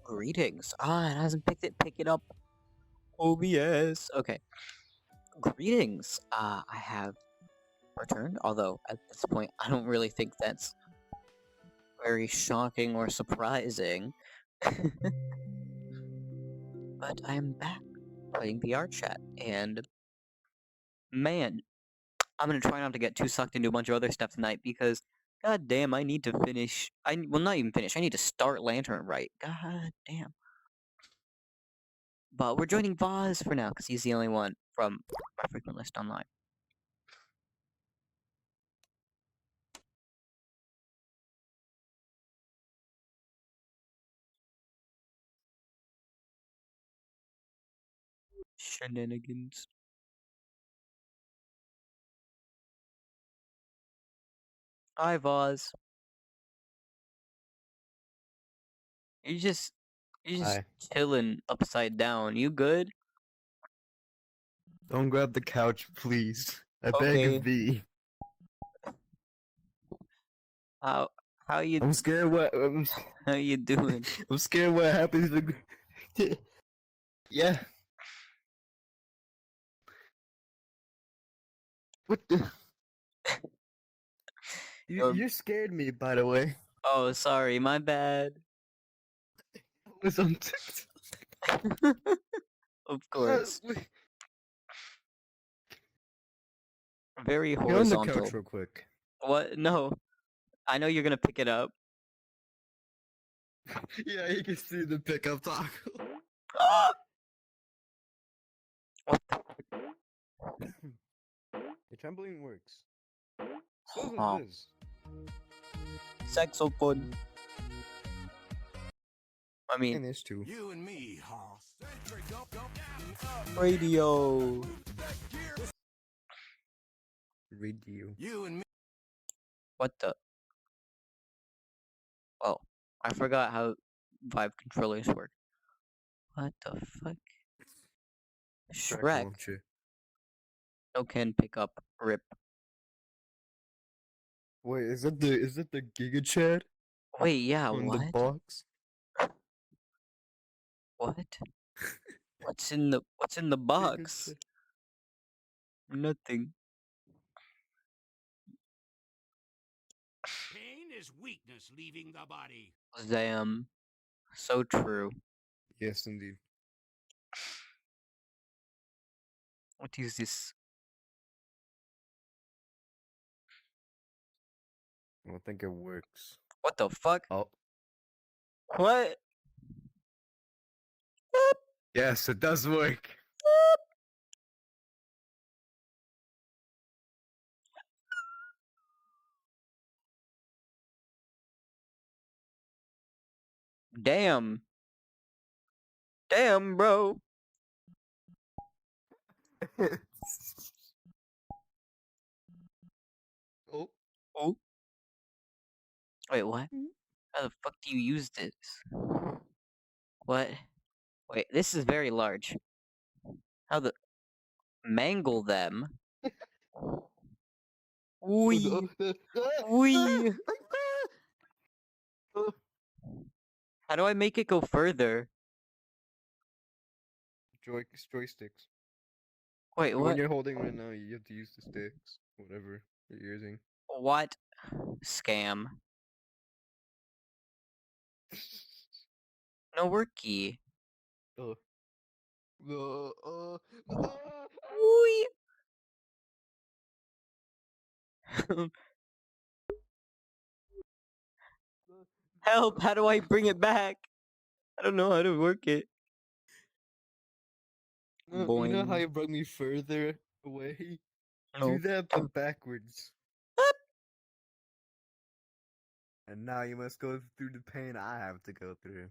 Greetings. Ah, it hasn't picked it. Pick it up. OBS. Okay. Greetings. I have returned, although at this point I don't really think that's very shocking or surprising. But I'm back playing VR chat, and man, I'm gonna try not to get too sucked into a bunch of other stuff tonight because, god damn, I need to finish. Well, not even finish. I need to start Lantern right. God damn. But we're joining Vaz for now because he's the only one from my frequent list online. Shenanigans. Hi, Vaz. You're just Hi. chilling upside down. You good? Don't grab the couch, please. I beg Okay. of thee. How you I'm scared what how you doing? I'm scared what happens to Yeah. What the you scared me, by the way. Oh, sorry, my bad. I was on TikTok. Of course. Very Get on the horizontal. couch real quick. What? No. I know you're gonna pick it up. Yeah, you can see the pickup taco. Ah! What the? The trampoline works. So Oh. does this. Saxophone. I mean, And this too. You and me, Hoss. radio. Read you. You and me. What the? Oh, I forgot how Vive controllers work. What the fuck? Shrek. Launcher. No can pick up. Rip. Wait, is that the Giga Chad Wait, yeah, on what? the box? What? What's in the box? Nothing. Pain is weakness leaving the body. Damn. So true. Yes, indeed. What is this? I don't think it works. What the fuck? Oh. What? Yes, it does work. Damn. Damn, bro. Oh. Oh. Wait, what? How the fuck do you use this? What? Wait, this is very large. How the... Mangle them? Wee. Wee. How do I make it go further? Joysticks. Wait, The one what? you're holding right now, you have to use the sticks. Whatever you're using. What? Scam. No worky. Oh. Wee. Help! How do I bring it back? I don't know how to work it. You know how Boing. you brought me further away? No. Do that but backwards. And now you must go through the pain I have to go through.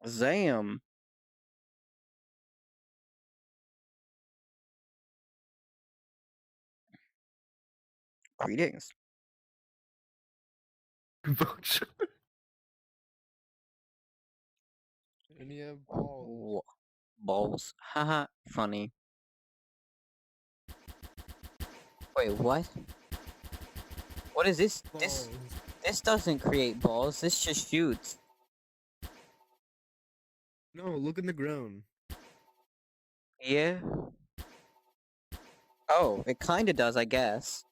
Zam. Greetings. Bonjour. And you have balls. Balls. Haha, funny. Wait, what? What is this? Balls. This doesn't create balls, this just shoots. No, look in the ground. Yeah. Oh, it kinda does, I guess.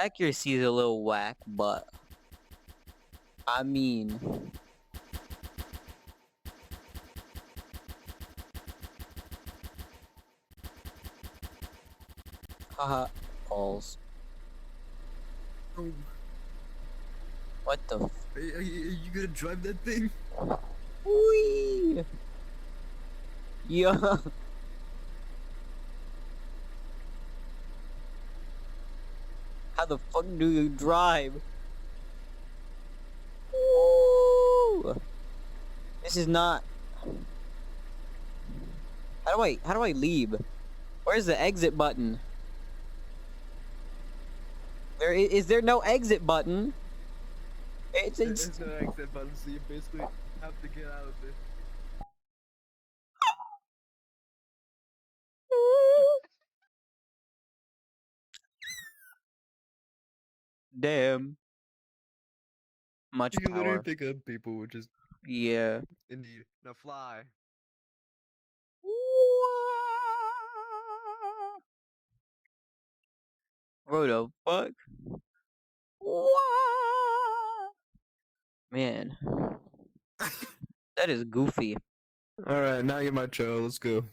Accuracy is a little whack, but I mean, haha, balls. Oh, What the f- are you gonna drive that thing? Whee! Yeah. How the fuck do you drive? Woo! This is not. How do I leave? Where's the exit button? Is there no exit button? It's There's no exit button, so you basically have to get out of this. Damn. Much You can literally power. pick up people, which is Yeah. indeed. Now fly. What the fuck? Man. That is goofy. Alright, now you're my child, let's go.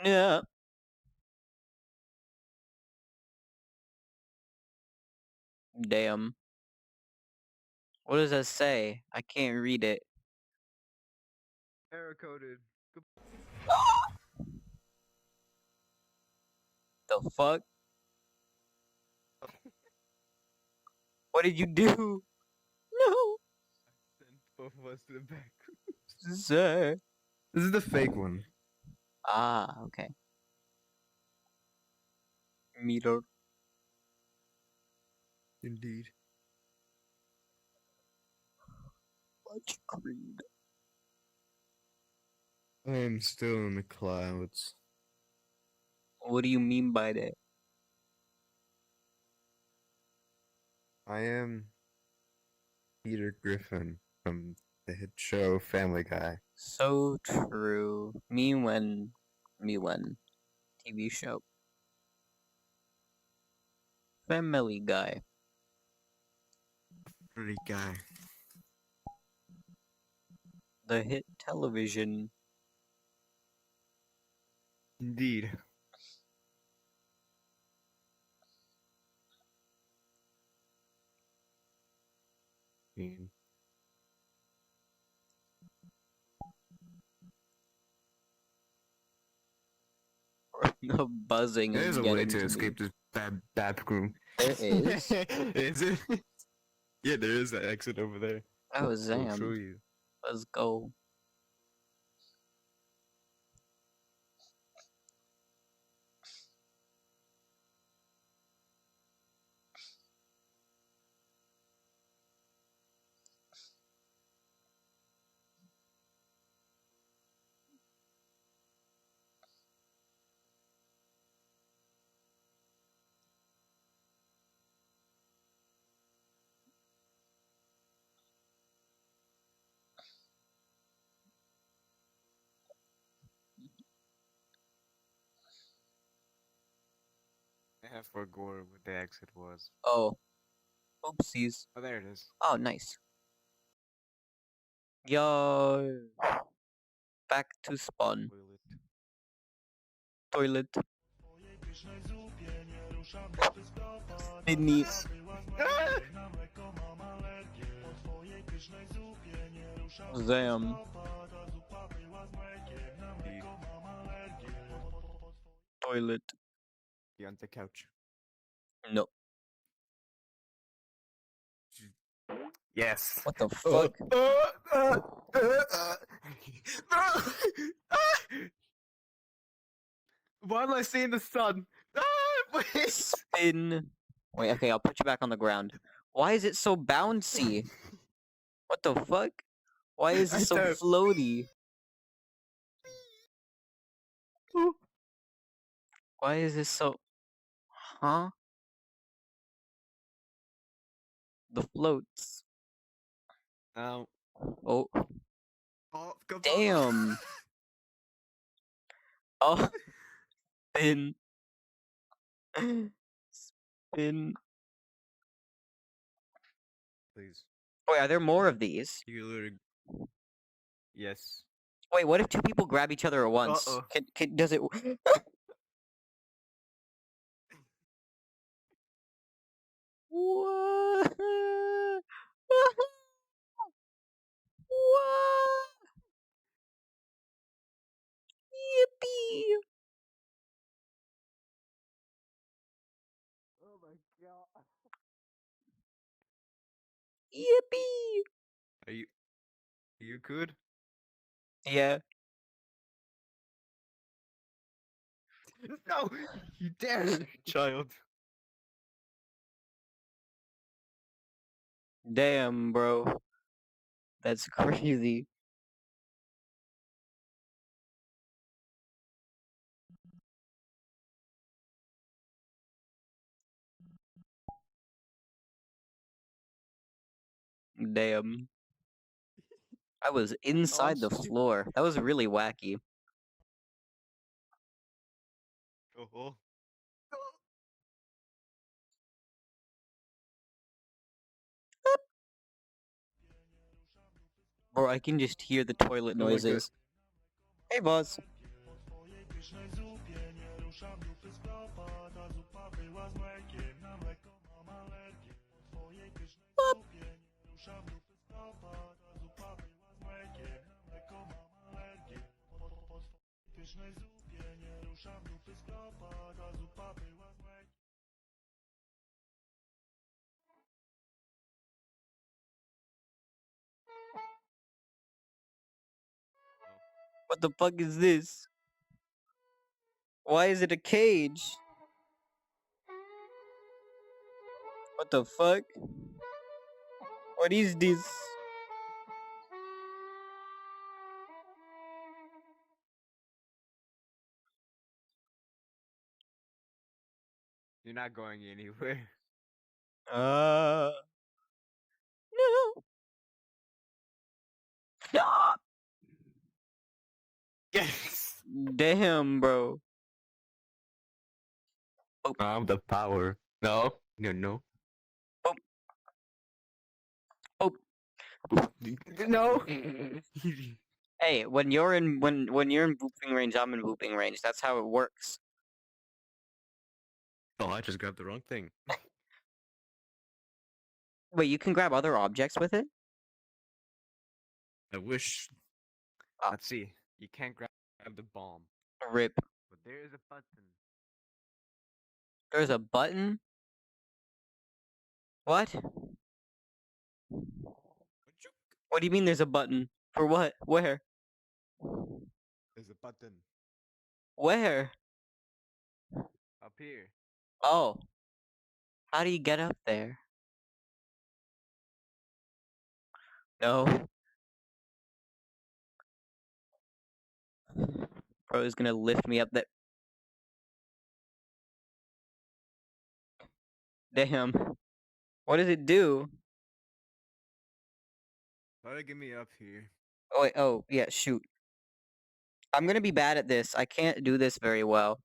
Yeah. Damn. What does that say? I can't read it. Error coded. The fuck? What did you do? No. Send both of us to the back. Sir. This is the fake one. Ah, okay. Meter. Indeed. Much creed. I am still in the clouds. What do you mean by that? I am Peter Griffin from the hit show Family Guy. So true. Me when TV show. Family Guy. Pretty guy. The hit television. Indeed. Mean. The buzzing There's is a way getting to me. escape this bad room. There is? Is it? Yeah, there is that exit over there. Oh, I'll Zam. show you. Let's go. I have forgot what the exit was. Oh. Oopsies. Oh, there it is. Oh, nice. Yo. Back to spawn. Toilet. Sydney. Zam. Toilet. Be on the couch. No. Yes. What the fuck? Why am I seeing the sun? Please. Spin. Wait, okay, I'll put you back on the ground. Why is it so bouncy? What the fuck? Why is I this so don't- floaty? Why is this so... Huh? The floats. Um. Oh, Oh, come on. damn. Oh, spin. Spin. Please. Wait, are there more of these? You literally. Yes. Wait, what if two people grab each other at once? Uh-oh. Does it... What? What? Yippee! Oh my god. Yippee! Are you good? Yeah. No! You dare, child. Damn, bro. That's crazy. Damn. I was inside the shit. floor. That was really wacky. Oh. Bro, I can just hear the toilet Oh my God. noises. Hey, Buzz. What the fuck is this? Why is it a cage? What the fuck? What is this? You're not going anywhere. No. No. Yes! Damn, bro. I'm the power. No. No. Oh. No! Hey, when you're in when you're in whooping range, I'm in whooping range. That's how it works. Oh, I just grabbed the wrong thing. Wait, you can grab other objects with it? I wish. Ah. Let's see. You can't grab the bomb. Rip. But there is a button. There's a button? What? What do you mean there's a button? For what? Where? There's a button. Where? Up here. Oh. How do you get up there? No. Bro is gonna lift me up there. Damn. What does it do? Try to get me up here. Oh wait, oh, yeah, shoot. I'm gonna be bad at this. I can't do this very well.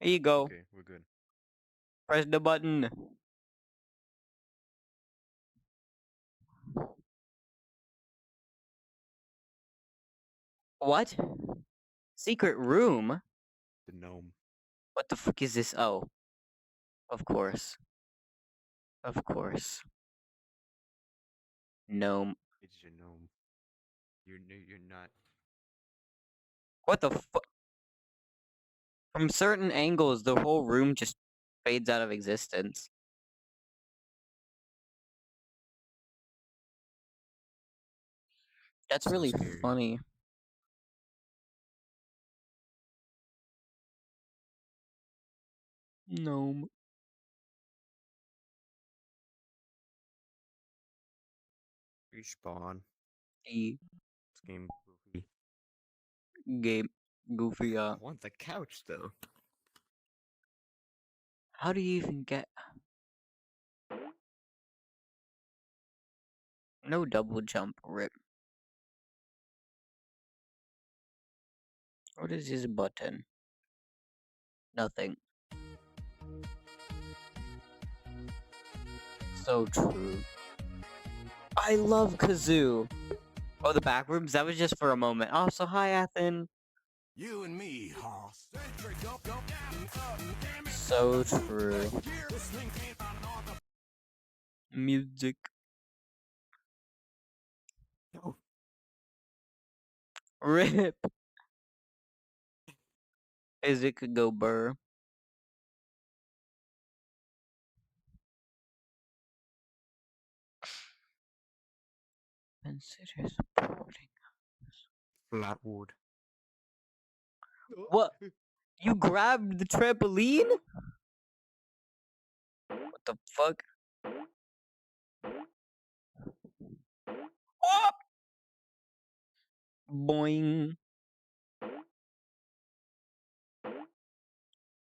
Here you go. Okay, we're good. Press the button. What? Secret room? The gnome. What the fuck is this? Oh. Of course. Of course. Gnome. It's your gnome. You're not. What the fuck? From certain angles, the whole room just fades out of existence. That's So really scary. funny. Gnome. Respawn. E This game goofy. game goofy. I want the couch though. How do you even get? No double jump, rip. What is his button? Nothing. So true. I love Kazoo. Oh, the back rooms? That was just for a moment. Oh, so hi, Athen. You and me, Hoss. So true. Music. No. Rip. Isaac could go burr. Consider supporting. Flatwood. What? You grabbed the trampoline? What the fuck? Oh! Boing.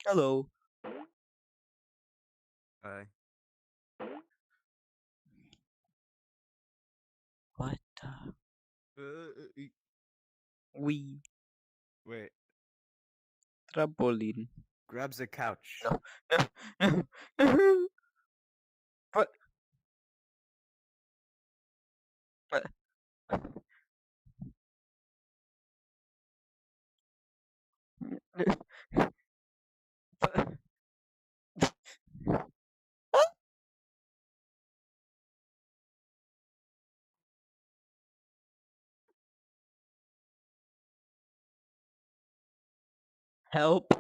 Hello. Hi. What the? We Wait. trampoline. Grabs a couch. No. No. No. What? What? Help.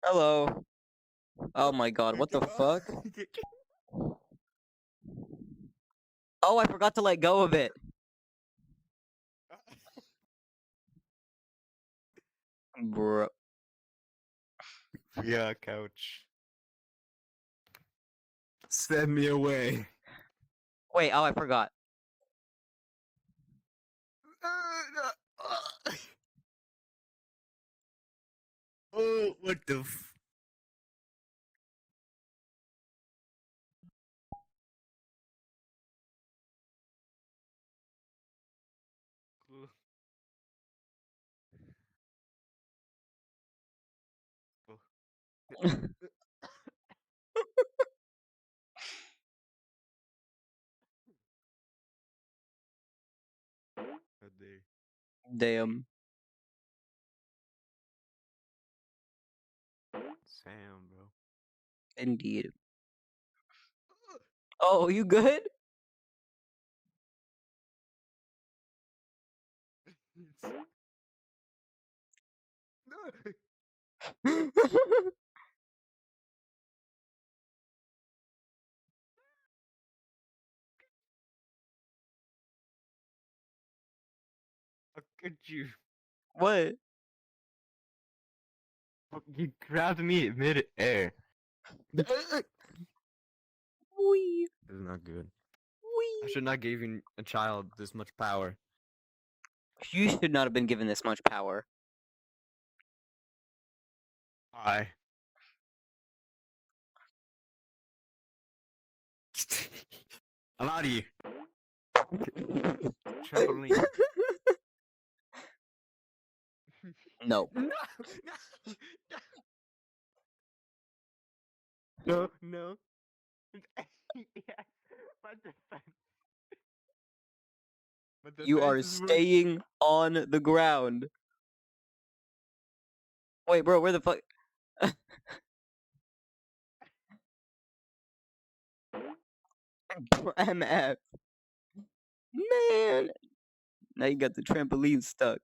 Hello. Oh my god, what the fuck? Oh, I forgot to let go of it. Bro. Yeah, couch. Send me away. Wait, oh, I forgot. Oh, what the f... Damn. Sam, bro. Indeed. Oh, you good? How could you? What? You grabbed me mid-air. This Wee. is not good. I Wee. should not give a child this much power. You should not have been given this much power. Why? I'm out of here. Trampoline. No. No, no. Yes, my defense. My You are defense is working. staying on the ground. Wait, bro, where the fuck? MF. Man. Now you got the trampoline stuck.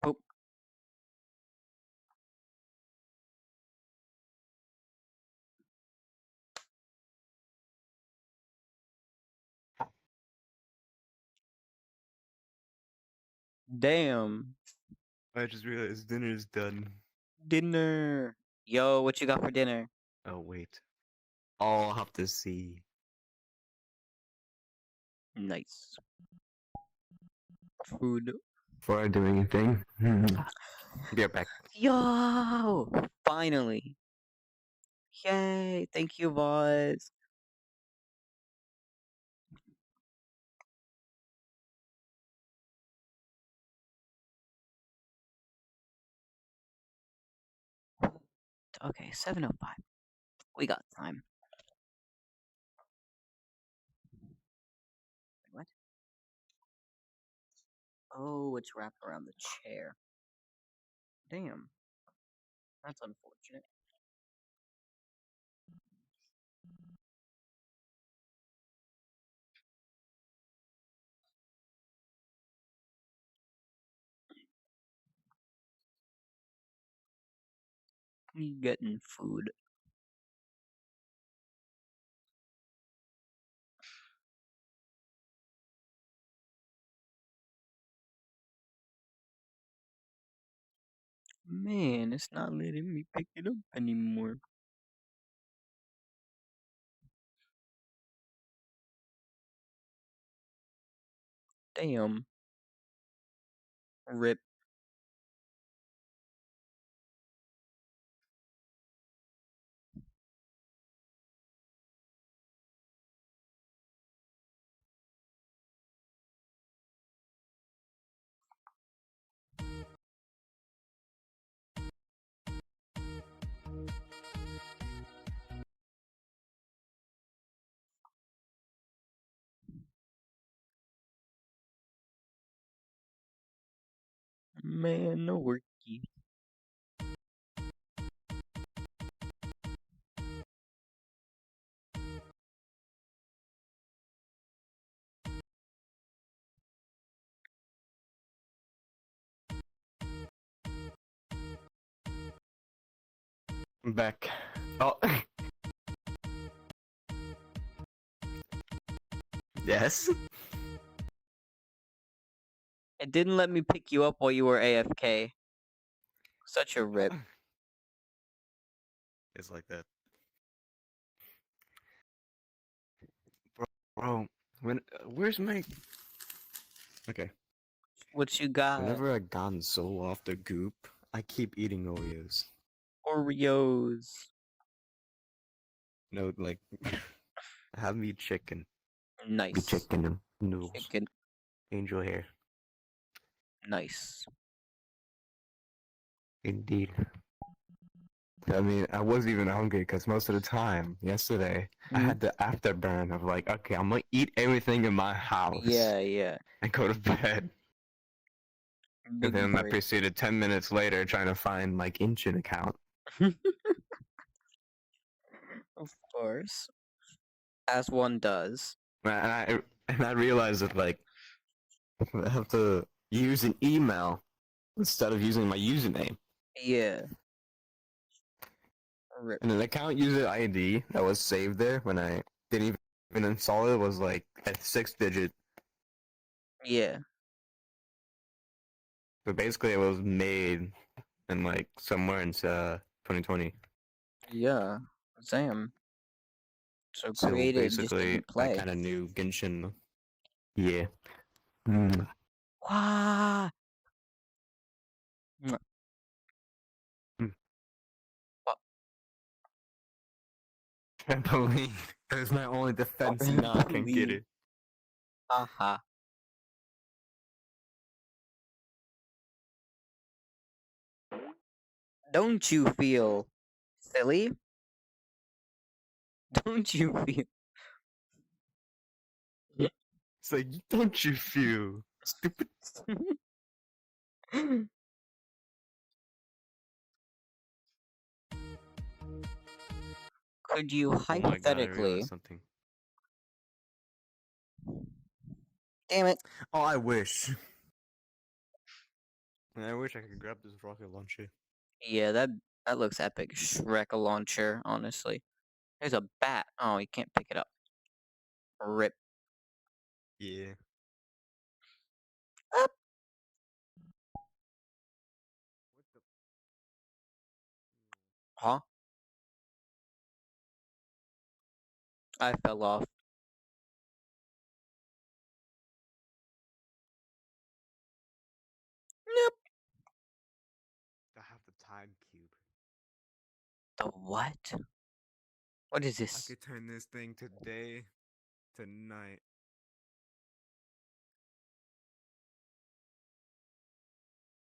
Oh. Damn. I just realized dinner's done. Dinner. Yo, what you got for dinner? Oh wait. I'll have to see. Nice. Food. Before I do anything. Be right back. Yo! Finally. Yay! Thank you, boss. Okay, 7:05. We got time. What? Oh, it's wrapped around the chair. Damn. That's unfortunate. We getting food. Man, it's not letting me pick it up anymore. Damn. Rip. Man, no worky. I'm back. Oh. Yes. It didn't let me pick you up while you were AFK. Such a rip. It's like that. Bro, where's my... Okay. What you got? Whenever I've gotten so off the goop, I keep eating Oreos. Oreos. No, like, have me chicken. Nice. Chicken and noodles. Chicken. Angel hair. Nice. Indeed. I mean, I wasn't even hungry because most of the time, yesterday, I Mhm. had the afterburn of like, okay, I'm gonna eat everything in my house Yeah. and go to bed. Big And then I break. proceeded 10 minutes later trying to find my Genshin account. Of course. As one does. And I realized that like I have to use an email instead of using my username. Yeah. Rip. And an account user ID that was saved there when I didn't even install it was like a 6-digit. Yeah. But basically, it was made in like somewhere in 2020. Yeah. Damn. So So created, just basically, didn't I play. kind of knew Genshin. Yeah. Mm. Wah! Mwah. Mm. What? Trampoline. That is my only defense, and now I can get Trampoline. it. Haha. Don't you feel silly? Don't you feel? It's like, don't you feel stupid? Could you Oh my god, I hypothetically? realized something. Damn it! Oh, I wish. I wish I could grab this rocket launcher. Yeah, that looks epic. Shrek launcher, honestly. There's a bat. Oh, you can't pick it up. Rip. Yeah. Up. Huh? I fell off. Nope. I have the time cube. The what? What is I this? could turn this thing to day to night.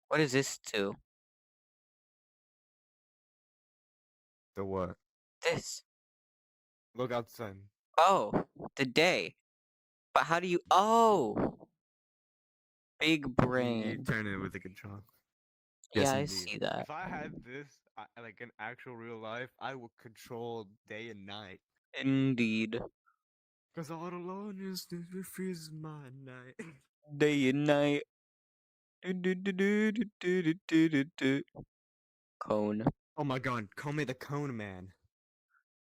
What is this to? The what? This. Look outside. Oh, the day. But how do you? Oh, big You brain. turn it with the control. Yeah, Yes, I indeed. see that. If I had this, like in actual real life, I would control day and night. Indeed. Cause all alone is freezes my night. Day and night. Do. Cone. Oh my god, call me the Cone Man.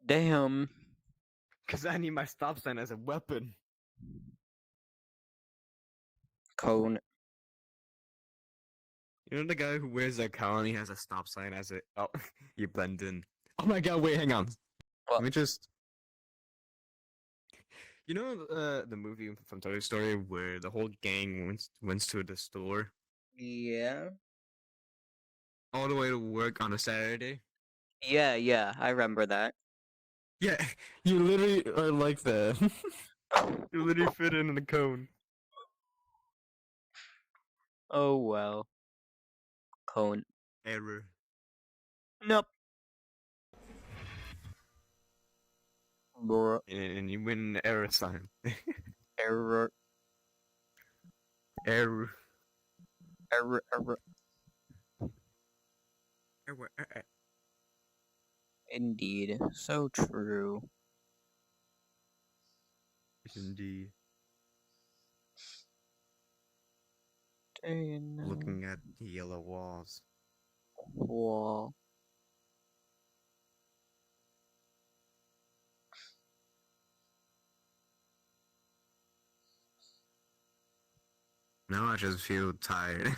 Damn. Cause I need my stop sign as a weapon. Cone. You know the guy who wears a cowl and he has a stop sign as a. Oh, you blend in. Oh my god, wait, hang on. What? Let me just. You know the movie from Toy Story where the whole gang went to the store Yeah. all the way to work on a Saturday? Yeah, I remember that. Yeah, you literally are like that. You literally fit in the cone. Oh well. Cone. Error. Nope. Bruh. And you win an error sign. Error. Error. Error. Error. Indeed. So true. Indeed. Day and night. Looking at the yellow walls. Wall. Now I just feel tired.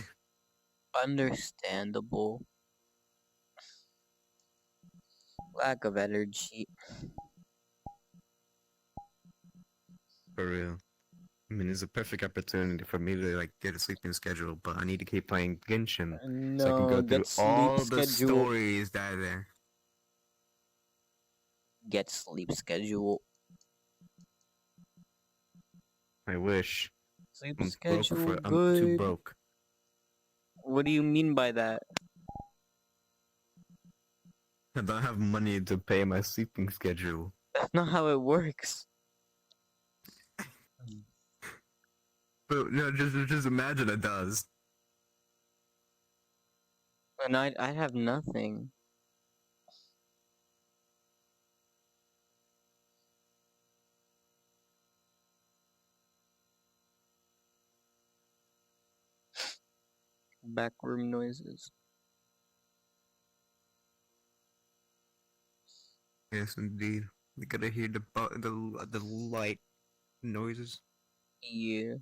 Understandable. Lack of energy. For real. I mean, it's a perfect opportunity for me to like get a sleeping schedule, but I need to keep playing Genshin so I can go No, through get all sleep the schedule. stories that are there. Get sleep schedule. I wish. Sleep I'm schedule I'm too good. broke. What do you mean by that? I don't have money to pay my sleeping schedule. That's not how it works. But no, just imagine it does. And I have nothing. Backroom noises. Yes, indeed. You gotta hear the light noises. Yeah.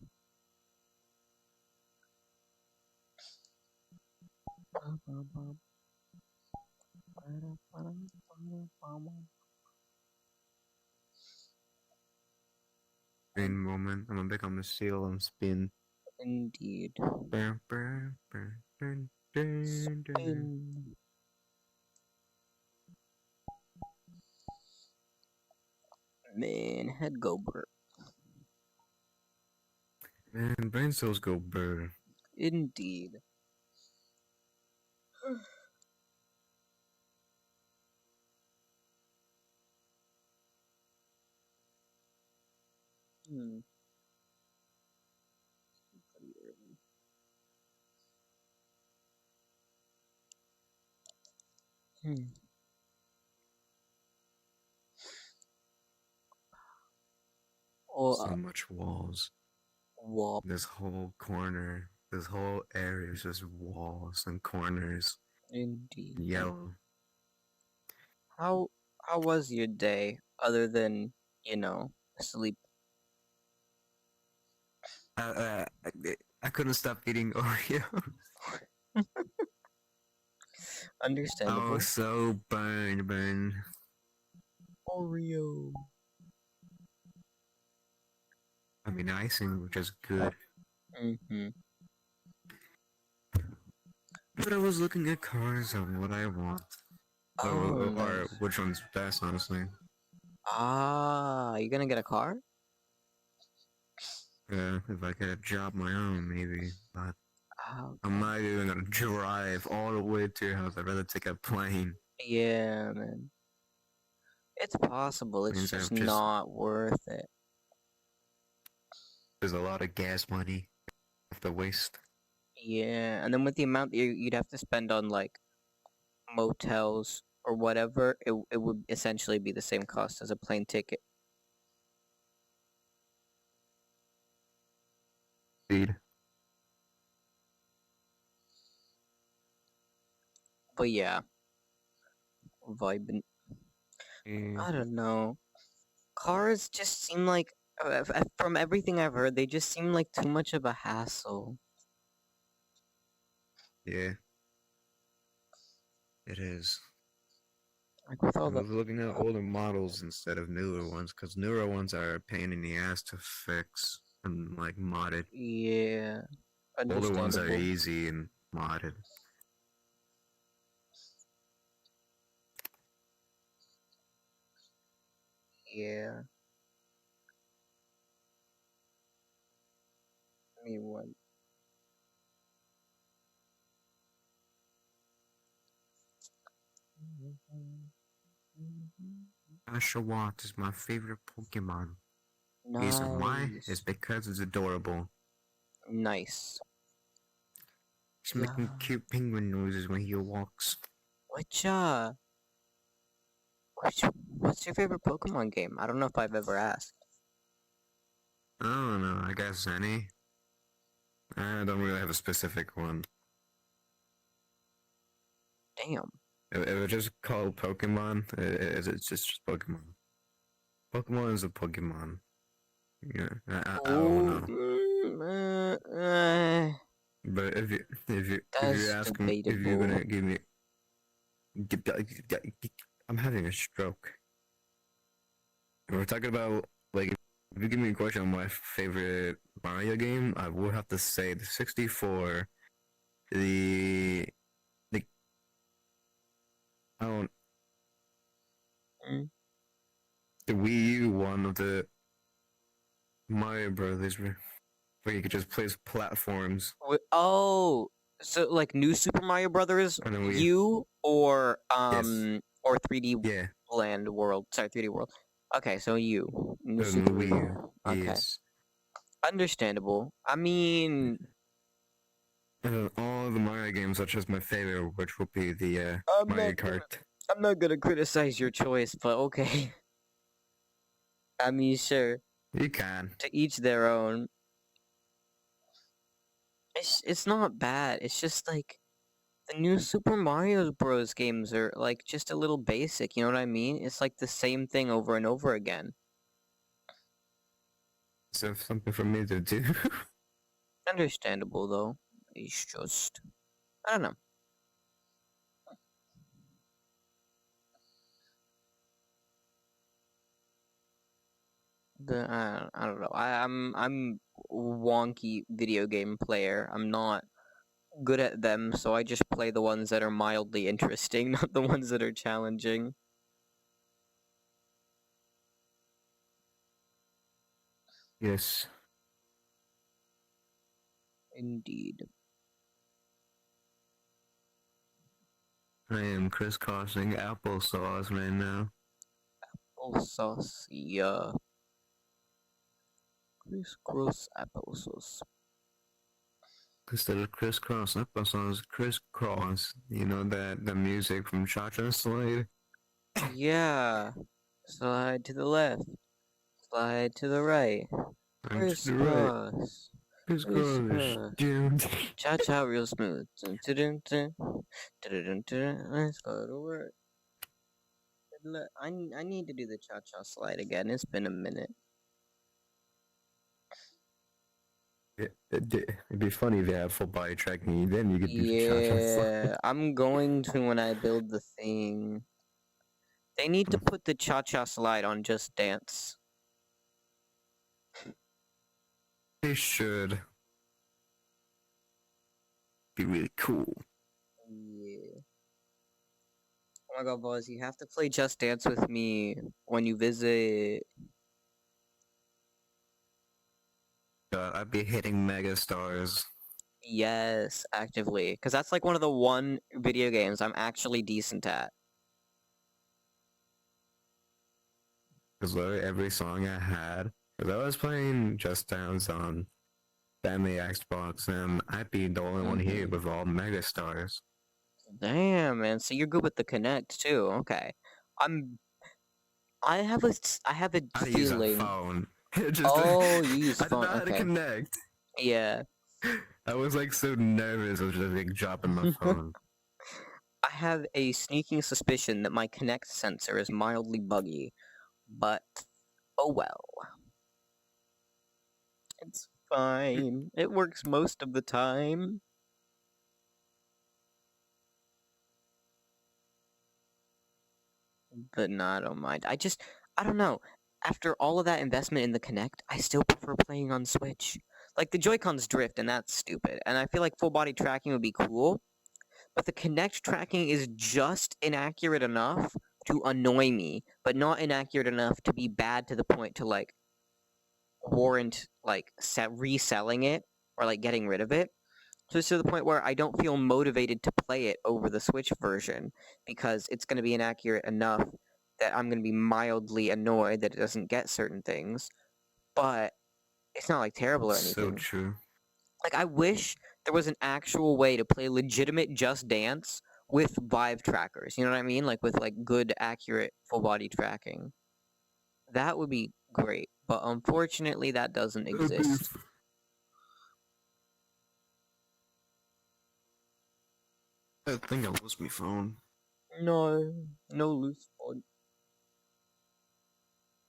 In moment, I'm gonna become a seal and spin. Indeed. Burn, burn, burn, burn, burn, burn. Spin. Man, head go burr. Man, brain cells go burr. Indeed. Hmm. Pretty early. Hmm. Oh, So much walls. wall. This whole corner, this whole area is just walls and corners. Indeed. Yellow. How was your day other than, sleep? I couldn't stop eating Oreos. Understandable. Oh, so burn. Oreo. I mean, icing, which is good. Mm-hmm. But I was looking at cars and what I want. Oh, Or nice. which one's best, honestly. Ah, you gonna get a car? Yeah, if I get a job my own, maybe. But Ah, I'm okay. not even gonna drive all the way to your house. I'd rather take a plane. Yeah, man. It's possible. It's Means just I've just not worth it. there's a lot of gas money of the waste. Yeah, and then with the amount that you'd have to spend on like motels or whatever, it would essentially be the same cost as a plane ticket. Indeed. But yeah, vibing. Yeah. I don't know. Cars just seem like, from everything I've heard, they just seem like too much of a hassle. Yeah, it is. Like with I all the was looking at older models instead of newer ones, because newer ones are a pain in the ass to fix and like modded. yeah, Older ones are understandable. easy and modded. Yeah. I mean, what? Oshawott is my favorite Pokemon. Reason why Nice. is because it's adorable. Nice. He's Yeah. making cute penguin noises when he walks. Which, which, what's your favorite Pokemon game? I don't know if I've ever asked. I don't know, I guess any. I don't really have a specific one. Damn. It was just called Pokemon. It's just Pokemon. Pokemon is a Pokemon. Yeah, I don't Oh, know. But if you're that's asking if you're debatable. gonna give me, I'm having a stroke. If we're talking about like if you give me a question on my favorite Mario game, I would have to say the 64, the I don't Mm. the Wii U one of the Mario Brothers where you could just place platforms Oh, so like New Super Mario Brothers and then U yes or 3D yeah Land World. Sorry, 3D World. Okay, so U. New the Super. Wii U Okay, yes. understandable. I mean, All the Mario games, such as my favorite, which will be the I'm Mario not gonna Kart. I'm not gonna criticize your choice, but okay. I mean, sure. You can. To each their own. It's not bad. It's just like the new Super Mario Bros. Games are like just a little basic. You know what I mean? It's like the same thing over and over again. So something for me to do. Understandable though. It's just I don't know. I don't know. I'm wonky video game player. I'm not good at them, so I just play the ones that are mildly interesting, not the ones that are challenging. Yes. Indeed. I am crisscrossing applesauce right now. Applesauce, yeah. Crisscross applesauce. Instead of crisscross applesauce, crisscross. You know that the music from Cha-Cha Slide? Yeah. Slide to the left. Slide to the right. And to the right. Crisscross. Crisscross. Crisscross. Dude. Cha cha real smooth. Dun, dun, dun, dun. Dun, dun, dun. Let's go to work. I need to do the cha cha slide again. It's been a minute. It'd be funny if they had full body tracking. Then you could do the cha-cha slide. Yeah, I'm going to when I build the thing. They need to put the cha-cha slide on Just Dance. They should. Be really cool. Yeah. Oh my god, Buzz, you have to play Just Dance with me when you visit. I'd be hitting mega stars. Yes, actively. Because that's like one of the one video games I'm actually decent at. Because literally every song I had, because I was playing Just Dance on family Xbox, and I'd be the only one here with all mega stars. Damn, man. So you're good with the Connect too. Okay. I have a I use a feeling. phone. Just, Oh, you use I didn't phone. know how to Okay. connect. Yeah. I was like so nervous. I was just like dropping my phone. I have a sneaking suspicion that my Kinect sensor is mildly buggy, but oh well. It's fine. It works most of the time. But no, I don't mind. I don't know. After all of that investment in the Kinect, I still prefer playing on Switch. Like, the Joy-Cons drift, and that's stupid. And I feel like full body tracking would be cool, but the Kinect tracking is just inaccurate enough to annoy me, but not inaccurate enough to be bad to the point to, like, warrant, like, reselling it or, like, getting rid of it. So it's to the point where I don't feel motivated to play it over the Switch version because it's going to be inaccurate enough that I'm going to be mildly annoyed that it doesn't get certain things, but it's not like terrible or So anything. true. Like, I wish there was an actual way to play legitimate Just Dance with Vive trackers. You know what I mean? Like with like good, accurate full body tracking. That would be great, but unfortunately, that doesn't exist. I think I lost my phone. No, no loose phone.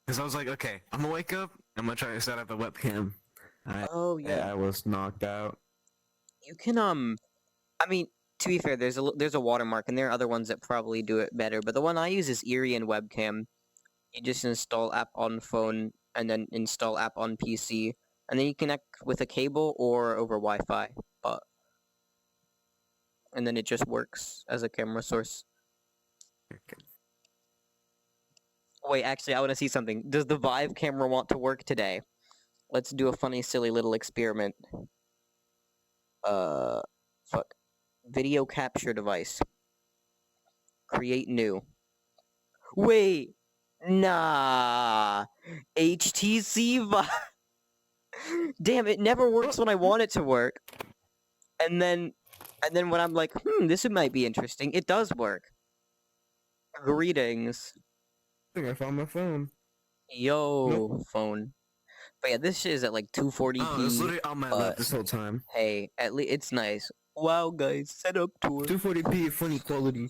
Because I was like, okay, I'm gonna wake up. I'm gonna try to set up a webcam. Oh yeah, I was knocked out. you can I mean, to be fair, there's a watermark, and there are other ones that probably do it better. But the one I use is Irian Webcam. You just install app on phone and then install app on PC, and then you connect with a cable or over Wi-Fi. And then it just works as a camera source. Okay. Wait, actually, I want to see something. Does the Vive camera want to work today? Let's do a funny, silly little experiment. Fuck. Video capture device. Create new. Wait! Nah! HTC Vive! Damn, it never works when I want it to work. And then when I'm like, this might be interesting, it does work. Greetings. I think I found my phone. Yo, Nope. phone. But yeah, this shit is at like 240p. Oh, it's literally on my lap but this whole time. hey, at least it's nice. Wow, guys, setup tour. 240p, funny quality.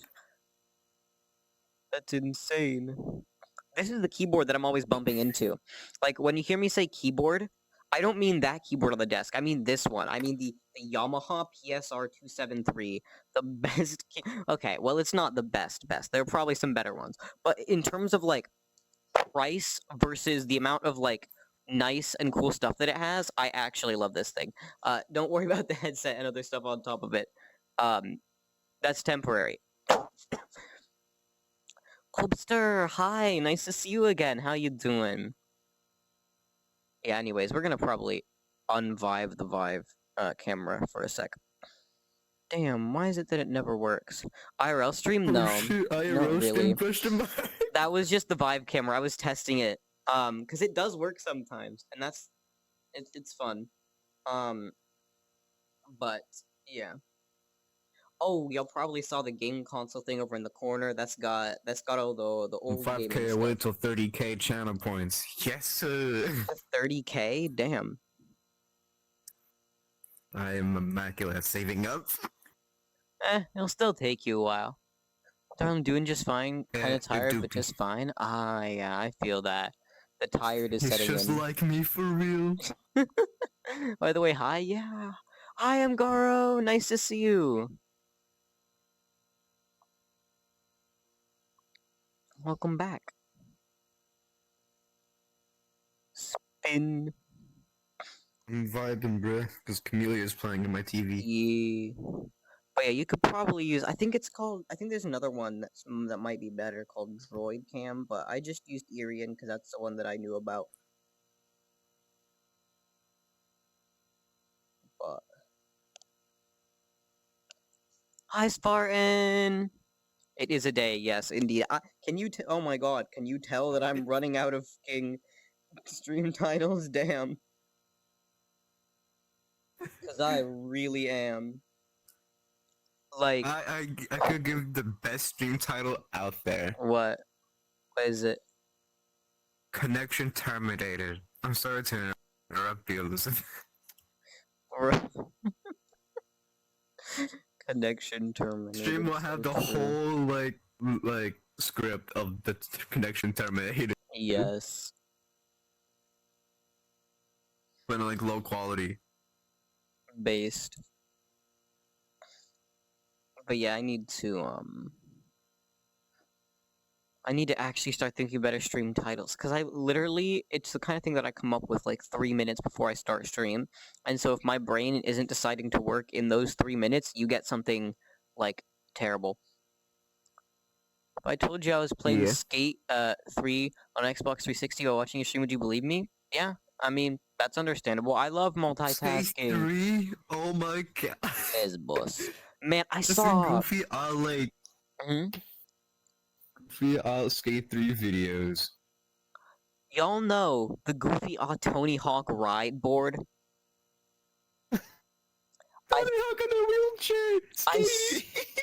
That's insane. This is the keyboard that I'm always bumping into. Like, when you hear me say keyboard, I don't mean that keyboard on the desk. I mean this one. I mean the Yamaha PSR 273. The best okay, well, it's not the best. There are probably some better ones. But in terms of, like, price versus the amount of, like, nice and cool stuff that it has, I actually love this thing. Don't worry about the headset and other stuff on top of it. That's temporary. Clubster, hi, nice to see you again. How you doing? Yeah, anyways, we're gonna probably unvive the Vive camera for a sec. Damn, why is it that it never works? IRL stream? No, Oh shit, not IRL really. stream question mark. That was just the Vive camera. I was testing it. Because it does work sometimes, and it's fun. But yeah. Oh, y'all probably saw the game console thing over in the corner. That's got all the old 5K gaming away stuff. till 30K channel points. Yes, sir. 30K? Damn. I am immaculate at saving up. It'll still take you a while. I'm doing just fine. Kind Yeah, of tired, but doopy. just fine. Ah, yeah, I feel that. The tired is He's setting just in. like me for real. By the way, hi, yeah. I am Garo. Nice to see you. Welcome back. Spin. I'm vibing, bruh, because Camellia is playing on my TV. Yeah. But yeah, you could probably use. I think it's called. I think there's another one that might be better called Droid Cam. But I just used Irian because that's the one that I knew about. But hi, Spartan. It is a day. Yes, indeed. Can you? Oh my God! Can you tell that I'm running out of King stream titles? Damn. Because I really am. Like I could give the best stream title out there. what? What is it? Connection terminated. I'm sorry to interrupt you, Elizabeth. Connection terminated. Stream will have the whole like script of the connection terminated, Yes. but like low quality. Based. But yeah, I need to actually start thinking better stream titles, because it's the kind of thing that I come up with like 3 minutes before I start stream, and so if my brain isn't deciding to work in those 3 minutes, you get something like terrible. If I told you I was playing Yeah. Skate 3 on Xbox 360 while watching a stream, would you believe me? Yeah, I mean, that's understandable. I love multitasking. Stage 3? Oh my god. As boss. Man, I Just saw. Goofy like Mhm. Goofy Skate 3 videos. Y'all know the Goofy Tony Hawk ride board? Tony Hawk in a wheelchair!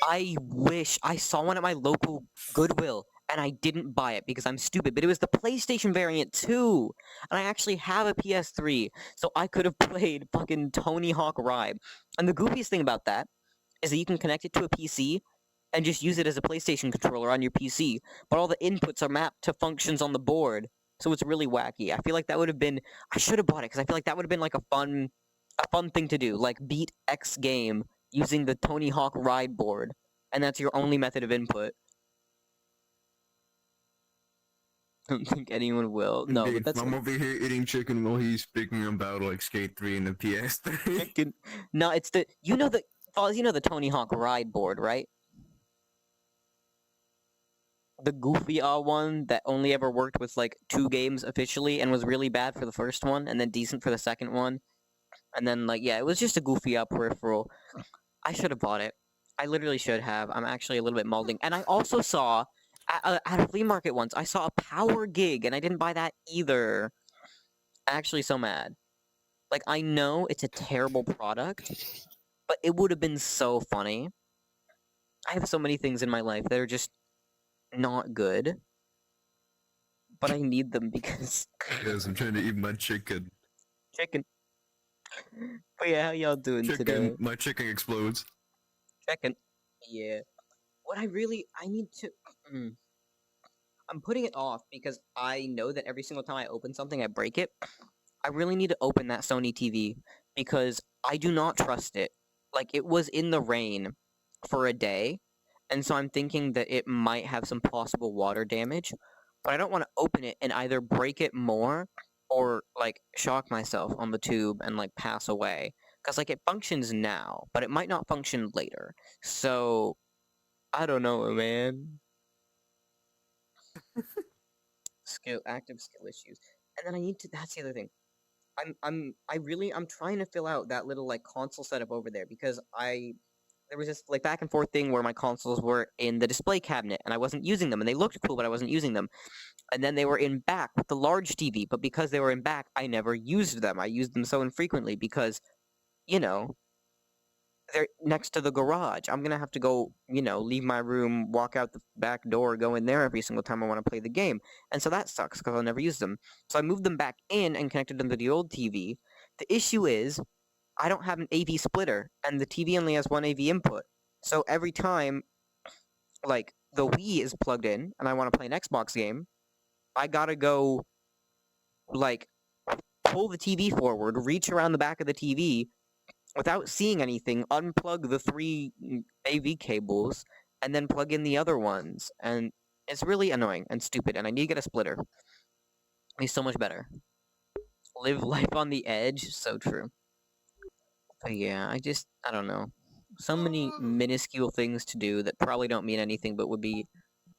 I wish I saw one at my local Goodwill, and I didn't buy it because I'm stupid, but it was the PlayStation variant too! And I actually have a PS3, so I could have played fucking Tony Hawk Ride. And the goofiest thing about that is that you can connect it to a PC and just use it as a PlayStation controller on your PC, but all the inputs are mapped to functions on the board, so it's really wacky. I feel like that would have been... I should have bought it, because I feel like that would have been like a fun thing to do, like beat X game using the Tony Hawk ride board, and that's your only method of input. I don't think anyone will. No, Indeed, but that's I'm over here eating chicken while he's speaking about like Skate 3 and the PS3. chicken. No, it's the you know the Tony Hawk ride board, right? The goofy one that only ever worked with like 2 games officially and was really bad for the first one and then decent for the second one. And then like yeah, it was just a goofy peripheral. I should have bought it. I literally should have. I'm actually a little bit molding. And I also saw at a flea market once, I saw a power gig and I didn't buy that either. Actually so mad. Like I know it's a terrible product, but it would have been so funny. I have so many things in my life that are just not good, but I need them because Yes, I'm trying to eat my chicken. chicken. But yeah, how y'all doing today? My chicken explodes. Chicken. Yeah. What I need to... I'm putting it off because I know that every single time I open something, I break it. I really need to open that Sony TV because I do not trust it. Like, it was in the rain for a day, and so I'm thinking that it might have some possible water damage, but I don't want to open it and either break it more or, like, shock myself on the tube and, like, pass away. Because, like, it functions now, but it might not function later. So, I don't know, man. Active skill issues. And then I need to, that's the other thing. I'm trying to fill out that little, like, console setup over there, because there was this, like, back and forth thing where my consoles were in the display cabinet, and I wasn't using them, and they looked cool, but I wasn't using them. And then they were in back with the large TV, but because they were in back, I never used them. I used them so infrequently because, you know, they're next to the garage. I'm gonna have to go, you know, leave my room, walk out the back door, go in there every single time I want to play the game. And so that sucks because I'll never use them. So I moved them back in and connected them to the old TV. The issue is, I don't have an AV splitter, and the TV only has one AV input. So every time, like, the Wii is plugged in, and I want to play an Xbox game, I gotta go, like, pull the TV forward, reach around the back of the TV without seeing anything, unplug the 3 AV cables, and then plug in the other ones. And it's really annoying and stupid, and I need to get a splitter. It'd be so much better. Live life on the edge, so true. But yeah, I don't know. So many minuscule things to do that probably don't mean anything, but would be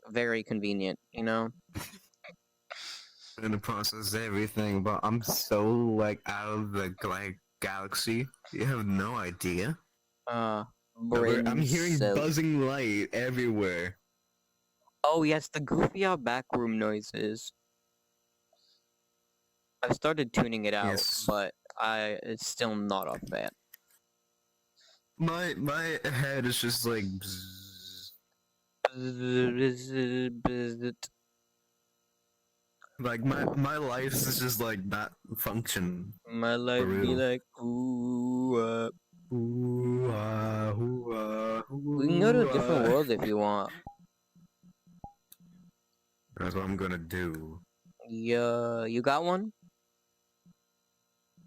very convenient, you know? In the process of everything, but I'm so like out of the galaxy. You have no idea. Brain I'm hearing cells. buzzing light everywhere. Oh yes, the goofy out backroom noises. I've started tuning it out, Yes. but it's still not off that. My head is just like. Bzzz. Like my life is just like not function. My life be real. like ooh. Ooh, ooh, We can go to a different world if you want. That's what I'm gonna do. Yeah, you got one?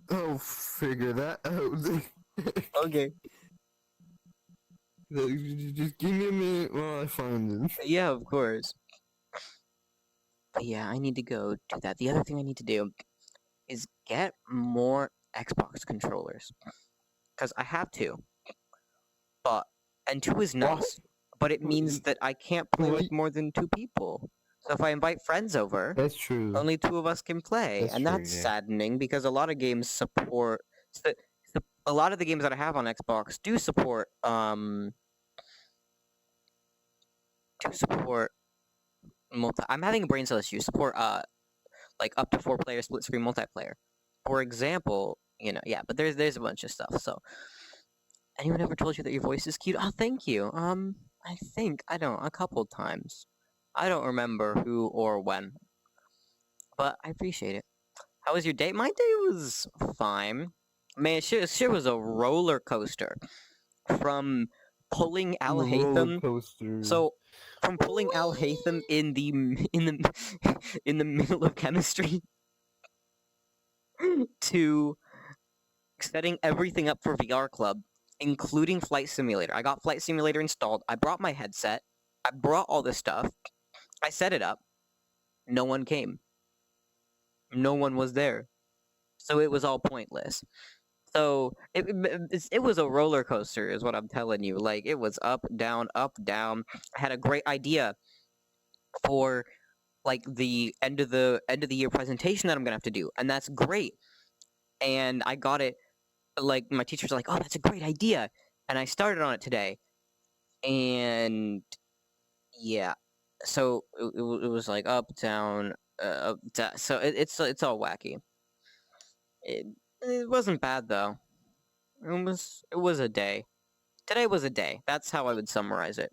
Oh, figure that out. Okay. Just give me a minute while I find it. Yeah, of course. But yeah, I need to go do that. The other thing I need to do is get more Xbox controllers. Because I have 2. And 2 is nice. But it means that I can't play with more than 2 people. So if I invite friends over, That's true. only 2 of us can play. That's And true, that's yeah. saddening because a lot of games support... a lot of the games that I have on Xbox do support, I'm having a brain cell issue. Support, like up to 4-player split screen multiplayer. For example, yeah, but there's a bunch of stuff, so. Anyone ever told you that your voice is cute? Oh, thank you. A couple times. I don't remember who or when. But I appreciate it. How was your day? My day was fine. Man, shit was a roller coaster. From pulling Al Hatham. So, from pulling Al Hatham in the in the middle of chemistry to setting everything up for VR Club, including Flight Simulator. I got Flight Simulator installed. I brought my headset. I brought all this stuff. I set it up. No one came. No one was there. So it was all pointless. So it was a roller coaster, is what I'm telling you. Like, it was up, down, up, down. I had a great idea for like the end of the year presentation that I'm gonna have to do, and that's great. And I got it. Like, my teachers were like, "Oh, that's a great idea," and I started on it today. And yeah, so it was like up, down, up, down. So it's all wacky. It wasn't bad though. It was a day. Today was a day. That's how I would summarize it.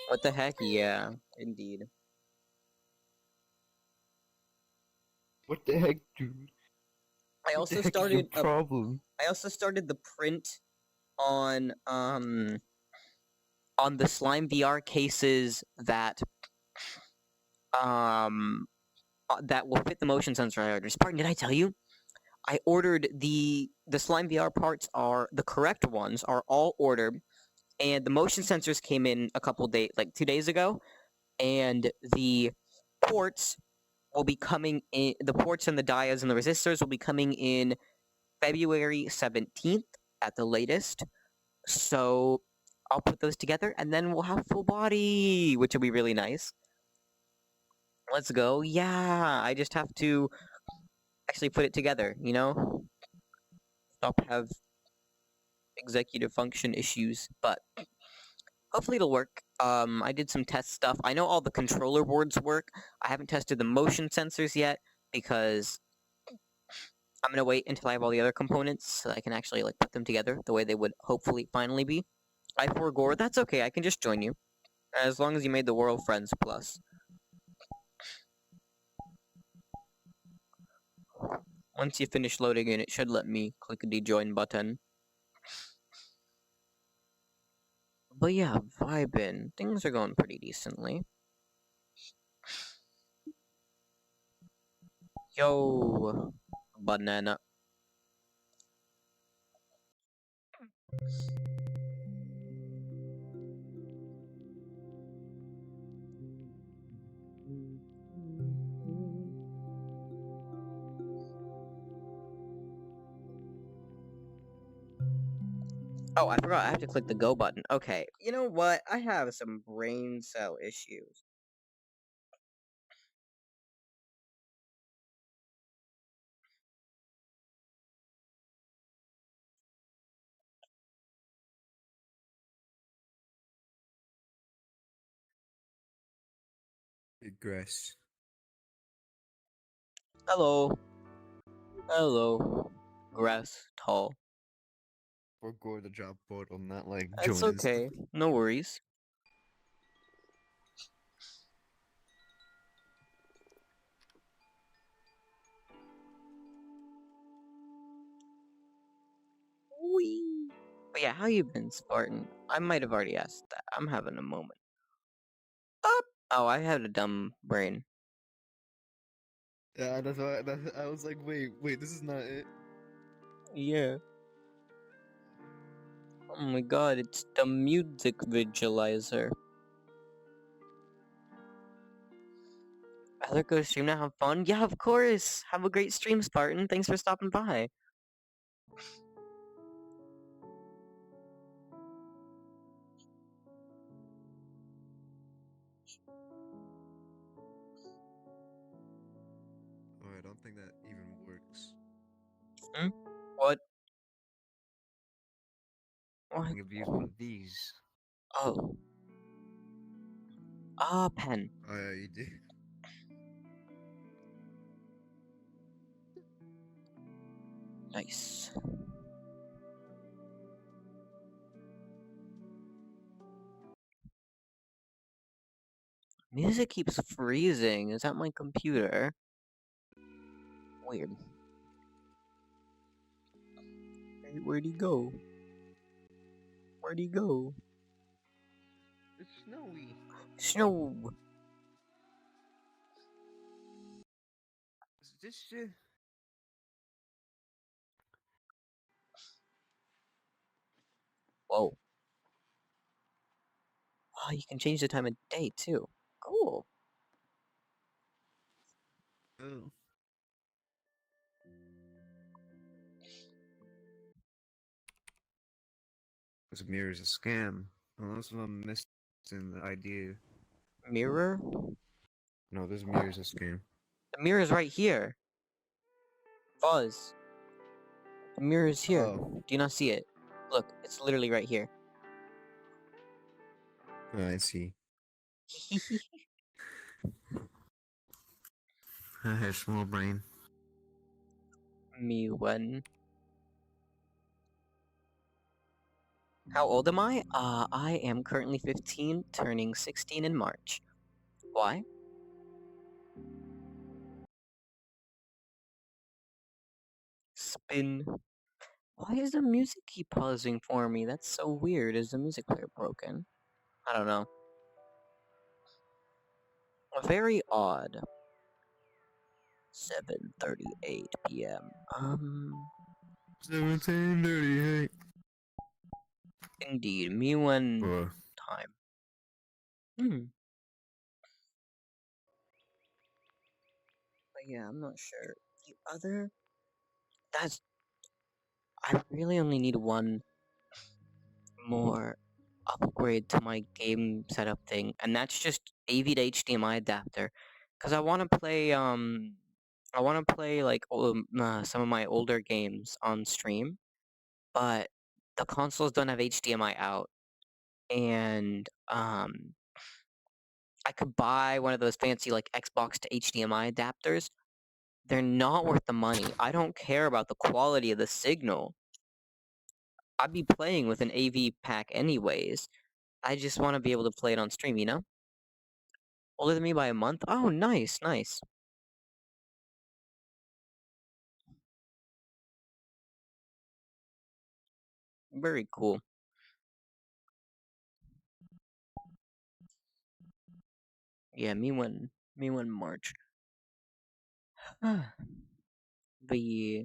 What the heck? Yeah, indeed. What the heck, dude? I What also the heck is your started problem? I also started the print on the Slime VR cases that that will fit the motion sensor I ordered. Spartan, did I tell you? I ordered the Slime VR parts are the correct ones, are all ordered, and the motion sensors came in a couple days, like 2 days ago, and the ports will be coming in. The ports and the diodes and the resistors will be coming in February 17th at the latest. So I'll put those together, and then we'll have full body, which will be really nice. Let's go. Yeah, I just have to actually put it together, you know? Stop have executive function issues, but hopefully it'll work. I did some test stuff. I know all the controller boards work. I haven't tested the motion sensors yet because I'm gonna wait until I have all the other components so I can actually like put them together the way they would hopefully finally be. I4Gore, that's okay. I can just join you as long as you made the world friends plus. Once you finish loading in, it should let me click the join button. But yeah, vibing. Things are going pretty decently. Yo, banana. Oh, I forgot. I have to click the go button. Okay. You know what? I have some brain cell issues. Grass. Hello. Hello. Grass tall. Or go to the job portal, not like It's join okay. No worries. Wee. But yeah, how you been, Spartan? I might have already asked that. I'm having a moment. Up. Oh, I had a dumb brain. Yeah, that's why I was like, wait, this is not it. Yeah. Oh my god, it's the music visualizer. Either go to stream to have fun? Yeah, of course! Have a great stream, Spartan. Thanks for stopping by. Oh, I don't think that even works. What? I What? think I've used one of these. Oh. Ah, pen. Oh yeah, you did. Nice. Music keeps freezing. Is that my computer? Weird. Hey, where'd he go? Where'd he go? It's snowy. Snow! Is this shit? Whoa. Oh, you can change the time of day too. Cool. Oh. This mirror is a scam. Unless I'm missing the idea. Mirror? No, this mirror is a scam. The mirror's right here. Fuzz. The mirror is here. Oh. Do you not see it? Look, it's literally right here. I see. I have small brain. Me when? How old am I? I am currently 15, turning 16 in March. Why? Spin. Why does the music keep pausing for me? That's so weird. Is the music player broken? I don't know. Very odd. 7:38 p.m. 1738. Indeed. Me when Or time. Hmm. But yeah, I'm not sure. The other... That's... I really only need one more upgrade to my game setup thing, and that's just AV to HDMI adapter. Cause I want to play like some of my older games on stream, but the consoles don't have HDMI out, and I could buy one of those fancy like Xbox to HDMI adapters. They're not worth the money. I don't care about the quality of the signal. I'd be playing with an AV pack anyways. I just want to be able to play it on stream, you know? Older than me by a month? Oh, nice, nice. Very cool. Yeah, me when March. But yeah.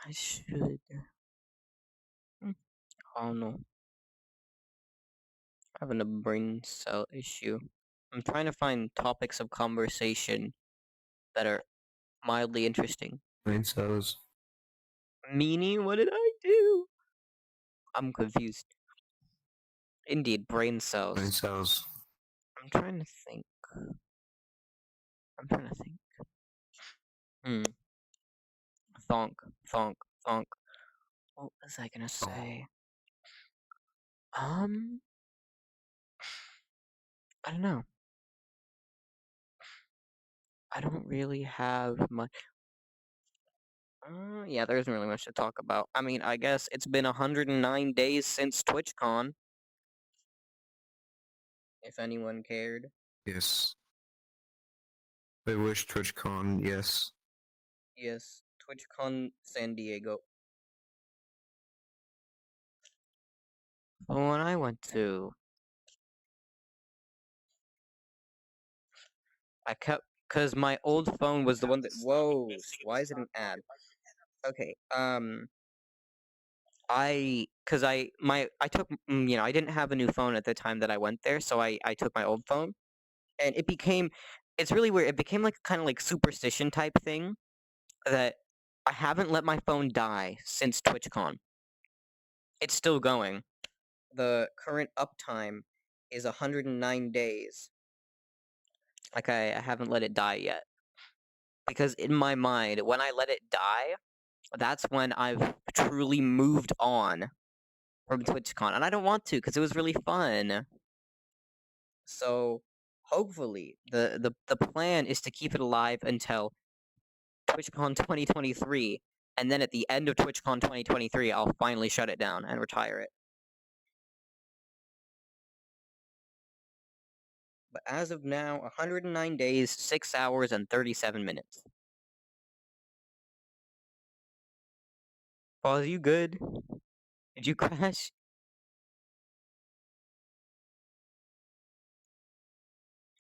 I should. Hmm, I don't know. Having a brain cell issue. I'm trying to find topics of conversation that are mildly interesting. Brain cells. Meaning, what did I do? I'm confused. Indeed, brain cells. Brain cells. I'm trying to think. I'm trying to think. Hmm. Thonk, thonk, thonk. What was I gonna say? I don't know. I don't really have much. Yeah, there isn't really much to talk about. I mean, I guess it's been 109 days since TwitchCon. If anyone cared. Yes. I wish TwitchCon, yes. Yes, TwitchCon San Diego. When I went to, I kept, cause my old phone was the one that. Whoa! Why is it an ad? Okay. Cause I took, I didn't have a new phone at the time that I went there, so I took my old phone, and it's really weird. It became like kind of like superstition type thing that I haven't let my phone die since TwitchCon. It's still going. The current uptime is 109 days. Like I haven't let it die yet. Because in my mind, when I let it die, that's when I've truly moved on from TwitchCon. And I don't want to because it was really fun. So hopefully the plan is to keep it alive until TwitchCon 2023. And then at the end of TwitchCon 2023, I'll finally shut it down and retire it. But as of now, 109 days, 6 hours, and 37 minutes. Paul, are you good? Did you crash?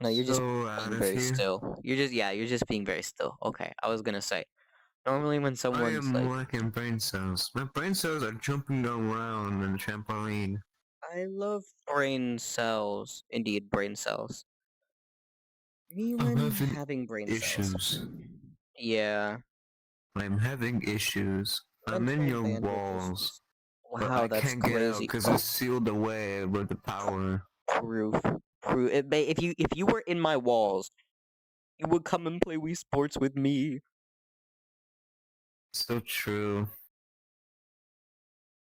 No, you're just So out being of very here. still. You're just being very still. Okay, I was gonna say. Normally when I someone's am like, lacking brain cells. My brain cells are jumping around in the trampoline. I love brain cells. Indeed, brain cells. Me I'm when having having brain cells. issues. Yeah, I'm having issues. I'm in mental your bandwidth walls, issues. but Wow, I that's can't get out crazy. because it's sealed away with the power. Proof. Proof. If you were in my walls, you would come and play Wii Sports with me. So true.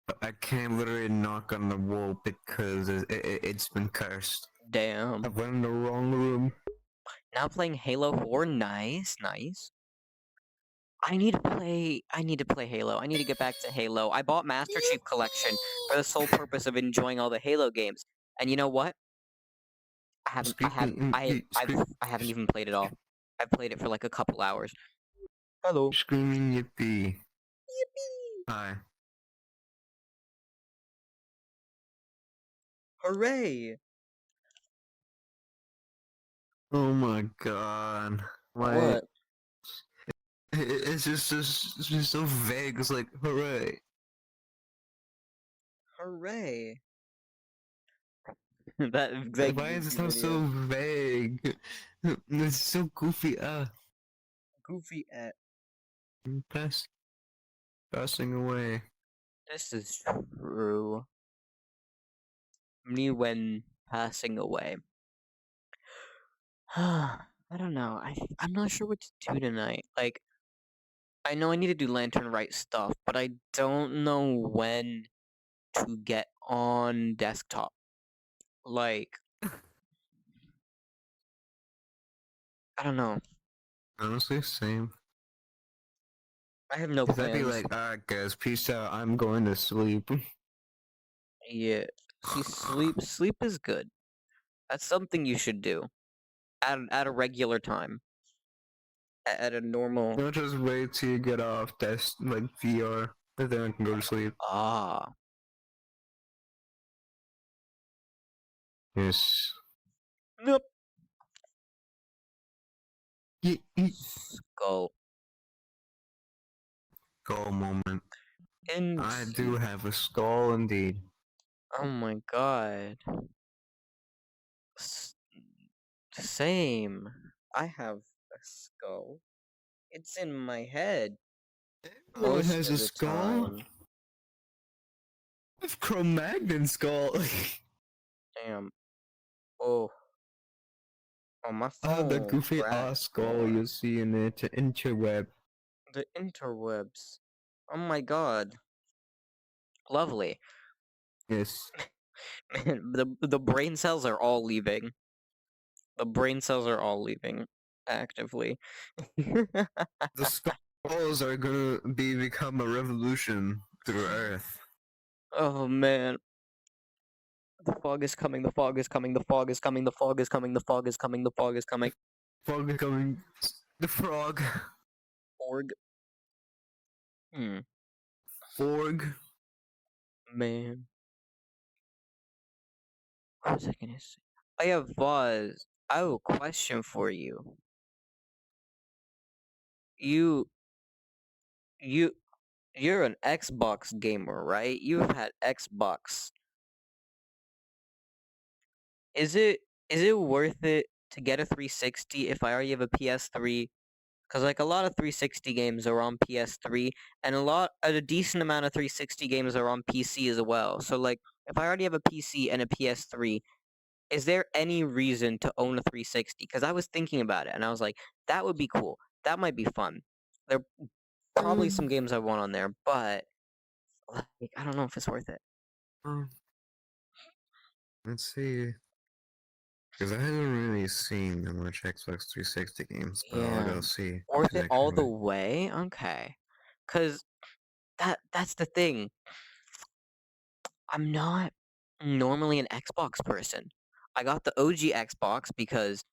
But I can't literally knock on the wall because it's been cursed. Damn. I went in the wrong room. Now playing Halo 4, nice, nice. I need to play Halo. I need to get back to Halo. I bought Master Chief Collection for the sole purpose of enjoying all the Halo games. And you know what? I haven't even played it all. I've played it for like a couple hours. Hello. Screaming yippee. Yippee! Hi. Hooray! Oh my god. Why? What? It's just so vague. It's like, hooray. Hooray! That Like, exact why does it Goofy sound video. so vague? It's so goofy. Goofy at. Pass, passing away. This is true. Me when passing away. I don't know. I'm not sure what to do tonight. Like, I know I need to do Lantern Right stuff, but I don't know when to get on desktop. Like, I don't know. Honestly, same. I have no Cause I'd be plans. like, alright guys, peace out. I'm going to sleep. Yeah. See, sleep is good. That's something you should do at a regular time. At a normal. Don't just wait till you get off test like VR, and then I can go to sleep. Ah. Yes. Nope. Yeet, Skull. Go moment. I do have a skull indeed. Oh my god. S- Same. I have a skull. It's in my head Everyone most has of a the skull. time. I have Cro-Magnon skull. Damn. Oh. Oh, my The phone goofy cracked skull you more. see in the interweb. The interwebs. Oh my god. Lovely. Yes. Man, the brain cells are all leaving. The brain cells are all leaving actively. The skulls are gonna become a revolution through Earth. Oh man. The fog is coming, the fog is coming, the fog is coming, the fog is coming, the fog is coming, the fog is coming. Frog becoming the frog. Org. Org. Man. What was I gonna say? I have Voz. I have a question for you. You you're an Xbox gamer, right? You've had Xbox. Is it worth it to get a 360 if I already have a PS3? Because like a lot of 360 games are on PS3, and a decent amount of 360 games are on PC as well. So like, if I already have a PC and a PS3, is there any reason to own a 360? Because I was thinking about it, and I was like, that would be cool. That might be fun. There are probably some games I want on there, but like, I don't know if it's worth it. Let's see. Because I haven't really seen much Xbox 360 games, but I'll Yeah, go see. worth it all the Exactly. way. Okay, because that's the thing. I'm not normally an Xbox person. I got the OG Xbox because,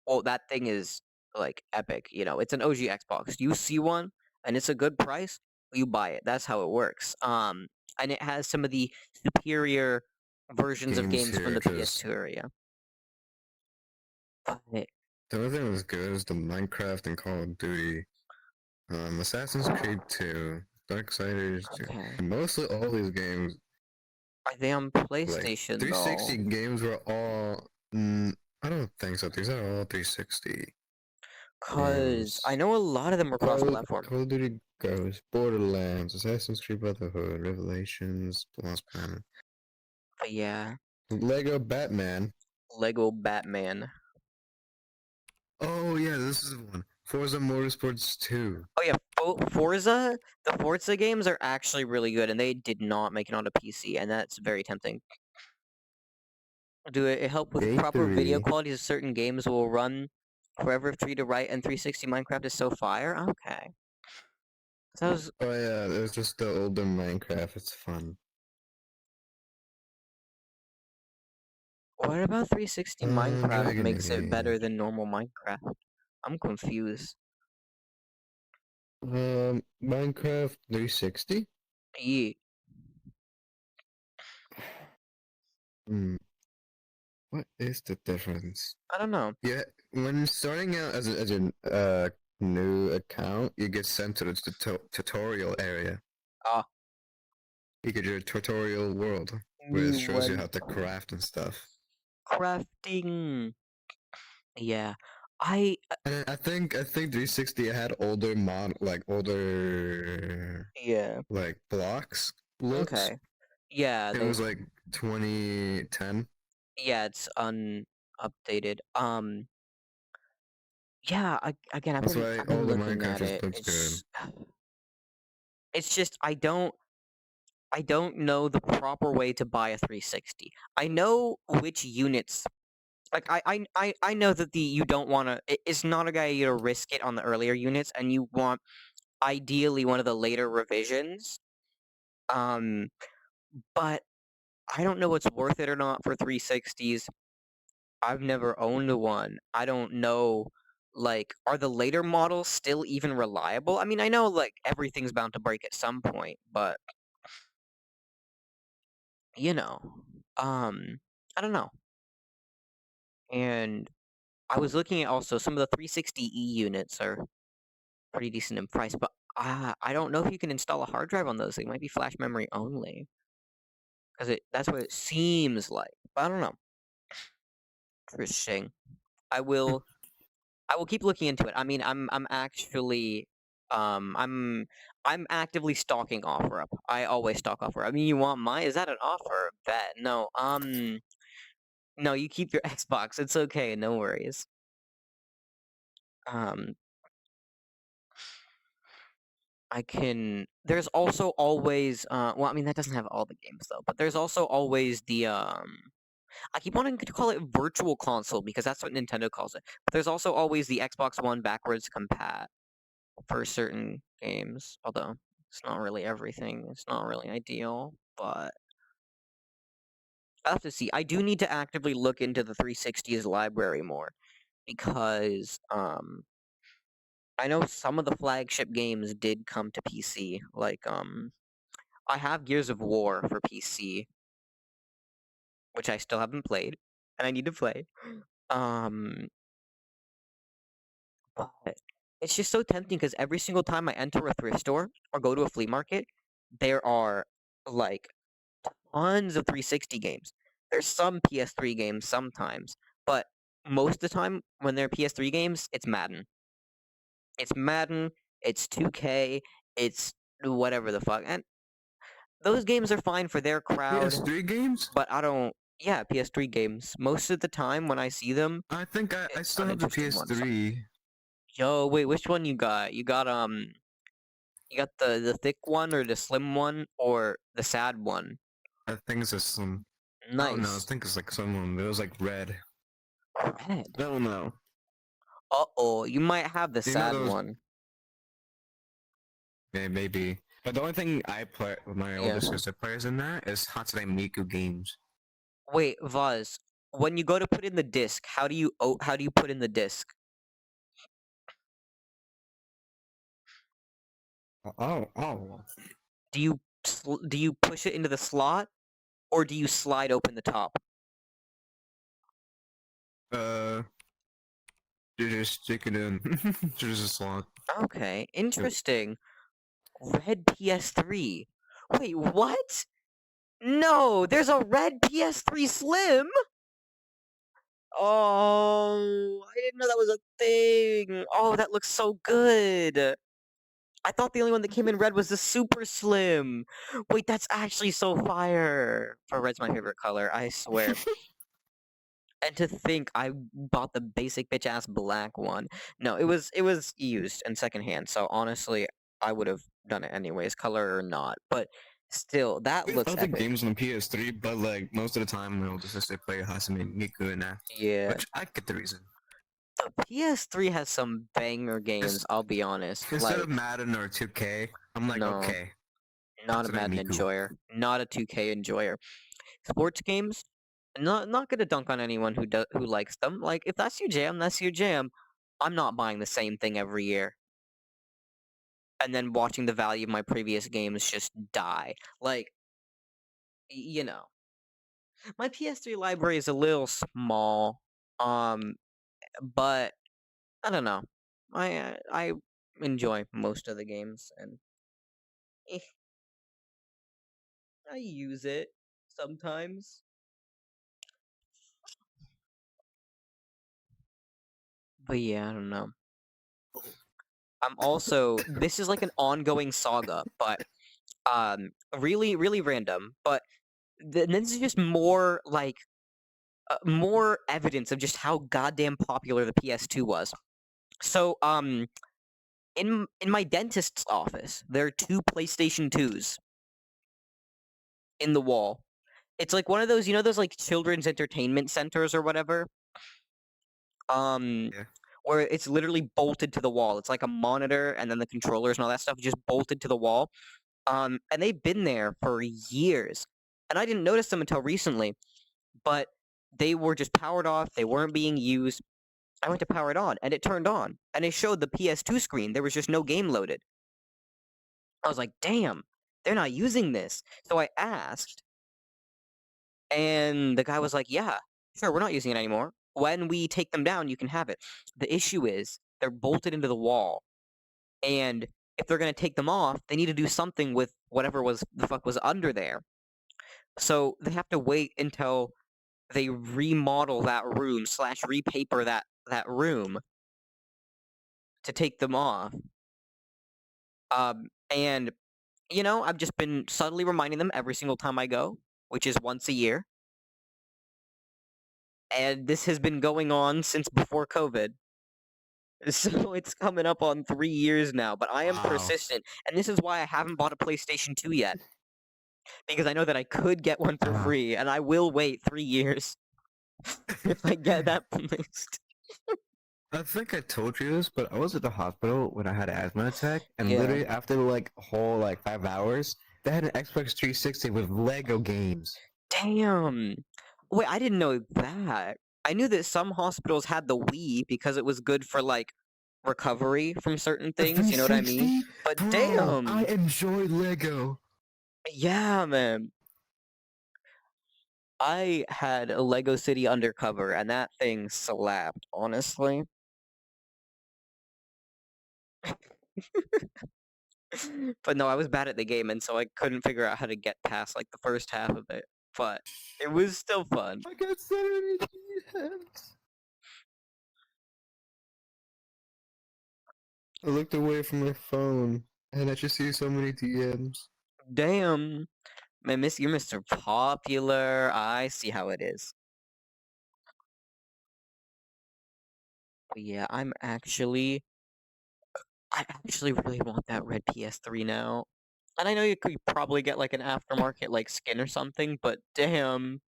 well, that thing is like epic. You know, it's an OG Xbox. You see one and it's a good price, you buy it. That's how it works. And it has some of the superior versions of Games games from here, the because PS2 area. But the other thing that's good is the Minecraft and Call of Duty. Assassin's Creed 2, Darksiders 2. okay, And mostly all these games, are they on like PlayStation 360 though? games were all. I don't think so. These are all 360 Cause I games. know a lot of them were cross-platform. Call of Duty Ghosts, Borderlands, Assassin's Creed Brotherhood, Revelations, Lost Planet, But yeah, Lego Batman. Lego Batman. Oh yeah, this is one. Forza Motorsports 2. Oh yeah, Forza. The Forza games are actually really good, and they did not make it onto PC, and that's very tempting. Do it help with Day proper video 3. quality? Certain games will run forever free to write, and 360 Minecraft is so fire. Okay, so that was Oh yeah, there's just the older Minecraft. It's fun. what about 360 Minecraft Dragon makes it better Age. than normal Minecraft? I'm confused. Minecraft 360. Yeah, Hmm. What is the difference? I don't know. Yeah, when starting out as a new account, you get sent to the tutorial area. Ah, You get your tutorial world where it new shows you one. how to craft and stuff. Crafting. Yeah, I And I think 360 had older yeah. like blocks looks. Okay. Yeah, It they was like 2010. yeah, it's unupdated. Yeah, again, That's why I've been older looking Minecraft at just it. looks good. It's just I don't know the proper way to buy a 360. I know which units. Like I know that you don't want to. It's not a guy you to risk it on the earlier units, and you want ideally one of the later revisions. Um, but I don't know what's worth it or not for 360s. I've never owned one. I don't know, like, are the later models still even reliable? I mean, I know, like, everything's bound to break at some point, but, you know, I don't know. And I was looking at also some of the 360E units are pretty decent in price, but I don't know if you can install a hard drive on those. They might be flash memory only, because that's what it seems like. But I don't know. Interesting. I will keep looking into it. I mean, I'm actually I'm actively stalking OfferUp. I always stalk OfferUp. I mean, you want mine? Is that an offer? Bet. No. No, you keep your Xbox. It's okay. No worries. I can. There's also always. Well, I mean, that doesn't have all the games though. But there's also always the I keep wanting to call it Virtual Console because that's what Nintendo calls it. But there's also always the Xbox One backwards compat for certain games. Although it's not really everything. It's not really ideal, but I'll have to see. I do need to actively look into the 360's library more because I know some of the flagship games did come to PC. Like I have Gears of War for PC, which I still haven't played, and I need to play. But it's just so tempting because every single time I enter a thrift store or go to a flea market, there are like tons of 360 games. There's some PS3 games sometimes, but most of the time when they're PS3 games, it's Madden. It's Madden, it's 2K, it's whatever the fuck. And those games are fine for their crowd, PS3 games? but I don't. Yeah, PS3 games. Most of the time when I see them, I think I it's still have the uninteresting ones. PS3. Yo, wait, which one you got? You got the thick one or the slim one or the sad one? I think it's a slim. Nice. Oh no, I think it's like someone. It was like red. Red. I don't know. Uh-oh, you might have the You know sad those- one. Yeah, maybe. But the only thing I play with my Yeah. older sister plays in that is Hatsune Miku games. Wait, Vaz, when you go to put in the disc, how do you put in the disc? Oh. Do you push it into the slot or do you slide open the top? You just stick it in. Just a slot. Okay, interesting. Red PS3. Wait, what? No, there's a red PS3 Slim. Oh, I didn't know that was a thing. Oh, that looks so good. I thought the only one that came in red was the super slim. Wait, that's actually so fire. For red's my favorite color, I swear. And to think I bought the basic bitch ass black one. No, it was used and secondhand. So honestly, I would have done it anyways, color or not. But still, that We have looks other epic. games on the PS3, but like most of the time, my older sister play Hatsune Miku and that. Yeah. Which I get the reason. The PS3 has some banger games, I'll be honest. Instead Like, of Madden or 2K, I'm like, No. okay. not a Hatsune Madden Miku. enjoyer. Not a 2K enjoyer. Sports games, not gonna dunk on anyone who likes them. Like, if that's your jam, that's your jam. I'm not buying the same thing every year. And then watching the value of my previous games just die. Like, you know. My PS3 library is a little small. But I don't know. I enjoy most of the games and eh, I use it sometimes. But yeah, I don't know. I'm also this is like an ongoing saga, but really really random, but this is just more like more evidence of just how goddamn popular the PS2 was. So in my dentist's office, there are two PlayStation 2s in the wall. It's like one of those, you know, those like children's entertainment centers or whatever. Yeah. Where it's literally bolted to the wall. It's like a monitor and then the controllers and all that stuff just bolted to the wall. And they've been there for years. And I didn't notice them until recently. But they were just powered off, they weren't being used. I went to power it on, and it turned on. And it showed the PS2 screen. There was just no game loaded. I was like, damn, they're not using this. So I asked, and the guy was like, yeah, sure, we're not using it anymore. When we take them down, you can have it. The issue is they're bolted into the wall, and if they're gonna take them off, they need to do something with whatever the fuck was under there. So they have to wait until they remodel that room / repaper that room to take them off. And I've just been subtly reminding them every single time I go, which is once a year. And this has been going on since before COVID. So it's coming up on 3 years now, but I am Wow. persistent, and this is why I haven't bought a PlayStation 2 yet. Because I know that I could get one for free, and I will wait 3 years if I get that placed. I think I told you this, but I was at the hospital when I had an asthma attack, and Yeah. literally after like a whole 5 hours, they had an Xbox 360 with Lego games. Damn. Wait, I didn't know that. I knew that some hospitals had the Wii because it was good for recovery from certain things, you know what I mean? 360? But Bro, damn. I enjoy Lego. Yeah, man. I had a Lego City Undercover, and that thing slapped, honestly. But no, I was bad at the game, and so I couldn't figure out how to get past the first half of it. But it was still fun. I got so many DMs. I looked away from my phone, and I just see so many DMs. Damn. Man, you're Mr. Popular. I see how it is. But yeah, I actually really want that red PS3 now. And I know you could probably get an aftermarket skin or something, but damn,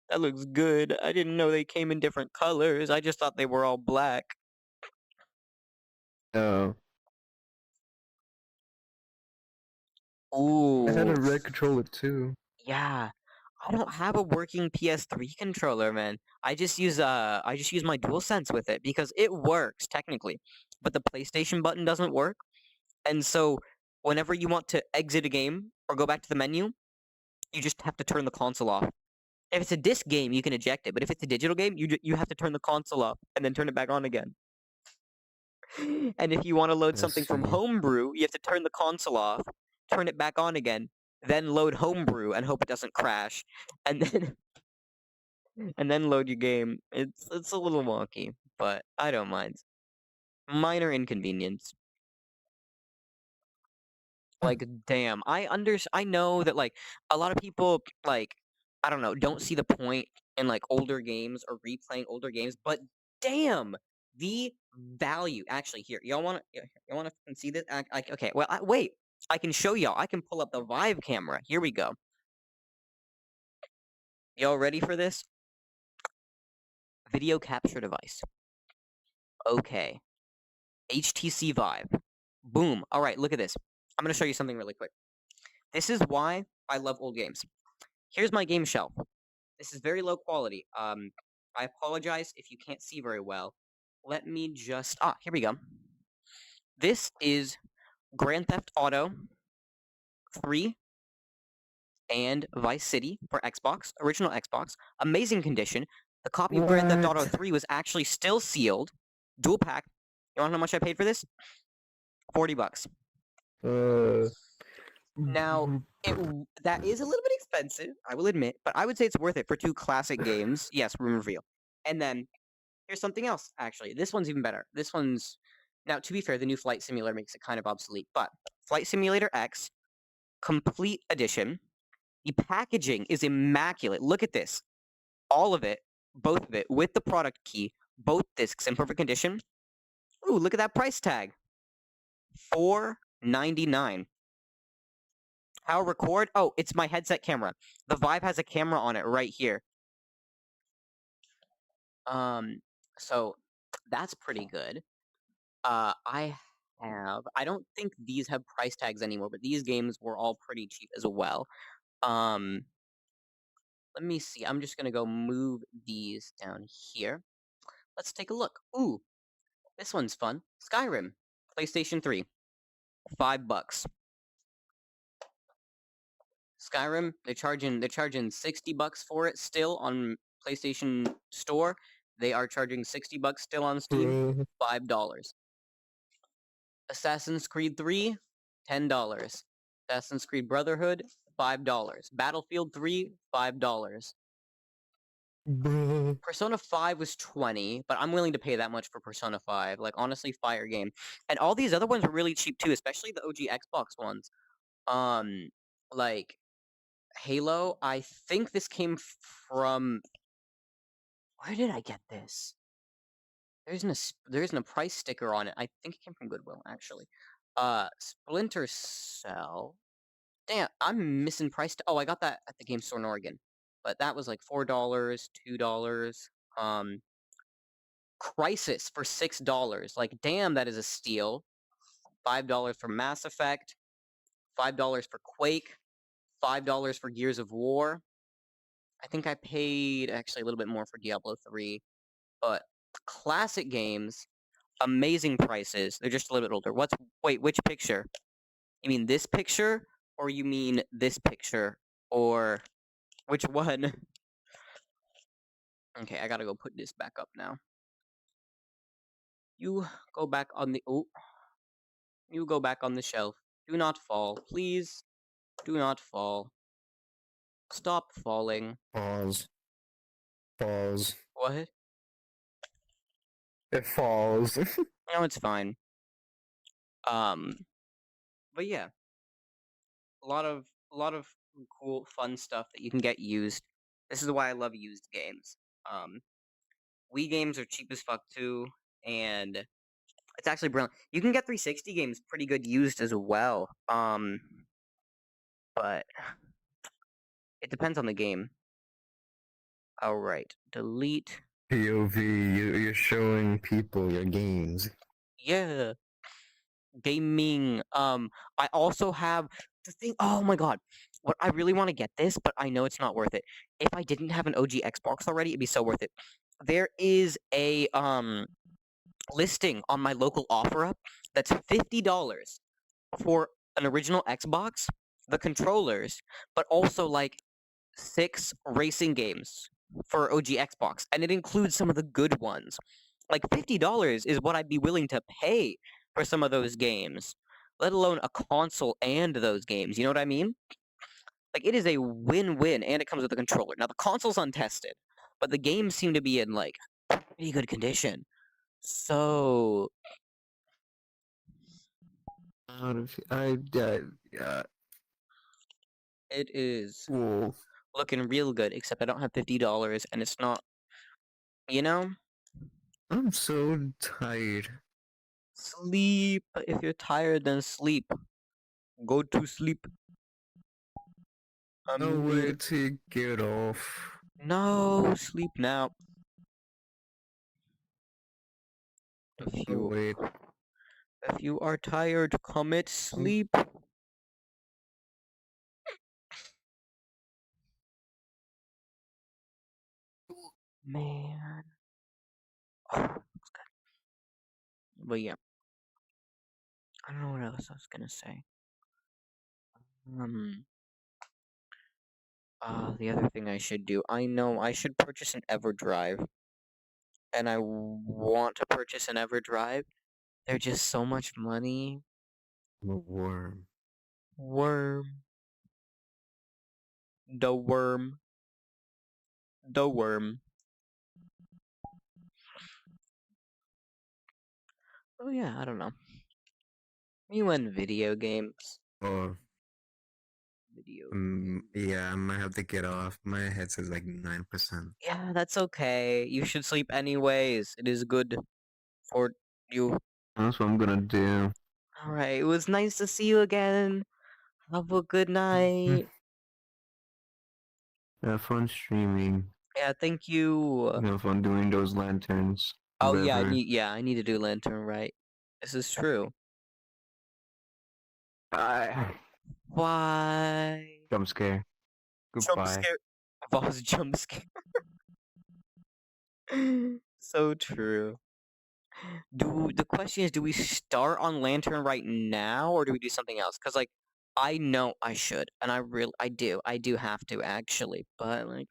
that looks good. I didn't know they came in different colors. I just thought they were all black. Oh. Ooh. I had a red controller too. Yeah. I don't have a working PS3 controller, man. I just use my DualSense with it because it works technically, but the PlayStation button doesn't work. And so whenever you want to exit a game or go back to the menu, you just have to turn the console off. If it's a disc game, you can eject it, but if it's a digital game, you have to turn the console off and then turn it back on again. And if you want to load I something from see. Homebrew, you have to turn the console off, turn it back on again, then load Homebrew and hope it doesn't crash, and then load your game. It's a little wonky, but I don't mind. Minor inconvenience. Damn, I know that a lot of people I don't know, don't see the point in older games or replaying older games, but damn, the value. Actually, here, y'all want to see this? Okay, well, wait, I can show y'all. I can pull up the Vive camera. Here we go. Y'all ready for this? Video capture device. Okay. HTC Vive. Boom. All right, look at this. I'm going to show you something really quick. This is why I love old games. Here's my game shelf. This is very low quality. I apologize if you can't see very well. Let me just... here we go. This is Grand Theft Auto 3 and Vice City for Xbox, original Xbox. Amazing condition. The copy of Grand Theft Auto 3 was actually still sealed. Dual pack. You want to know how much I paid for this? $40. Now, that is a little bit expensive, I will admit, but I would say it's worth it for 2 classic games. Yes, room reveal. And then, here's something else, actually. This one's even better. This one's... Now, to be fair, the new Flight Simulator makes it kind of obsolete, but Flight Simulator X, Complete Edition. The packaging is immaculate. Look at this. All of it, both of it, with the product key, both discs in perfect condition. Ooh, look at that price tag. $4.99. How record? Oh, it's my headset camera. The Vive has a camera on it right here. So that's pretty good. I don't think these have price tags anymore, but these games were all pretty cheap as well. Let me see. I'm just gonna go move these down here. Let's take a look. Ooh, this one's fun. Skyrim, PlayStation 3, $5. Skyrim, they're charging $60 for it still on PlayStation Store. They are charging $60 still on Steam. $5. Assassin's Creed 3, $10. Assassin's Creed Brotherhood, $5. Battlefield 3, $5. Bruh. Persona 5 was 20, but I'm willing to pay that much for Persona 5. Like, honestly, fire game. And all these other ones were really cheap too, especially the OG Xbox ones. Like Halo, I think this came from... Where did I get this? There isn't a price sticker on it. I think it came from Goodwill, actually. Splinter Cell. Damn, I'm missing price. Oh, I got that at the game store in Oregon, but that was like $4, $2. Crisis for $6. Like, damn, that is a steal. $5 for Mass Effect. $5 for Quake. $5 for Gears of War. I think I paid actually a little bit more for Diablo 3, but classic games, amazing prices. They're just a little bit older. Wait, which picture? You mean this picture, or you mean this picture, or which one? Okay, I gotta go put this back up now. You go back on the You go back on the shelf. Do not fall, please. Do not fall. Stop falling. Pause. Pause. What? It falls. No, it's fine. But yeah, a lot of cool, fun stuff that you can get used. This is why I love used games. Wii games are cheap as fuck too, and it's actually brilliant. You can get 360 games pretty good used as well. But it depends on the game. All right, delete. POV, you're showing people your games. Yeah, gaming. I also have the thing. Oh my god, what I really want to get this, but I know it's not worth it. If I didn't have an OG Xbox already, it'd be so worth it. There is a listing on my local OfferUp that's $50 for an original Xbox, the controllers, but also like 6 racing games for OG Xbox, and it includes some of the good ones. Like $50 is what I'd be willing to pay for some of those games, let alone a console and those games. You know what I mean? Like, it is a win-win, and it comes with a controller. Now the console's untested, but the games seem to be in like pretty good condition. So it is Cool. looking real good, except I don't have $50, and it's not, you know? I'm so tired. Sleep. If you're tired, then sleep. Go to sleep. No way to get off. No, sleep now. If Oh you wait. if you are tired, commit sleep. Man. Oh, looks good. But yeah. I don't know what else I was gonna say. The other thing I should do. I know I should purchase an EverDrive. And I want to purchase an EverDrive. They're just so much money. I'm a worm. Worm. The worm. The worm. Oh yeah, I don't know. You and video games. Oh, Video. yeah, I might have to get off. My head says like 9%. Yeah, that's okay. You should sleep anyways. It is good for you. That's what I'm gonna do. Alright, it was nice to see you again. Have a good night. Have fun streaming. Yeah, thank you. Have fun doing those lanterns. Oh yeah, I Whatever. need to do Lantern, right? This is true. Bye. Why? Jump scare. Jump Goodbye. scare. Boss jump scare. So true. The question is, do we start on Lantern right now, or do we do something else? Because like, I know I should, and I do have to actually, but like,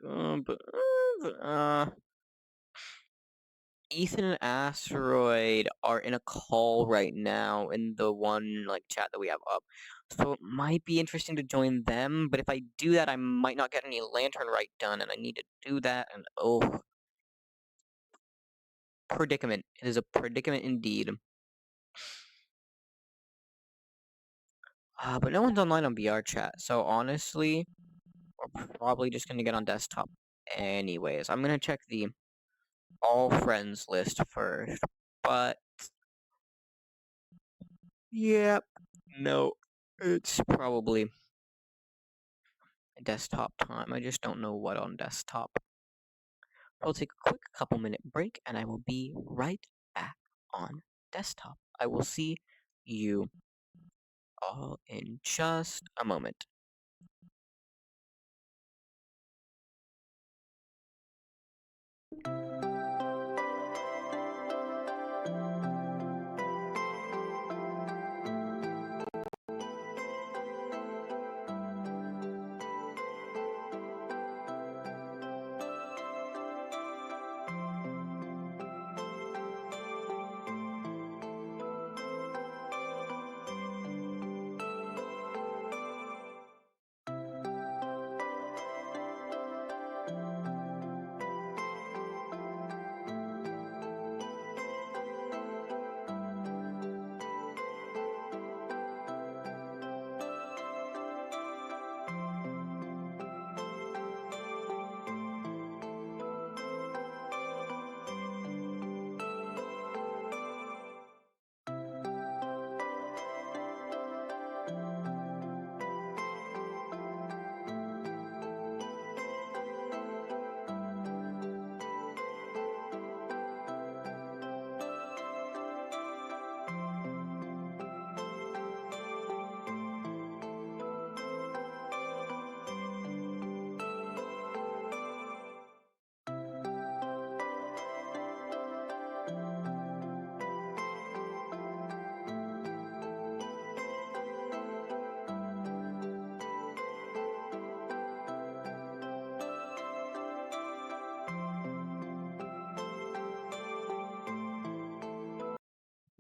Ethan and Asteroid are in a call right now in the one like chat that we have up. So it might be interesting to join them, but if I do that, I might not get any Lantern Rite done, and I need to do that, and oh, predicament. It is a predicament indeed. But no one's online on BR chat, so honestly, we're probably just gonna get on desktop anyways. I'm gonna check the all friends list first, but yep, no, it's probably desktop time. I just don't know what on desktop. I'll take a quick couple minute break and I will be right back on desktop. I will see you all in just a moment.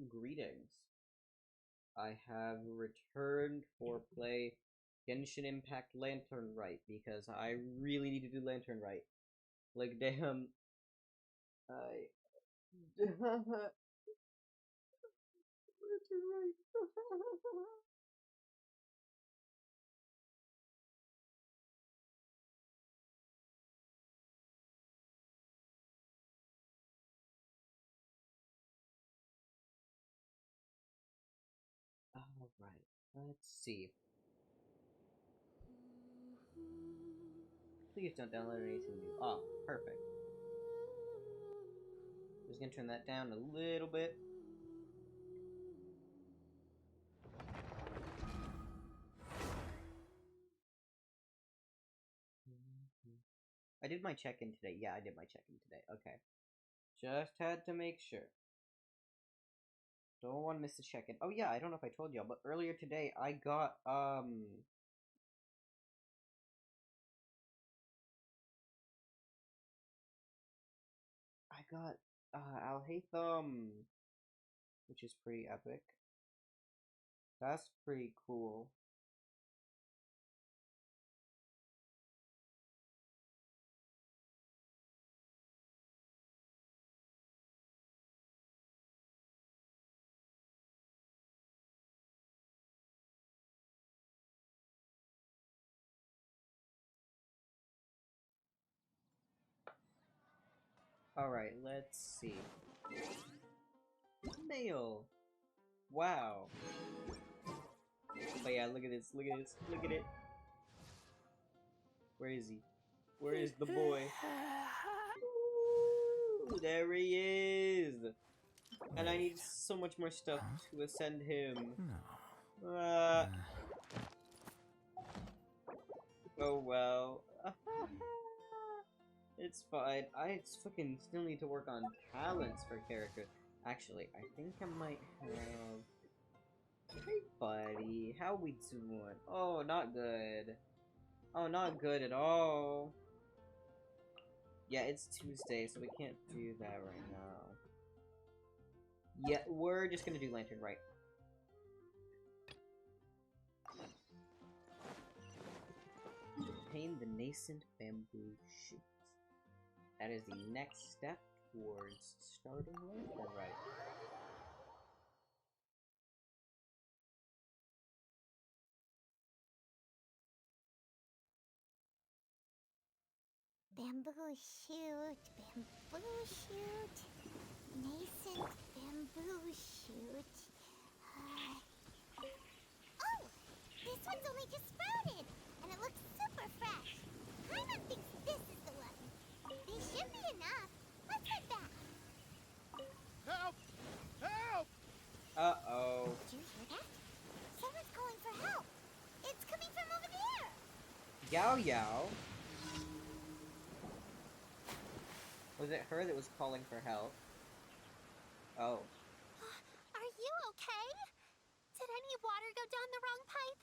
Greetings. I have returned for play Genshin Impact Lantern Rite because I really need to do Lantern Rite. Like, damn. I. Lantern Rite. Alright, let's see. Please don't download anything new. Ah, perfect. Just gonna turn that down a little bit. I did my check-in today. Yeah, I did my check-in today. Okay. Just had to make sure. Don't want to miss the check-in. Oh yeah, I don't know if I told y'all, but earlier today I got Alhaitham, which is pretty epic. That's pretty cool. Alright, let's see. Mail! Wow. But yeah, look at this, look at this, look at it. Where is he? Where is the boy? Ooh, there he is! And I need so much more stuff to ascend him. Oh well. It's fine. I fucking still need to work on talents for characters. Actually, I think I might have... Hey buddy, how we doing? Oh, not good. Oh, not good at all. Yeah, it's Tuesday, so we can't do that right now. Yeah, we're just gonna do Lantern Right. Obtain the nascent bamboo shoot. That is the next step towards starting Lantern Right. Bamboo shoot, nascent bamboo shoot. Oh, this one's only just sprouted, and it looks super fresh. Paimon thinks this is the one. This should be enough. Let's head back. Help! Help! Uh-oh. Did you hear that? Someone's calling for help. It's coming from over there. Yao Yao? Was it her that was calling for help? Oh. Are you okay? Did any water go down the wrong pipe?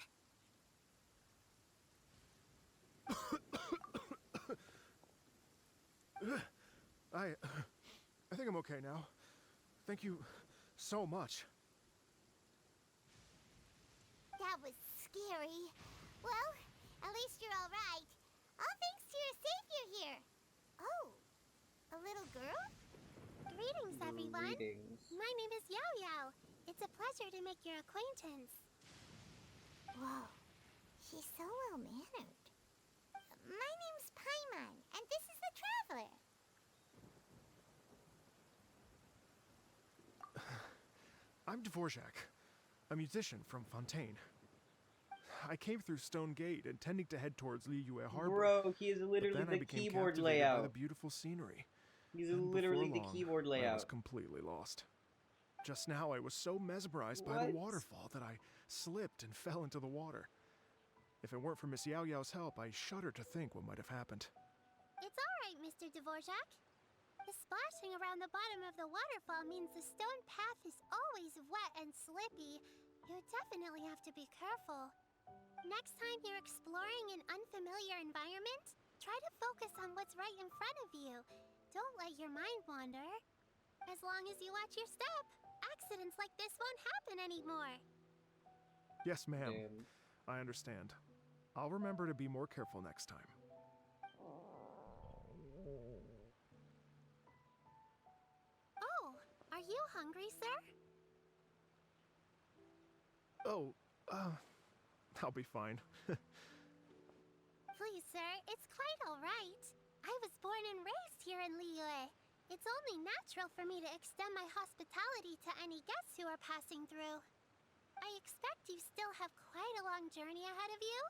I think I'm okay now. Thank you so much. That was scary. Well, at least you're all right. All thanks to your savior here. Oh, a little girl? Greetings, everyone. Greetings. My name is Yao Yao. It's a pleasure to make your acquaintance. Whoa, she's so well-mannered. My name's Paimon, and this is the Traveler. I'm Dvorak, a musician from Fontaine. I came through Stone Gate intending to head towards Liyue Harbor. Bro, he is but literally then I the became keyboard captivated by the layout. beautiful scenery. He's And literally before the long, keyboard I was layout. completely lost. Just now, I was so mesmerized by the What? waterfall that I slipped and fell into the water. If it weren't for Miss Yao Yao's help, I shudder to think what might have happened. It's all right, Mr. Dvorak. The splashing around the bottom of the waterfall means the stone path is always wet and slippy. You definitely have to be careful. Next time you're exploring an unfamiliar environment, try to focus on what's right in front of you. Don't let your mind wander. As long as you watch your step, accidents like this won't happen anymore. Yes, ma'am. Damn. I understand. I'll remember to be more careful next time. Oh, are you hungry, sir? Oh, I'll be fine. Please, sir, it's quite all right. I was born and raised here in Liyue. It's only natural for me to extend my hospitality to any guests who are passing through. I expect you still have quite a long journey ahead of you.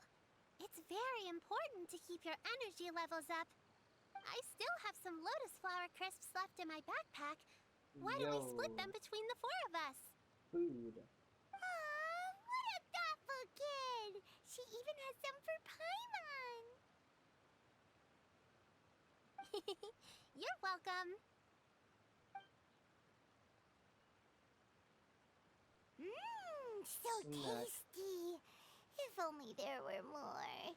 It's very important to keep your energy levels up. I still have some lotus flower crisps left in my backpack. Why don't we split them between the four of us? Food. Aw, what a thoughtful kid! She even has some for Paimon! You're welcome. Mmm, so Snack. tasty. If only there were more.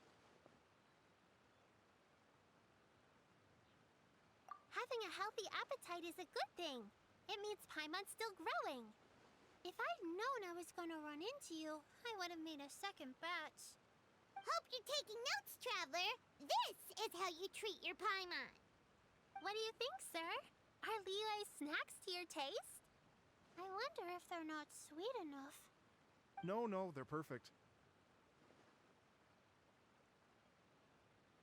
Having a healthy appetite is a good thing. It means Paimon's still growing. If I'd known I was gonna run into you, I would have made a second batch. Hope you're taking notes, Traveler. This is how you treat your Paimon. What do you think, sir? Are Liyue snacks to your taste? I wonder if they're not sweet enough. No, they're perfect.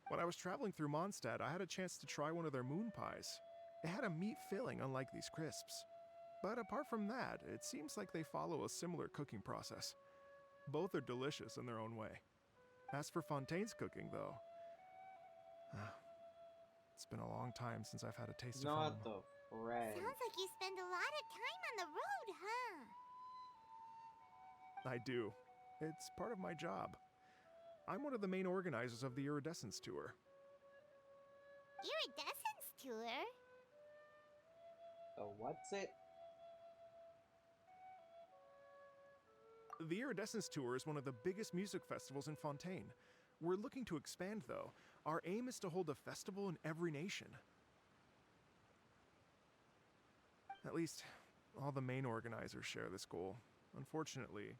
When I was traveling through Mondstadt, I had a chance to try one of their moon pies. It had a meat filling, unlike these crisps. But apart from that, it seems like they follow a similar cooking process. Both are delicious in their own way. As for Fontaine's cooking, though, it's been a long time since I've had a taste of home. Not the bread. Sounds like you spend a lot of time on the road, huh? I do. It's part of my job. I'm one of the main organizers of the Iridescence Tour. Iridescence tour? So what's it? The Iridescence Tour is one of the biggest music festivals in Fontaine. We're looking to expand, though. Our aim is to hold a festival in every nation. At least, all the main organizers share this goal. Unfortunately,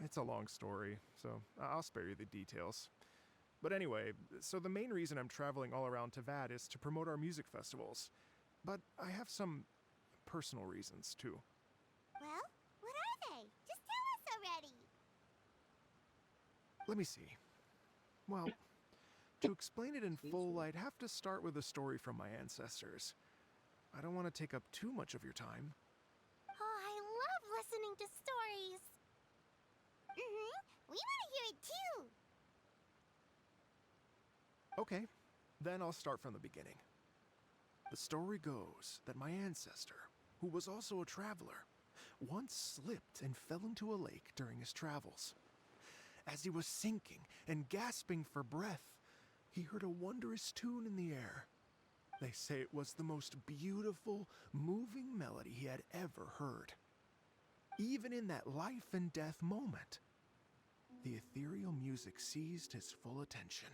it's a long story, so I'll spare you the details. But anyway, so the main reason I'm traveling all around Tavad is to promote our music festivals. But I have some personal reasons, too. Well, what are they? Just tell us already. Let me see. Well, to explain it in full, I'd have to start with a story from my ancestors. I don't want to take up too much of your time. Oh, I love listening to stories. We want to hear it too. Okay, then I'll start from the beginning. The story goes that my ancestor, who was also a traveler, once slipped and fell into a lake during his travels. As he was sinking and gasping for breath, he heard a wondrous tune in the air. They say it was the most beautiful, moving melody he had ever heard. Even in that life and death moment, the ethereal music seized his full attention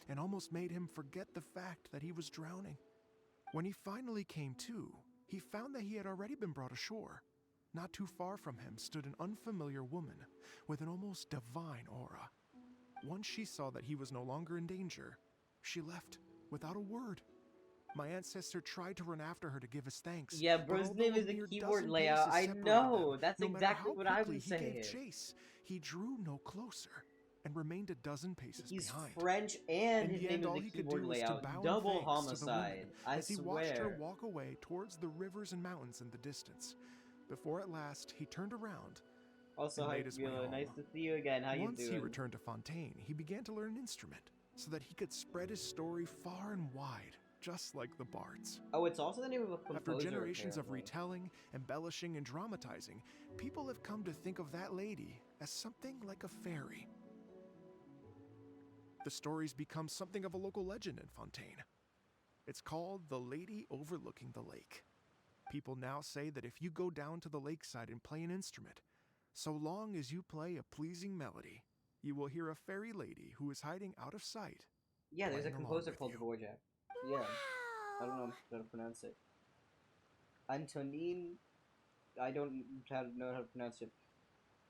and almost made him forget the fact that he was drowning. When he finally came to, he found that he had already been brought ashore. Not too far from him stood an unfamiliar woman with an almost divine aura. Once she saw that he was no longer in danger, she left without a word. My ancestor tried to run after her to give us thanks. Yeah, but bro's although name a is the mere keyboard dozen layout. paces I separated know. them, That's no matter exactly how what I quickly was he gave saying. chase, he drew no closer and remained a dozen paces He's behind. French and In his the name end, is all the he could keyboard do was to layout. bow in Double thanks to the woman homicide. I as he watched her swear. walk away towards the rivers and mountains in the distance, before at last he turned around. Also, and hi, made his way Camila. home. Nice to see you again. How Once you he doing? returned to Fontaine, he began to learn an instrument so that he could spread his story far and wide, just like the bards. Oh, it's also the name of a composer, After generations of apparently. retelling, embellishing, and dramatizing, people have come to think of that lady as something like a fairy. The story's become something of a local legend in Fontaine. It's called The Lady Overlooking the Lake. People now say that if you go down to the lakeside and play an instrument, so long as you play a pleasing melody, you will hear a fairy lady who is hiding out of sight. Yeah, there's a playing along composer with called you. Dvorak. Yeah, I don't know Wow. how to pronounce it. Antonin, I don't know how to pronounce it.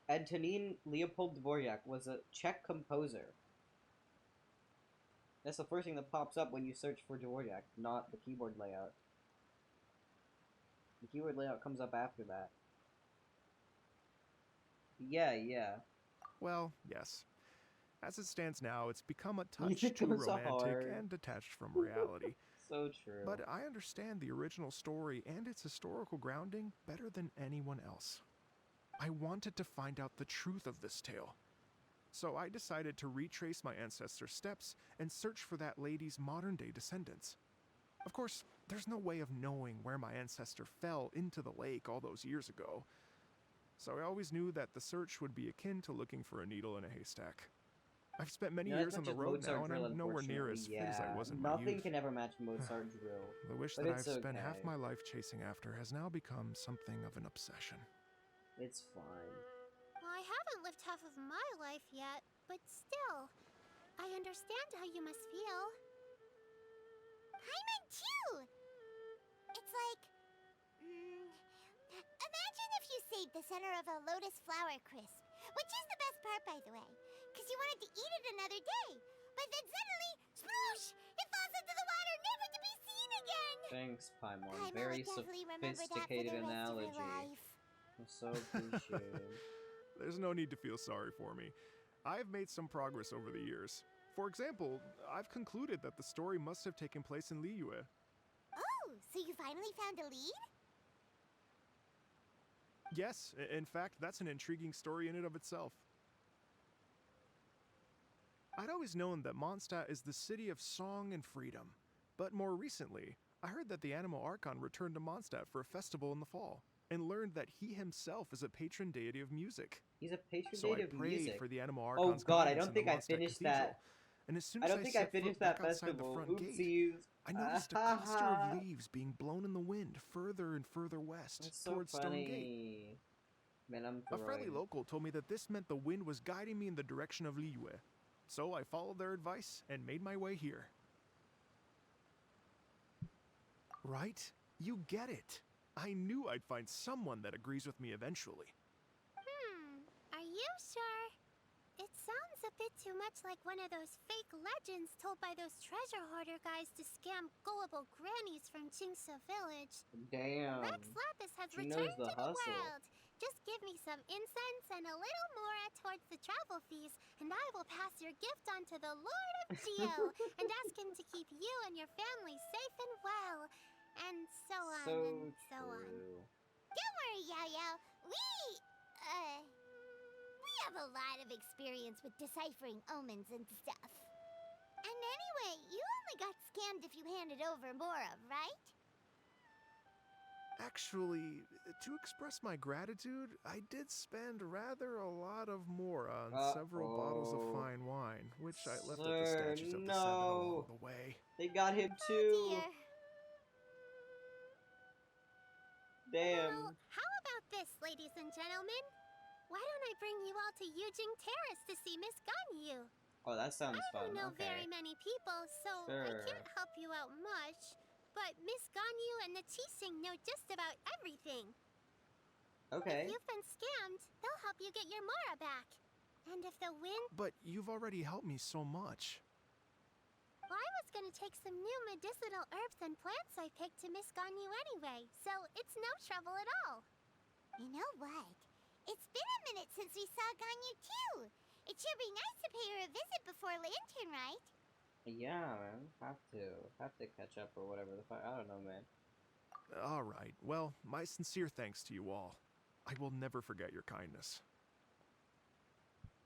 Antonin Leopold Dvorak was a Czech composer. That's the first thing that pops up when you search for Dvorak, not the keyboard layout. The keyboard layout comes up after that. Yeah. Well, yes. As it stands now, it's become a touch Music too goes romantic hard. and detached from reality. So true. But I understand the original story and its historical grounding better than anyone else. I wanted to find out the truth of this tale. So I decided to retrace my ancestors' steps and search for that lady's modern-day descendants. Of course, there's no way of knowing where my ancestor fell into the lake all those years ago. So I always knew that the search would be akin to looking for a needle in a haystack. I've spent many You know, years as on much the as road Mozart now, and drill, I'm nowhere near as unfortunately, fit as I was in my Nothing youth. can ever match Mozart drill. The wish But that it's I've spent half okay. my life chasing after has now become something of an obsession. It's fine. I haven't lived half of my life yet, but still, I understand how you must feel. Paimon too! It's like... imagine if you saved the center of a lotus flower crisp, which is the best part, by the way, because you wanted to eat it another day. But then suddenly, sploosh! It falls into the water, never to be seen again! Thanks, Paimon. Paimon Very would definitely remember that for sophisticated the rest of her analogy. life. I so appreciate it. There's no need to feel sorry for me. I've made some progress over the years. For example, I've concluded that the story must have taken place in Liyue. Oh, so you finally found a lead? Yes, in fact, that's an intriguing story in and of itself. I'd always known that Mondstadt is the city of song and freedom, but more recently, I heard that the Animal Archon returned to Mondstadt for a festival in the fall, and learned that he himself is a patron deity of music. He's a patron So I deity of prayed music. for the Animal Oh Archon's god, I guidance don't in the think I Mondstadt finished Cathedral, that. and as soon I as don't think I set foot finished back that outside the festival. front gate, Oopsies. I noticed a cluster of leaves being blown in the wind further and further west That's so towards Stone Gate. funny. Man, I'm A friendly throwing. local told me that this meant the wind was guiding me in the direction of Liyue. So I followed their advice and made my way here. Right? You get it. I knew I'd find someone that agrees with me eventually. Are you sure? It sounds a bit too much like one of those fake legends told by those treasure hoarder guys to scam gullible grannies from Chingsa Village. Damn. Rex Lapis has She knows returned the to the hustle. world. Just give me some incense and a little mora towards the travel fees, and I will pass your gift on to the Lord of Geo and ask him to keep you and your family safe and well. And so on So and so on. true. Don't worry, Yo-Yo. We have a lot of experience with deciphering omens and stuff. And anyway, you only got scammed if you handed over Mora, right? Actually, to express my gratitude, I did spend rather a lot of mora on several bottles of Uh-oh. fine wine, which I left at Sir, the statues of the seven along the way. They got him Oh too. dear. Damn. Well, how about this, ladies and gentlemen? Why don't I bring you all to Yujing Terrace to see Miss Ganyu? Oh, that sounds I fun. don't know Okay. very many people, so I Sure. can't help you out much. But Miss Ganyu and the Qixing know just about everything. Okay. If you've been scammed, they'll help you get your Mora back. And if the wind... But you've already helped me so much. Well, I was gonna take some new medicinal herbs and plants I picked to Miss Ganyu anyway, so it's no trouble at all. You know what? It's been a minute since we saw Ganyu too. It should be nice to pay her a visit before Lantern, right? Yeah, man. Have to catch up or whatever the fuck. I don't know, man. All right. Well, my sincere thanks to you all. I will never forget your kindness.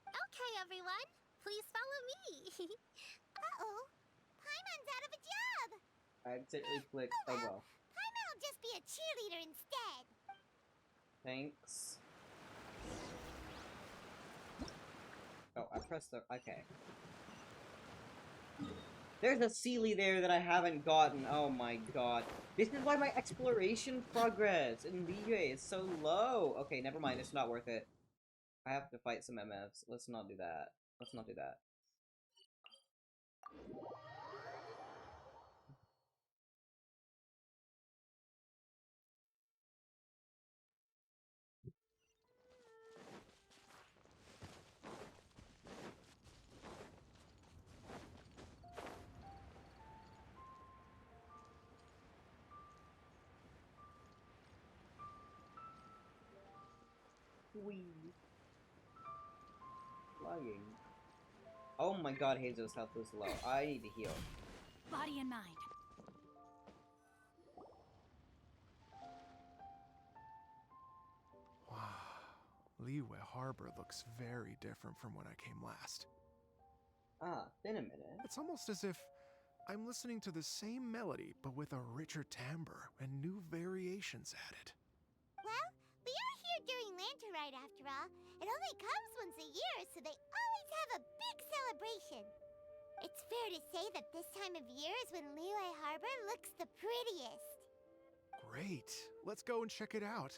Okay, everyone. Please follow me. Uh-oh. Paimon's out of a job. I accidentally clicked. Oh well. Paimon will just be a cheerleader instead. Thanks. Oh, I pressed the. Okay. There's a Sealy there that I haven't gotten. Oh my god. This is why my exploration progress in Liyue is so low. Okay, never mind. It's not worth it. I have to fight some MFs. Let's not do that. Let's not do that. Wee. Flying. Oh my god, Hazel's health is low. I need to heal. Body and mind. Wow. Liyue Harbor looks very different from when I came last. Ah, been a minute. It's almost as if I'm listening to the same melody, but with a richer timbre and new variations added. Well, we are here during Lantern Rite after all. It only comes once a year, so they always have a big celebration. It's fair to say that this time of year is when Liyue Harbor looks the prettiest. Great. Let's go and check it out.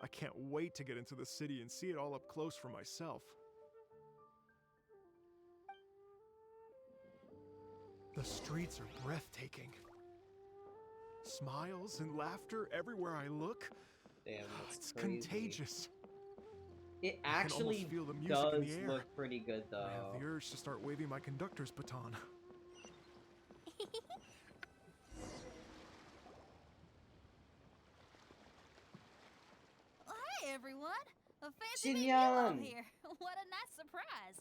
I can't wait to get into the city and see it all up close for myself. The streets are breathtaking. Smiles and laughter everywhere I look. Damn, that's It's crazy. contagious. It I can almost actually feel the music does in the air. look pretty good I have though. the urge to start waving my conductor's baton. Hey everyone! A fancy meeting you Xinyan! all here. What a nice surprise.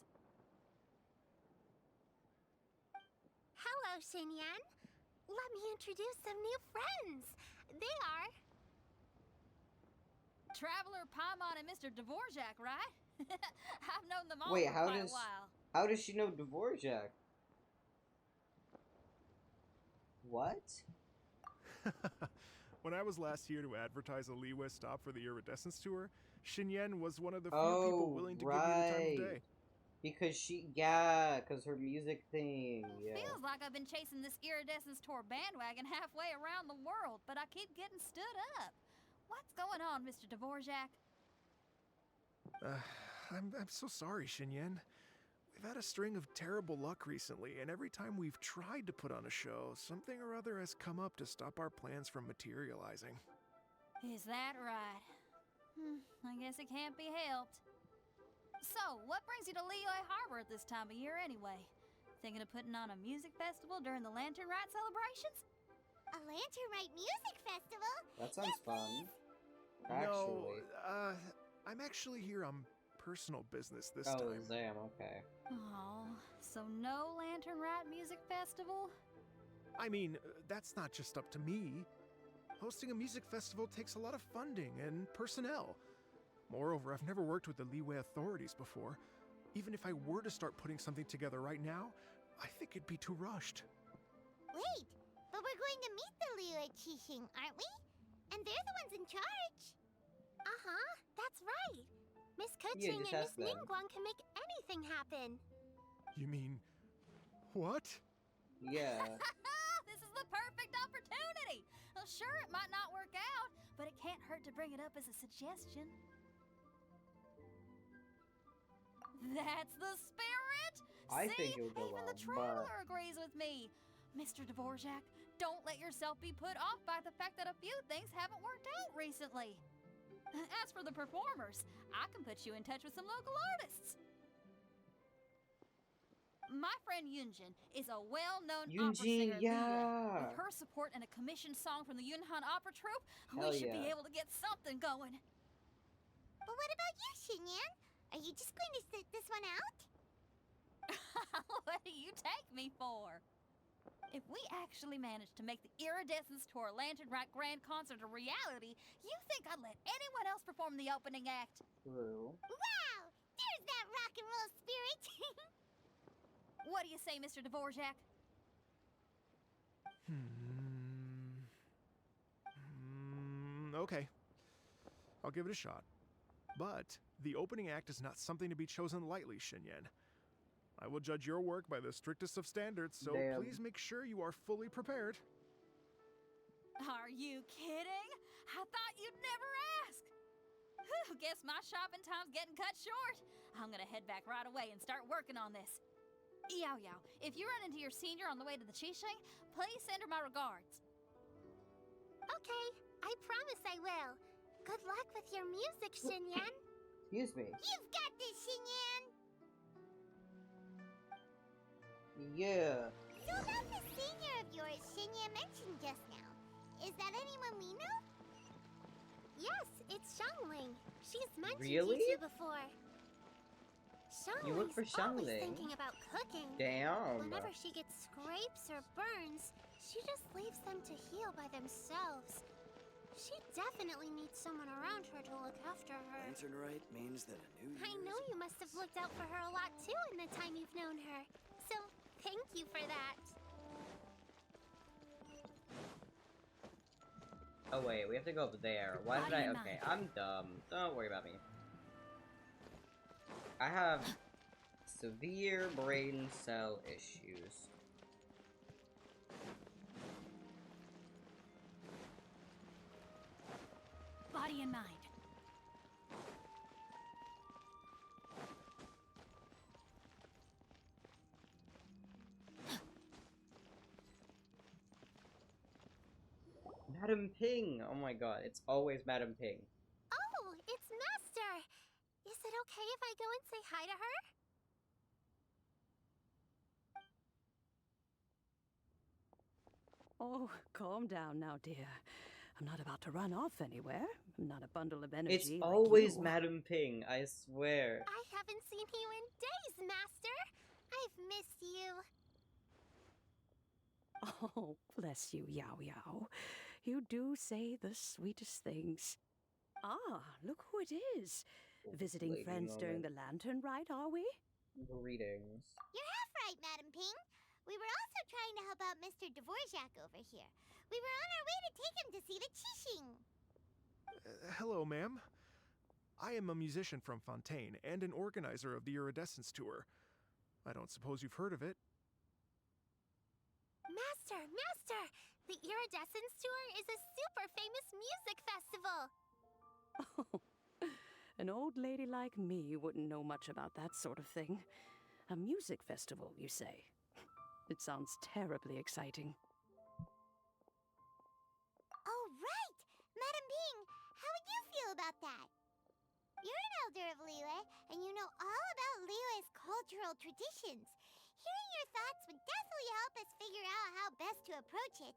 Hello, Xinyan. Let me introduce some new friends. They are... Traveler, Paimon, and Mr. Dvorak, right? I've known them all Wait, for how quite does- a while. How does she know Dvorak? What? When I was last here to advertise a Liyue stop for the Iridescence Tour, Xinyan was one of the few Oh, people willing to give me the time of right. day. Because cause her music thing, yeah. Feels like I've been chasing this Iridescence Tour bandwagon halfway around the world, but I keep getting stood up. What's going on, Mr. Dvorak? I'm so sorry, Xinyan. We've had a string of terrible luck recently, and every time we've tried to put on a show, something or other has come up to stop our plans from materializing. Is that right? I guess it can't be helped. So, what brings you to Liyue Harbor at this time of year anyway? Thinking of putting on a music festival during the Lantern Rite celebrations? A Lantern Rite music festival? That sounds Yes, fun. No, Actually. I'm actually here on personal business this Oh, time. Zam, okay. Oh, so no Lantern Rite music festival? I mean, that's not just up to me. Hosting a music festival takes a lot of funding and personnel. Moreover, I've never worked with the Liyue authorities before. Even if I were to start putting something together right now, I think it'd be too rushed. Wait, but we're going to meet the Liyue Qixing, aren't we? And they're the ones in charge. Uh-huh, that's right. Miss Keqing just and ask Miss them. Ningguang can make anything happen. You mean, what? Yeah. This is the perfect opportunity! Well, sure, it might not work out, but it can't hurt to bring it up as a suggestion. That's the spirit! I See? think it would go Even well, the trailer agrees with me. Mr. Dvorak, don't let yourself be put off by the fact that a few things haven't worked out recently. As for the performers, I can put you in touch with some local artists. My friend Yunjin is a well-known opera Yunjin, singer in Liyue. yeah. With her support and a commissioned song from the Yunhan Opera Troupe, Hell we should be yeah. able to get something going. But what about you, Xinyan? Are you just going to sit this one out? What do you take me for? If we actually manage to make the Iridescence Tour Lantern Rite Grand Concert a reality, you think I'd let anyone else perform the opening act? True. Wow! There's that rock and roll spirit! What do you say, Mr. Dvorak? Okay. I'll give it a shot. But the opening act is not something to be chosen lightly, Xinyan. I will judge your work by the strictest of standards, so Damn. please make sure you are fully prepared. Are you kidding? I thought you'd never ask. Whew, guess my shopping time's getting cut short. I'm gonna head back right away and start working on this. Yao Yao, if you run into your senior on the way to the Qixing, please send her my regards. Okay, I promise I will. Good luck with your music, Xinyan. Excuse me. You've got this, Xinyan! Yeah. So about the senior of yours Xinyan mentioned just now. Is that anyone we know? Yes, it's Xiangling. She's mentioned Really? you two before. You work for Xiangling's always Xiangling? thinking about cooking. Damn. Whenever she gets scrapes or burns, she just leaves them to heal by themselves. She definitely needs someone around her to look after her. Lantern Rite means that a new I year know is you must have looked out for her a lot too in the time you've known her. So, thank you for that. Oh wait, we have to go over there. Why did Body I? and Okay, mind. I'm dumb. Don't worry about me. I have severe brain cell issues. Body and mind. Madam Ping! Oh my god, it's always Madam Ping. Oh, it's Master! Is it okay if I go and say hi to her? Oh, calm down now, dear. I'm not about to run off anywhere. I'm not a bundle of energy. It's like always you. Madam Ping, I swear. I haven't seen you in days, Master! I've missed you. Oh, bless you, Yao Yao. You do say the sweetest things. Ah, look who it is. Visiting Lady friends during moment. the Lantern Rite, are we? Greetings. You're half right, Madam Ping. We were also trying to help out Mr. Dvorak over here. We were on our way to take him to see the Qixing. Hello, ma'am. I am a musician from Fontaine and an organizer of the Iridescence Tour. I don't suppose you've heard of it. Master! The Iridescence Tour is a super famous music festival! Oh, an old lady like me wouldn't know much about that sort of thing. A music festival, you say? It sounds terribly exciting. Oh, right! Madam Ping, feel about that? You're an elder of Liyue, and you know all about Liyue's cultural traditions. Hearing your thoughts would definitely help us figure out how best to approach it.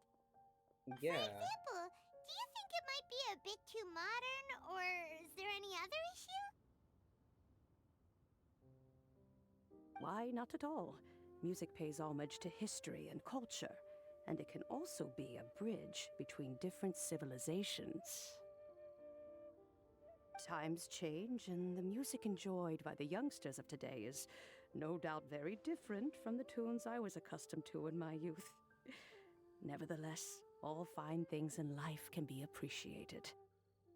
For Yeah. example, do you think it might be a bit too modern, or is there any other issue? Why, not at all. Music pays homage to history and culture, and it can also be a bridge between different civilizations. Times change, and the music enjoyed by the youngsters of today is no doubt very different from the tunes I was accustomed to in my youth. Nevertheless, all fine things in life can be appreciated.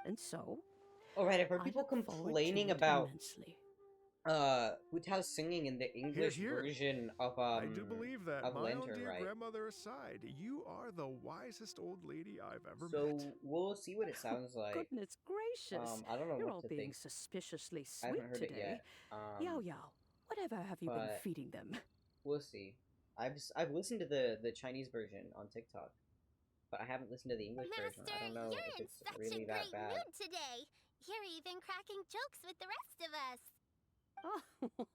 And so, Alright, I've heard I people look forward to complaining it about immensely. Hu Tao's singing in the English Hear, hear. version of I do believe that, of my own Lantern, dear right? grandmother aside, you are the wisest old lady I've ever So met. we'll see what it sounds like. Goodness gracious! I don't know You're what all to being think. suspiciously I haven't sweet heard today. it yet. Yao Yao, whatever have you been but- feeding them? We'll see. I've listened to the Chinese version on TikTok, but I haven't listened to the English version. Master, I don't know you're if in it's such really a that great bad. mood today. You're even cracking jokes with the rest of us.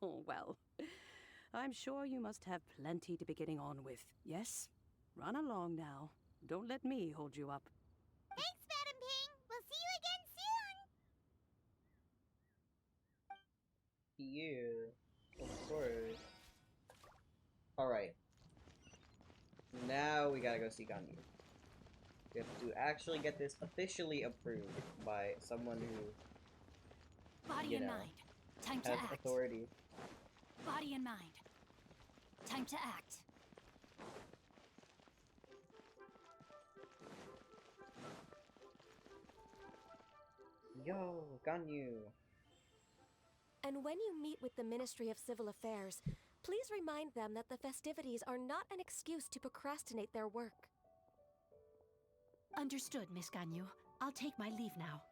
Oh, well. I'm sure you must have plenty to be getting on with. Yes? Run along now. Don't let me hold you up. Thanks, Madam Ping. We'll see you again soon. Yeah, of course. Alright. Now we gotta go see Ganyu. We have to actually get this officially approved by someone who Body You and know, mind. Time to has act. authority. Body and mind. Time to act. Yo, Ganyu. And when you meet with the Ministry of Civil Affairs, please remind them that the festivities are not an excuse to procrastinate their work. Understood, Miss Ganyu. I'll take my leave now.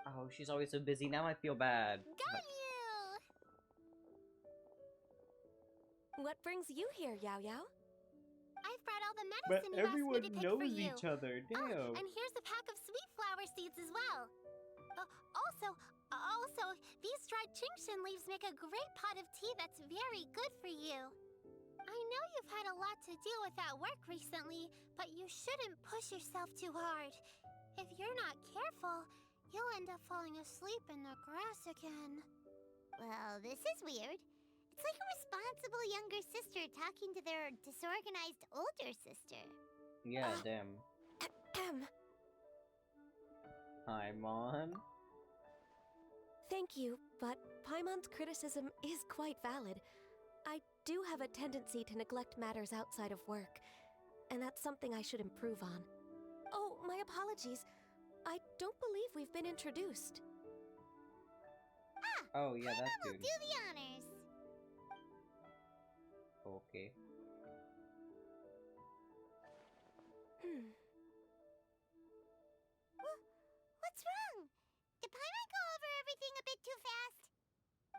Oh, she's always so busy. Now I feel bad. Ganyu! What brings you here, Yao Yao? I've brought all the medicine you asked me to pick for you. other. Oh, and here's a pack of sweet flower seeds as well. Also, these dried Qingshan leaves make a great pot of tea that's very good for you. I know you've had a lot to deal with at work recently, but you shouldn't push yourself too hard. If you're not careful, you'll end up falling asleep in the grass again. Well, this is weird. It's like a responsible younger sister talking to their disorganized older sister. Yeah, damn. Hi, Mon. Thank you, but Paimon's criticism is quite valid. I do have a tendency to neglect matters outside of work, and that's something I should improve on. Oh, my apologies. I don't believe we've been introduced. Oh, yeah, that's Paimon will good. do the honors. Okay. What's wrong? Did Paimon go over everything a bit too fast?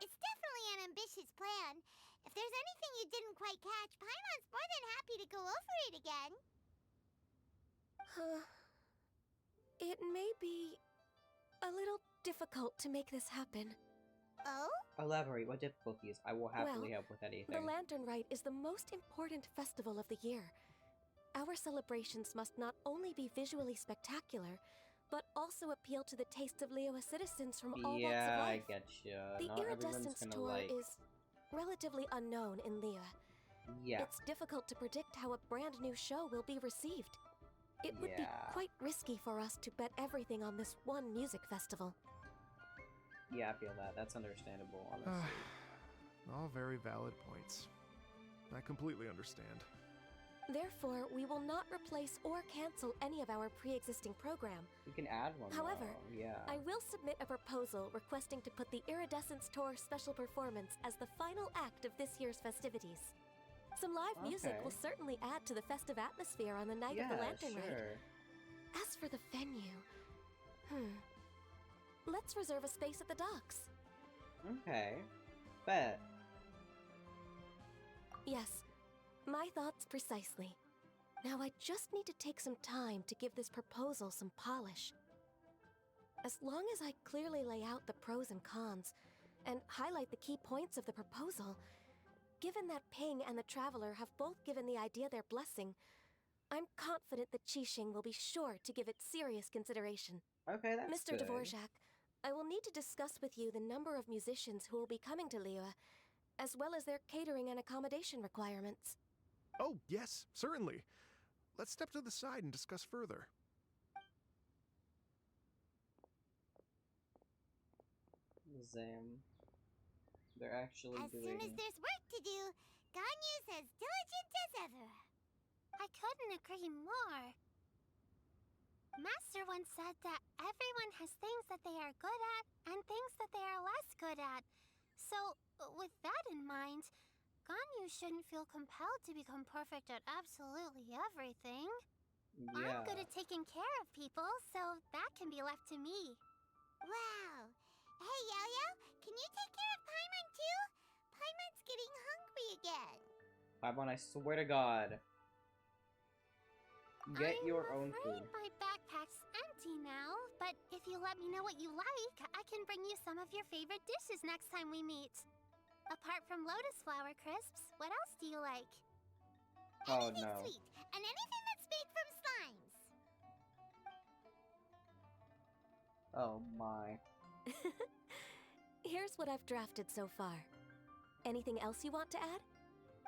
It's definitely an ambitious plan. If there's anything you didn't quite catch, Paimon's more than happy to go over it again. It may be a little difficult to make this happen. Oh? Elaborate. What difficulties? I will happily Well, help with anything. The Lantern Rite is the most important festival of the year. Our celebrations must not only be visually spectacular, but also appeal to the tastes of Liyue citizens from all walks Yeah, of I life. getcha. The Not everyone's Iridescence gonna Tour like. is relatively unknown in Liyue. Yeah. It's difficult to predict how a brand new show will be received. It would be Yeah. quite risky for us to bet everything on this one music festival. Yeah, I feel that. That's understandable, honestly. All very valid points. I completely understand. Therefore, we will not replace or cancel any of our pre-existing program. You can add one. However, though. Yeah. I will submit a proposal requesting to put the Iridescence Tour special performance as the final act of this year's festivities. Some live music Okay. will certainly add to the festive atmosphere on the night yeah, of the Lantern Rite. sure. As for the venue, let's reserve a space at the docks. Okay. Bet. Yes, my thoughts precisely. Now I just need to take some time to give this proposal some polish. As long as I clearly lay out the pros and cons, and highlight the key points of the proposal, given that Ping and the Traveler have both given the idea their blessing, I'm confident that Qixing will be sure to give it serious consideration. Okay, that's Mr. good. Dvorak, I will need to discuss with you the number of musicians who will be coming to Liyue, as well as their catering and accommodation requirements. Oh, yes, certainly. Let's step to the side and discuss further. Zam. They're actually As doing... soon as there's work to do, Ganyu's as diligent as ever. I couldn't agree more. Master once said that everyone has things that they are good at and things that they are less good at. So, with that in mind, Ganyu shouldn't feel compelled to become perfect at absolutely everything. Yeah. I'm good at taking care of people, so that can be left to me. Wow. Hey, Yo-Yo, can you take care of Paimon too? Paimon's getting hungry again. Paimon, I swear to God. Get your own I'm food. afraid my backpack's empty now, but if you let me know what you like, I can bring you some of your favorite dishes next time we meet. Apart from lotus flower crisps, what else do you like? Oh Anything no. sweet, and anything that's made from slimes. Oh my. Here's what I've drafted so far. Anything else you want to add?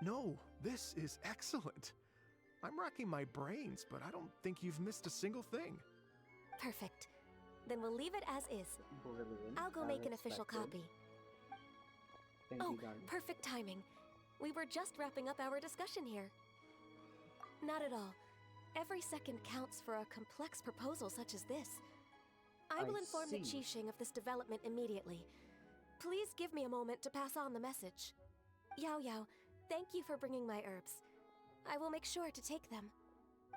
No, this is excellent. I'm racking my brains, but I don't think you've missed a single thing. Perfect. Then we'll leave it as is. Brilliant. I'll go As make an official expected. copy. Thank Oh, you, Ganyu. perfect timing. We were just wrapping up our discussion here. Not at all. Every second counts for a complex proposal such as this. I will inform the see. Qixing of this development immediately. Please give me a moment to pass on the message. Yao Yao, thank you for bringing my herbs. I will make sure to take them.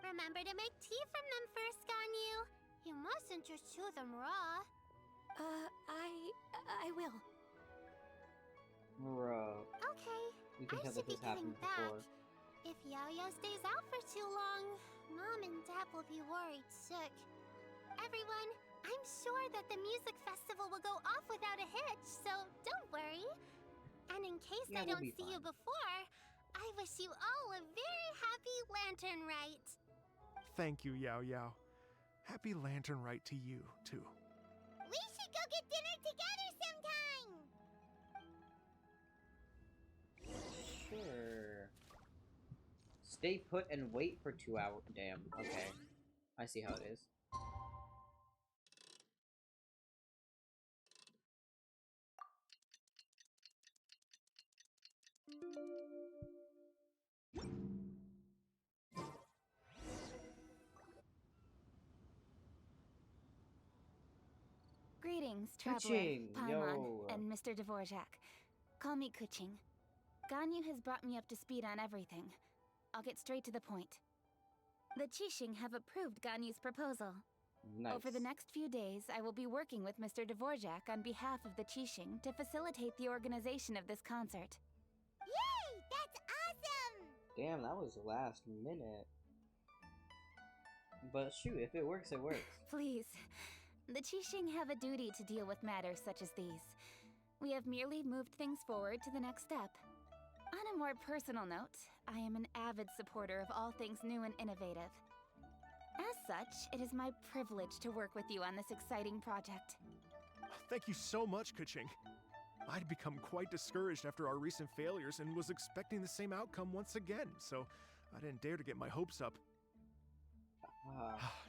Remember to make tea from them first, Ganyu. You mustn't just chew them raw. I will. Bro. Okay, You can I tell should that be this getting happened back. before. If Yo-Yo stays out for too long, Mom and Dad will be worried sick. Everyone, I'm sure that the music festival will go off without a hitch, so don't worry. And in case Yeah, I we'll don't be see you fine. before, I wish you all a very happy Lantern Rite. Thank you, Yao Yao. Happy Lantern Rite to you, too. We should go get dinner together sometime. Sure. Stay put and wait for 2 hours. Damn. Okay. I see how it is. Greetings, Traveler, Kuching, Paimon, yo. and Mr. Dvorak. Call me Kuching. Ganyu has brought me up to speed on everything. I'll get straight to the point. The Qixing have approved Ganyu's proposal. Nice. Over the next few days, I will be working with Mr. Dvorak on behalf of the Qixing to facilitate the organization of this concert. Yay! That's awesome! Damn, that was last minute. But shoot, if it works, it works. Please. The Qixing have a duty to deal with matters such as these. We have merely moved things forward to the next step. On a more personal note, I am an avid supporter of all things new and innovative. As such, it is my privilege to work with you on this exciting project. Thank you so much, Kuching. I'd become quite discouraged after our recent failures and was expecting the same outcome once again, so I didn't dare to get my hopes up.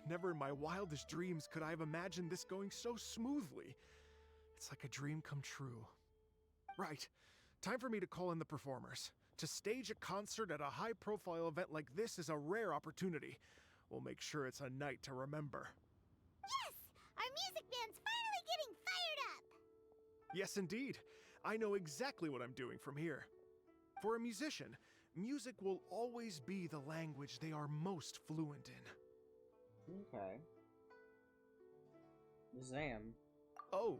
Never in my wildest dreams could I have imagined this going so smoothly. It's like a dream come true. Right. Time for me to call in the performers. To stage a concert at a high-profile event like this is a rare opportunity. We'll make sure it's a night to remember. Yes! Our music band's finally getting fired up! Yes, indeed. I know exactly what I'm doing from here. For a musician, music will always be the language they are most fluent in. Okay. Zam. Oh,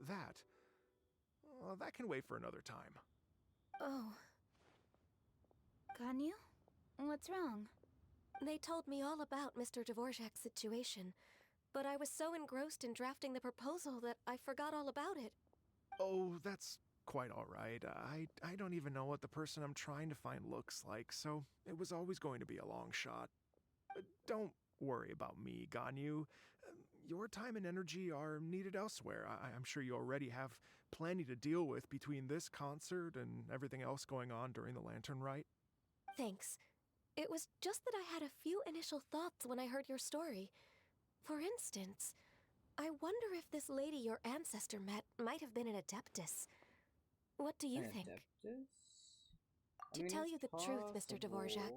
that. That can wait for another time. Oh. Ganyu? What's wrong? They told me all about Mr. Dvorak's situation, but I was so engrossed in drafting the proposal that I forgot all about it. Oh, that's quite all right. I don't even know what the person I'm trying to find looks like, so it was always going to be a long shot. Don't worry about me, Ganyu. Your time and energy are needed elsewhere. I'm sure you already have plenty to deal with between this concert and everything else going on during the Lantern Rite. Thanks. It was just that I had a few initial thoughts when I heard your story. For instance, I wonder if this lady your ancestor met might have been an Adeptus. What do you think? To tell you the truth, Mr. Dvorak,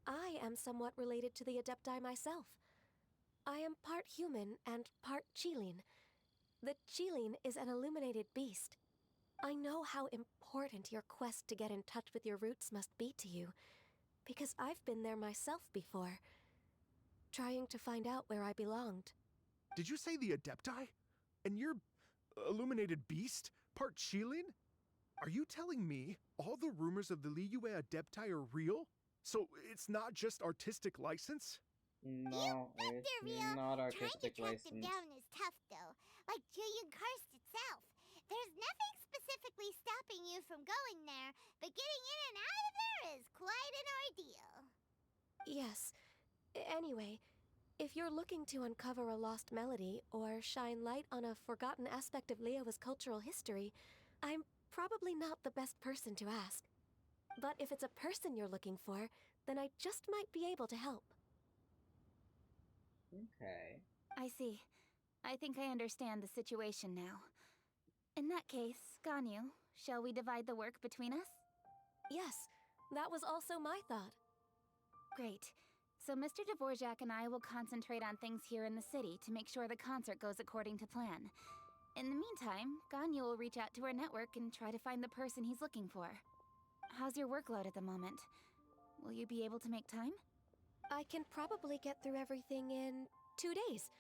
I am somewhat related to the Adepti myself. I am part human and part Qilin. The Qilin is an illuminated beast. I know how important your quest to get in touch with your roots must be to you, because I've been there myself before, trying to find out where I belonged. Did you say the Adepti? And you're illuminated beast? Part Qilin? Are you telling me all the rumors of the Liyue Adepti are real? So it's not just artistic license? No, They're it's real. not Trying to artistic track them license. down is tough, though. Like Julian Karst itself. There's nothing specifically stopping you from going there, but getting in and out of there is quite an ordeal. Yes. Anyway, if you're looking to uncover a lost melody or shine light on a forgotten aspect of Liyue's cultural history, I'm probably not the best person to ask. But if it's a person you're looking for, then I just might be able to help. Okay. I see. I think I understand the situation now. In that case, Ganyu, shall we divide the work between us? Yes, that was also my thought. Great. So Mr. Dvorak and I will concentrate on things here in the city to make sure the concert goes according to plan. In the meantime, Ganyu will reach out to our network and try to find the person he's looking for. How's your workload at the moment? Will you be able to make time? I can probably get through everything in 2 days,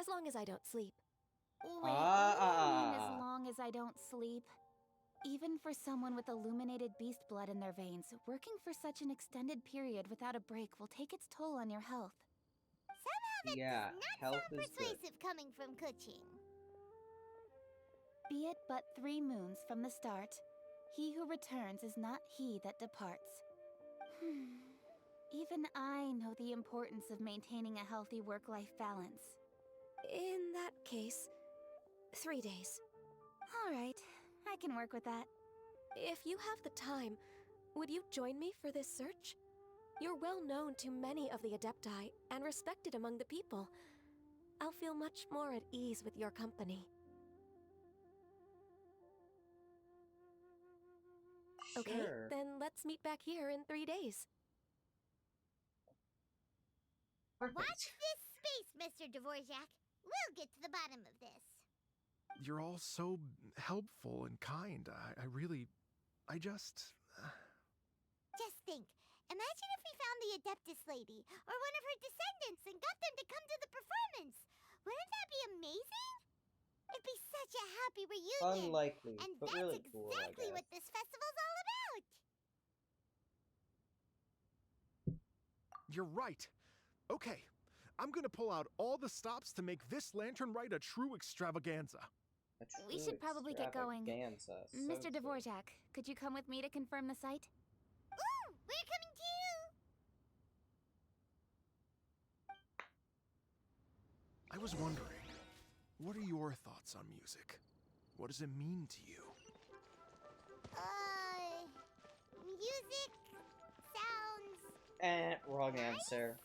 as long as I don't sleep. Wait, what do you mean as long as I don't sleep? Even for someone with illuminated beast blood in their veins, working for such an extended period without a break will take its toll on your health. Somehow that Yeah, does not health sound is good. persuasive coming from Kuching. Be it but 3 moons from the start, he who returns is not he that departs. Even I know the importance of maintaining a healthy work-life balance. In that case, 3 days. All right, I can work with that. If you have the time, would you join me for this search? You're well known to many of the Adepti and respected among the people. I'll feel much more at ease with your company. Okay, Sure. then let's meet back here in 3 days. Watch Perfect. this space, Mr. Dvorak. We'll get to the bottom of this. You're all so helpful and kind. I just... Just think. Imagine if we found the Adeptus lady, or one of her descendants, and got them to come to the performance. Wouldn't that be amazing? It'd be such a happy reunion. Unlikely, And but that's really cool, I exactly what guess. this festival's all about. You're right. Okay, I'm gonna pull out all the stops to make this Lantern Rite a true extravaganza. A We true should probably get going. extravaganza, so Mr. true. Dvorak, could you come with me to confirm the site? Ooh, we're coming too. I was wondering, what are your thoughts on music? What does it mean to you? Music sounds... Wrong answer.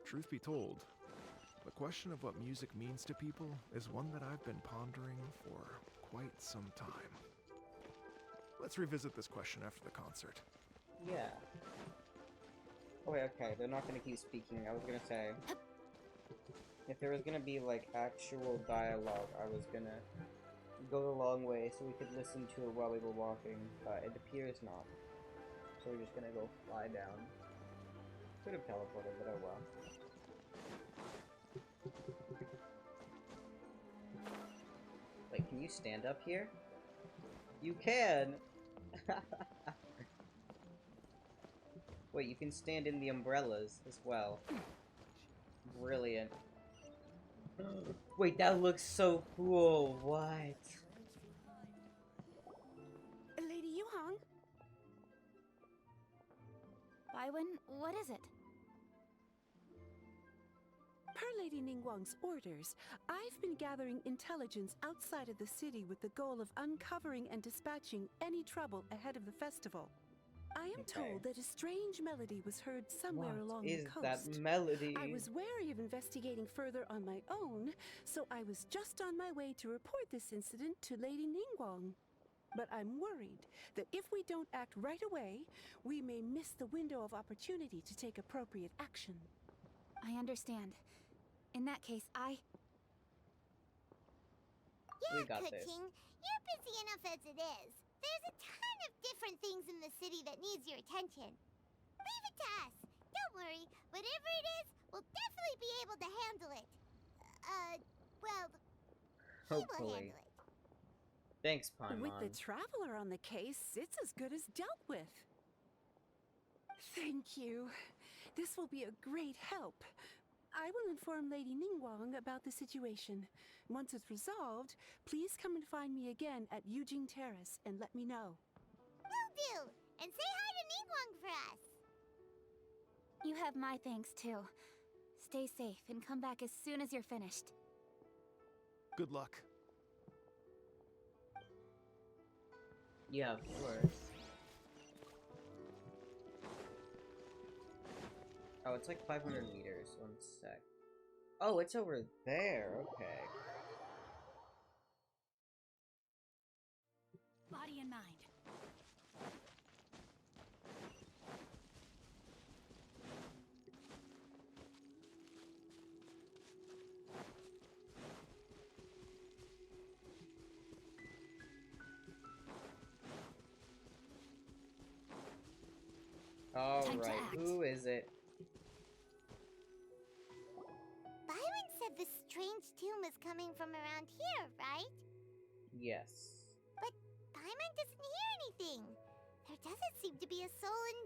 Truth be told, the question of what music means to people is one that I've been pondering for quite some time. Let's revisit this question after the concert. Yeah. Oh wait, okay, they're not gonna keep speaking. I was gonna say, if there was gonna be, like, actual dialogue, I was gonna go the long way so we could listen to it while we were walking, but it appears not. So we're just gonna go fly down. Could have teleported, but oh well. Wait, can you stand up here? You can! Wait, you can stand in the umbrellas as well. Brilliant. Wait, that looks so cool. What? Lady Yuhong? Bywin, what is it? Per Lady Ningguang's orders, I've been gathering intelligence outside of the city with the goal of uncovering and dispatching any trouble ahead of the festival. I am told that a strange melody was heard somewhere along the coast. What is that melody? I was wary of investigating further on my own, so I was just on my way to report this incident to Lady Ningguang. But I'm worried that if we don't act right away, we may miss the window of opportunity to take appropriate action. I understand. In that case, We got this. Kuching, you're busy enough as it is. There's a ton of different things in the city that needs your attention. Leave it to us. Don't worry. Whatever it is, we'll definitely be able to handle it. Well, he will Hopefully. handle it. Thanks, Paimon. With the traveler on the case, it's as good as dealt with. Thank you. This will be a great help. I will inform Lady Ningguang about the situation. Once it's resolved, please come and find me again at Yujing Terrace and let me know. Will do. And say hi to Ningguang for us. you have my thanks too. Stay safe and come back as soon as you're finished. Good luck. Yeah, of course. Oh, it's like 500 meters. One sec. Oh, it's over there. Okay. Body and mind. Alright, who is it? Byron said the strange tomb is coming from around here, right? Yes. But Paimon doesn't hear anything. There doesn't seem to be a soul in...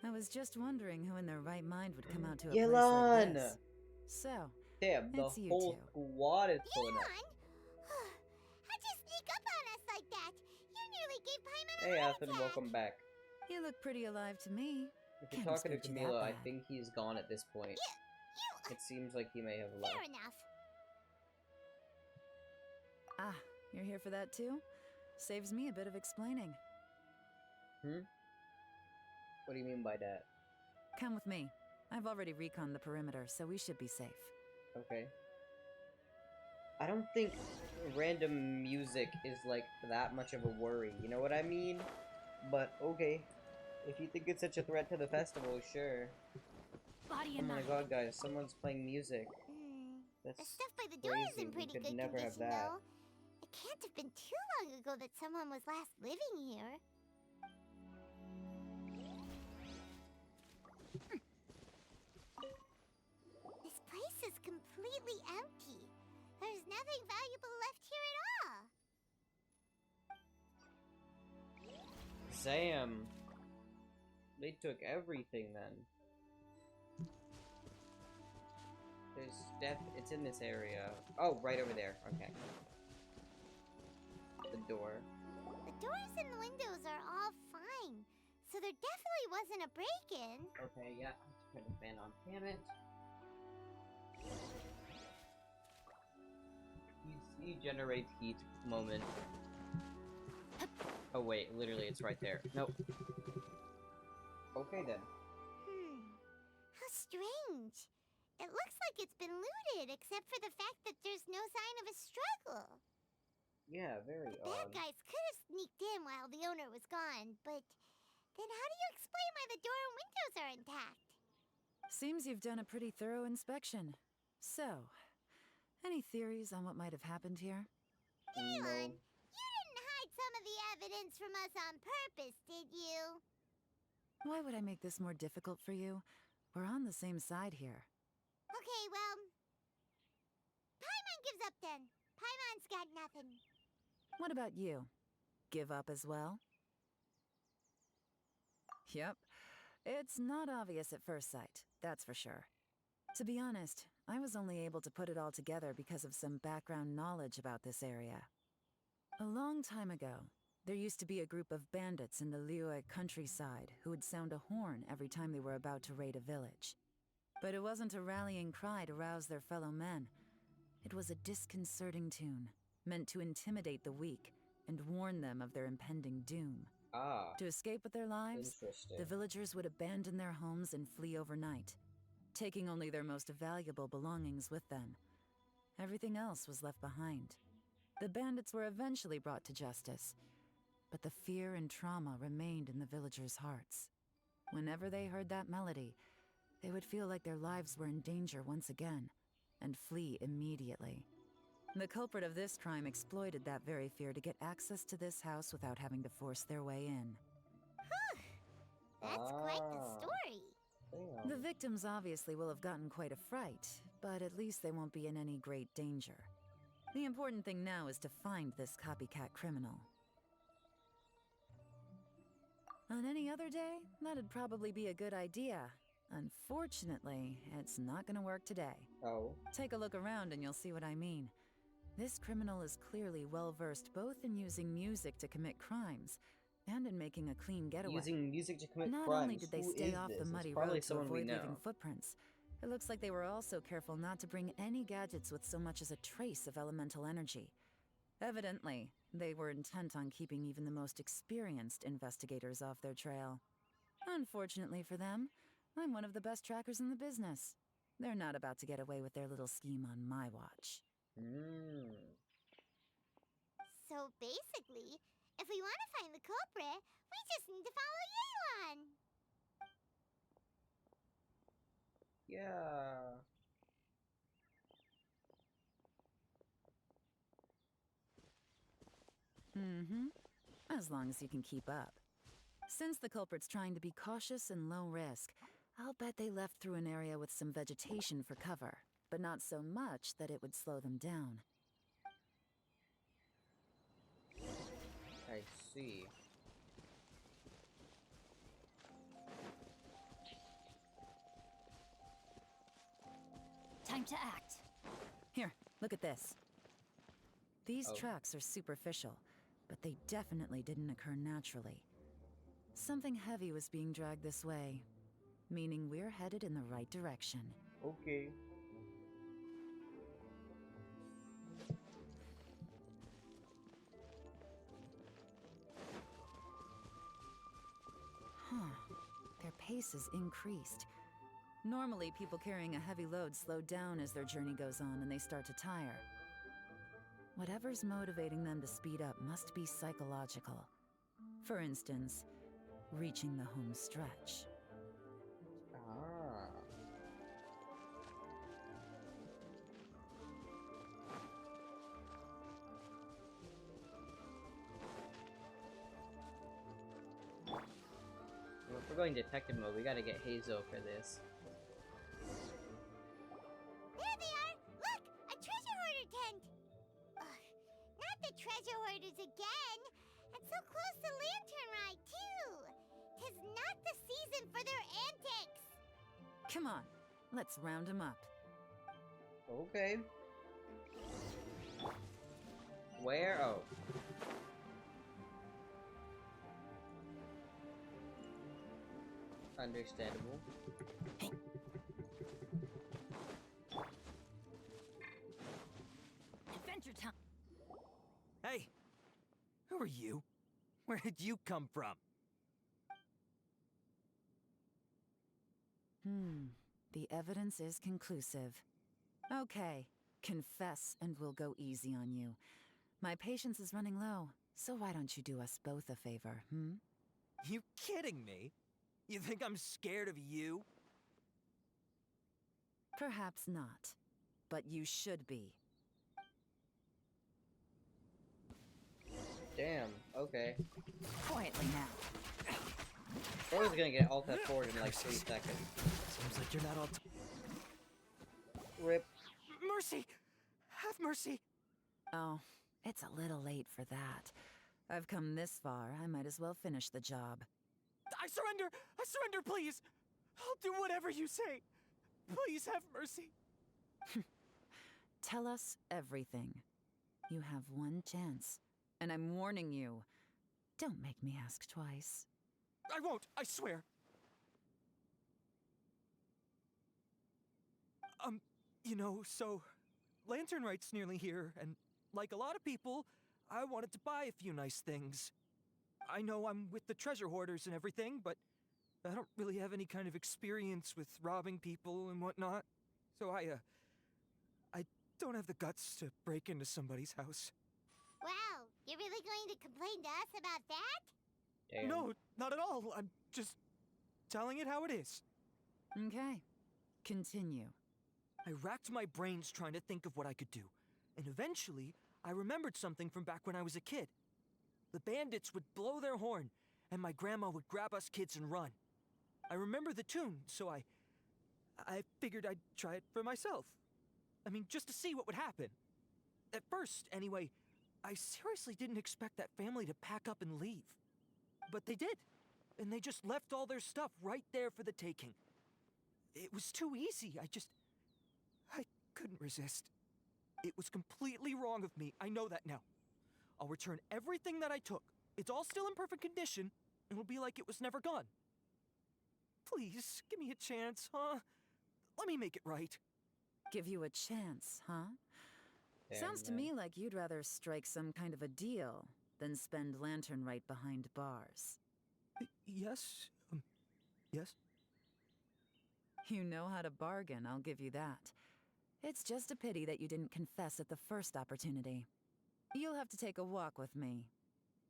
I was just wondering who in their right mind would come out to a Yelan! place like this. So, Damn, the it's you whole two. squad is pulling up. Yelan? How'd you sneak up on us like that? You nearly gave Paimon a Hey, heart Athen, attack. welcome back. You look pretty alive to me. If you're Can't talking to expect you that Camila, I bad. think he's gone at this point. You... It seems like he may have left. Fair enough. Ah, you're here for that too? Saves me a bit of explaining. What do you mean by that? Come with me. I've already reconned the perimeter, so we should be safe. Okay. I don't think random music is like that much of a worry, you know what I mean? But okay. If you think it's such a threat to the festival, sure. Body Oh and my mind. god, guys, someone's playing music. The That's stuff by the door is crazy. in pretty We could good never have condition, that. though. It can't have been too long ago that someone was last living here. This place is completely empty. There's nothing valuable left here at all. Sam. They took everything then. There's it's in this area. Oh, right over there. Okay. The door. The doors and the windows are all fine, so there definitely wasn't a break-in. Okay, yeah. Turn the fan on. Damn it. He generates heat moment. Oh wait, literally it's right there. Nope. Okay then. How strange. It looks like it's been looted, except for the fact that there's no sign of a struggle. Yeah, very Bad odd. guys could have sneaked in while the owner was gone, but then how do you explain why the door and windows are intact? Seems you've done a pretty thorough inspection. So, any theories on what might have happened here? Galen, you didn't hide some of the evidence from us on purpose, did you? Why would I make this more difficult for you? We're on the same side here. Okay, well... Paimon gives up then. Paimon's got nothing. What about you? Give up as well? Yep. It's not obvious at first sight, that's for sure. To be honest, I was only able to put it all together because of some background knowledge about this area. A long time ago, there used to be a group of bandits in the Liyue countryside who would sound a horn every time they were about to raid a village. But it wasn't a rallying cry to rouse their fellow men. It was a disconcerting tune, meant to intimidate the weak and warn them of their impending doom. Ah, To escape with their lives, interesting. the villagers would abandon their homes and flee overnight, taking only their most valuable belongings with them. Everything else was left behind. The bandits were eventually brought to justice, but the fear and trauma remained in the villagers' hearts. Whenever they heard that melody, they would feel like their lives were in danger once again, and flee immediately. The culprit of this crime exploited that very fear to get access to this house without having to force their way in. That's quite the Ah. story. Damn. The victims obviously will have gotten quite a fright, but at least they won't be in any great danger. The important thing now is to find this copycat criminal. On any other day, that'd probably be a good idea. Unfortunately, it's not gonna work today. Oh. Take a look around and you'll see what I mean. This criminal is clearly well-versed both in using music to commit crimes and in making a clean getaway. Using music to commit Not crimes. only did they Who stay is off this? the It's muddy probably road to someone we avoid leaving know. footprints, it looks like they were also careful not to bring any gadgets with so much as a trace of elemental energy. Evidently, they were intent on keeping even the most experienced investigators off their trail. Unfortunately for them, I'm one of the best trackers in the business. They're not about to get away with their little scheme on my watch. So basically, if we want to find the culprit, we just need to follow Yelan. Yeah. Mm-hmm. As long as you can keep up. Since the culprit's trying to be cautious and low risk, I'll bet they left through an area with some vegetation for cover, but not so much that it would slow them down. I see. Time to act. Here, look at this. These Oh. tracks are superficial, but they definitely didn't occur naturally. Something heavy was being dragged this way, meaning we're headed in the right direction. Okay. Huh. Their pace has increased. Normally, people carrying a heavy load slow down as their journey goes on and they start to tire. Whatever's motivating them to speed up must be psychological. For instance, reaching the home stretch. Ah. Well, if we're going detective mode, we gotta get Hazel for this. There they are! Look! A treasure hoarder tent! Ugh, not the treasure hoarders again! And so close to Lantern Ride, too! 'Tis not the season for their antics! Come on, let's round them up. Okay. Where? Oh. Understandable. Adventure time. Hey! Who are you? Where did you come from? The evidence is conclusive. Okay, confess and we'll go easy on you. My patience is running low, so why don't you do us both a favor, You kidding me? You think I'm scared of you? Perhaps not, but you should be. Damn. Okay. Quietly now. Troy's gonna get alt F4 in like 3 seconds. Seems like you're not all. Rip. Mercy! Have mercy! Oh, it's a little late for that. I've come this far, I might as well finish the job. I surrender! I surrender, please! I'll do whatever you say. Please have mercy. Tell us everything. You have one chance, and I'm warning you. Don't make me ask twice. I won't, I swear. You know, so Lantern Right's nearly here, and like a lot of people, I wanted to buy a few nice things. I know I'm with the treasure hoarders and everything, but I don't really have any kind of experience with robbing people and whatnot. So I don't have the guts to break into somebody's house. Wow, you're really going to complain to us about that? Damn. No, not at all. I'm just telling it how it is. Okay. Continue. I racked my brains trying to think of what I could do, and eventually, I remembered something from back when I was a kid. The bandits would blow their horn, and my grandma would grab us kids and run. I remember the tune, so I figured I'd try it for myself. I mean, just to see what would happen. At first, anyway, I seriously didn't expect that family to pack up and leave. But they did, and they just left all their stuff right there for the taking. It was too easy, I couldn't resist. It was completely wrong of me, I know that now. I'll return everything that I took. It's all still in perfect condition, and it'll be like it was never gone. Please, give me a chance, huh? Let me make it right. Give you a chance, huh? Damn, Sounds to man. me like you'd rather strike some kind of a deal than spend Lantern Right behind bars. Yes? Yes? You know how to bargain, I'll give you that. It's just a pity that you didn't confess at the first opportunity. You'll have to take a walk with me.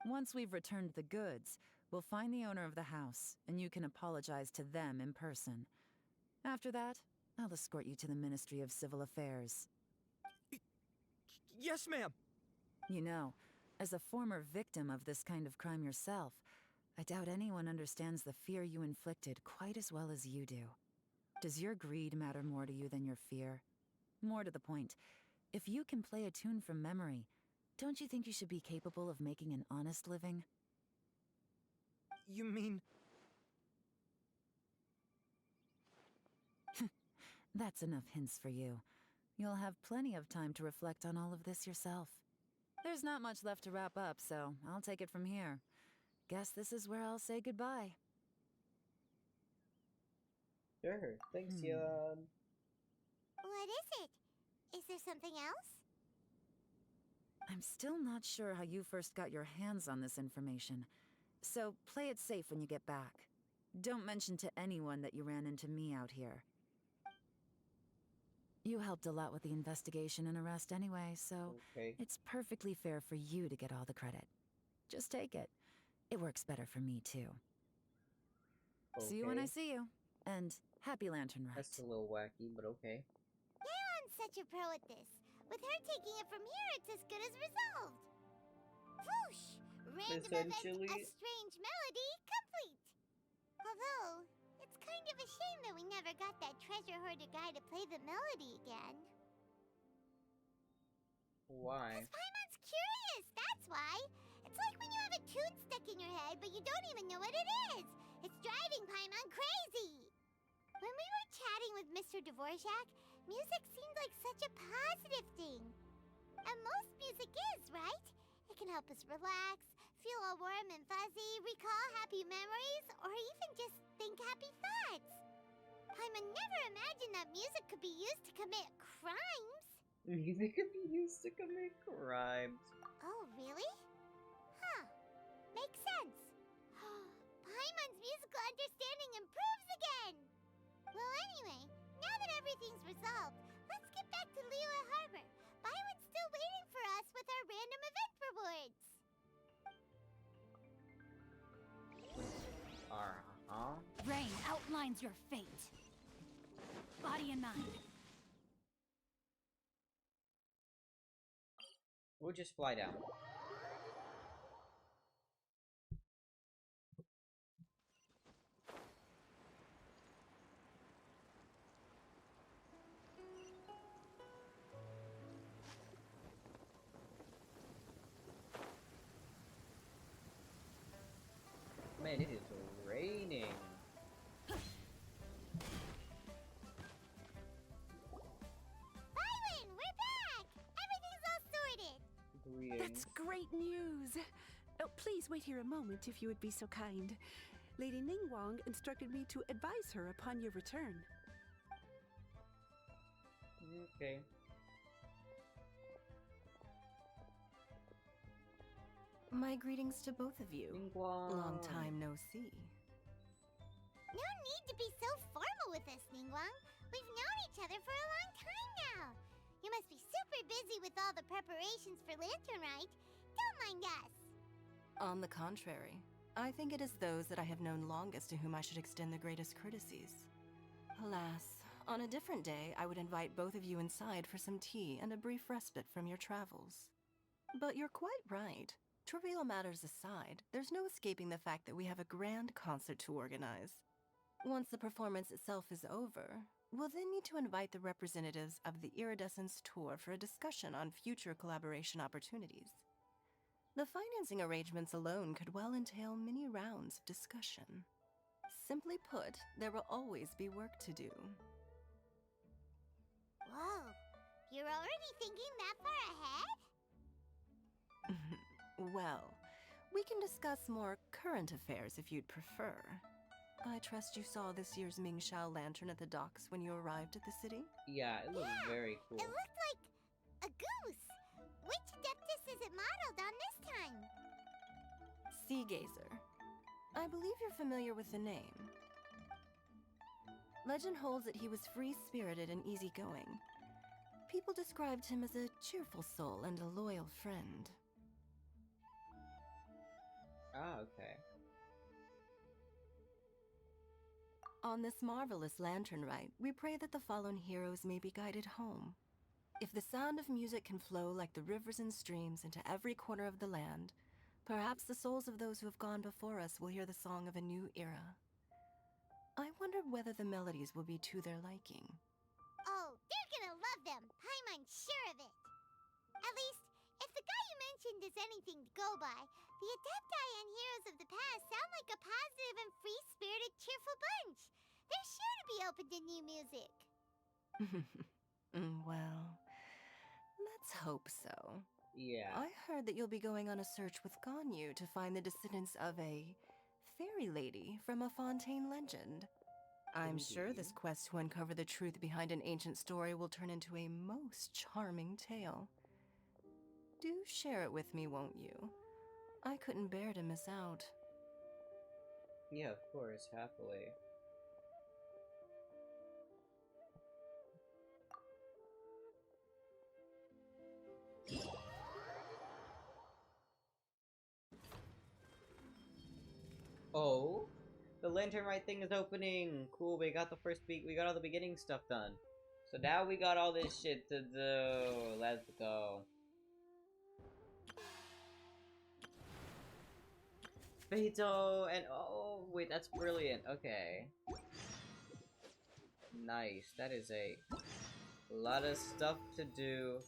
Once we've returned the goods, we'll find the owner of the house, and you can apologize to them in person. After that, I'll escort you to the Ministry of Civil Affairs. Yes, ma'am! You know, as a former victim of this kind of crime yourself, I doubt anyone understands the fear you inflicted quite as well as you do. Does your greed matter more to you than your fear? More to the point, if you can play a tune from memory, don't you think you should be capable of making an honest living? You mean... That's enough hints for you. You'll have plenty of time to reflect on all of this yourself. There's not much left to wrap up, so I'll take it from here. Guess this is where I'll say goodbye. Sure, thanks, Yon. What is it? Is there something else? I'm still not sure how you first got your hands on this information, so play it safe when you get back. Don't mention to anyone that you ran into me out here. You helped a lot with the investigation and arrest anyway, so Okay. it's perfectly fair for you to get all the credit. Just take it. It works better for me, too. See you when I Okay. see you. And happy Lantern Right. That's a little wacky, but okay. Leon's such a pro at this. With her taking it from here, it's as good as resolved. Whoosh! Random event, Essentially- a strange melody, complete. Although, it's kind of a shame that we never got that treasure hoarder guy to play the melody again. Why? Paimon's curious, that's why. It's like when you have a tune stuck in your head, but you don't even know what it is. It's driving Paimon crazy. When we were chatting with Mr. Dvorak, music seemed like such a positive thing. And most music is, right? It can help us relax, feel all warm and fuzzy, recall happy memories, or even just think happy thoughts. Paimon never imagined that music could be used to commit crimes. Music could be used to commit crimes. Oh, really? Huh. Makes sense. Paimon's musical understanding improves again! Well, anyway, now that everything's resolved, let's get back to Liyue Harbor. Byron's still waiting for us with our random event rewards. Rain outlines your fate. Body and mind. We'll just fly down. Man, it is raining. great news! Oh, please wait here a moment if you would be so kind. Lady Ningguang instructed me to advise her upon your return. Okay. My greetings to both of you. Ningguang. Long time no see. No need to be so formal with us, Ningguang. We've known each other for a long time now. You must be super busy with all the preparations for Lantern Rite. Don't mind us. On the contrary, I think it is those that I have known longest to whom I should extend the greatest courtesies. Alas, on a different day, I would invite both of you inside for some tea and a brief respite from your travels. But you're quite right. Trivial matters aside, there's no escaping the fact that we have a grand concert to organize. Once the performance itself is over, we'll then need to invite the representatives of the Iridescence Tour for a discussion on future collaboration opportunities. The financing arrangements alone could well entail many rounds of discussion. Simply put, there will always be work to do. Whoa, you're already thinking that far ahead? Well, we can discuss more current affairs if you'd prefer. I trust you saw this year's Mingxiao lantern at the docks when you arrived at the city? Yeah, it looks very cool. It looked like a goose. Which Adeptus is it modeled on this time? Sea Gazer. I believe you're familiar with the name. Legend holds that he was free-spirited and easygoing. People described him as a cheerful soul and a loyal friend. Ah, okay. On this marvelous lantern rite, we pray that the fallen heroes may be guided home. If the sound of music can flow like the rivers and streams into every corner of the land, perhaps the souls of those who have gone before us will hear the song of a new era. I wonder whether the melodies will be to their liking. Oh, they're gonna love them. Paimon's sure of it. At least, if the guy you mentioned is anything to go by, the Adepti and heroes of the past sound like a positive and free-spirited, cheerful bunch. They're sure to be open to new music. Well, let's hope so. Yeah. I heard that you'll be going on a search with Ganyu to find the descendants of a fairy lady from a Fontaine legend. I'm sure this quest to uncover the truth behind an ancient story will turn into a most charming tale. Do share it with me, won't you? I couldn't bear to miss out. Yeah, of course, happily. Oh, the Lantern Rite thing is opening. Cool, we got the we got all the beginning stuff done. So now we got all this shit to do. Let's go. Beto and oh wait, that's brilliant. Okay. Nice. That is a lot of stuff to do.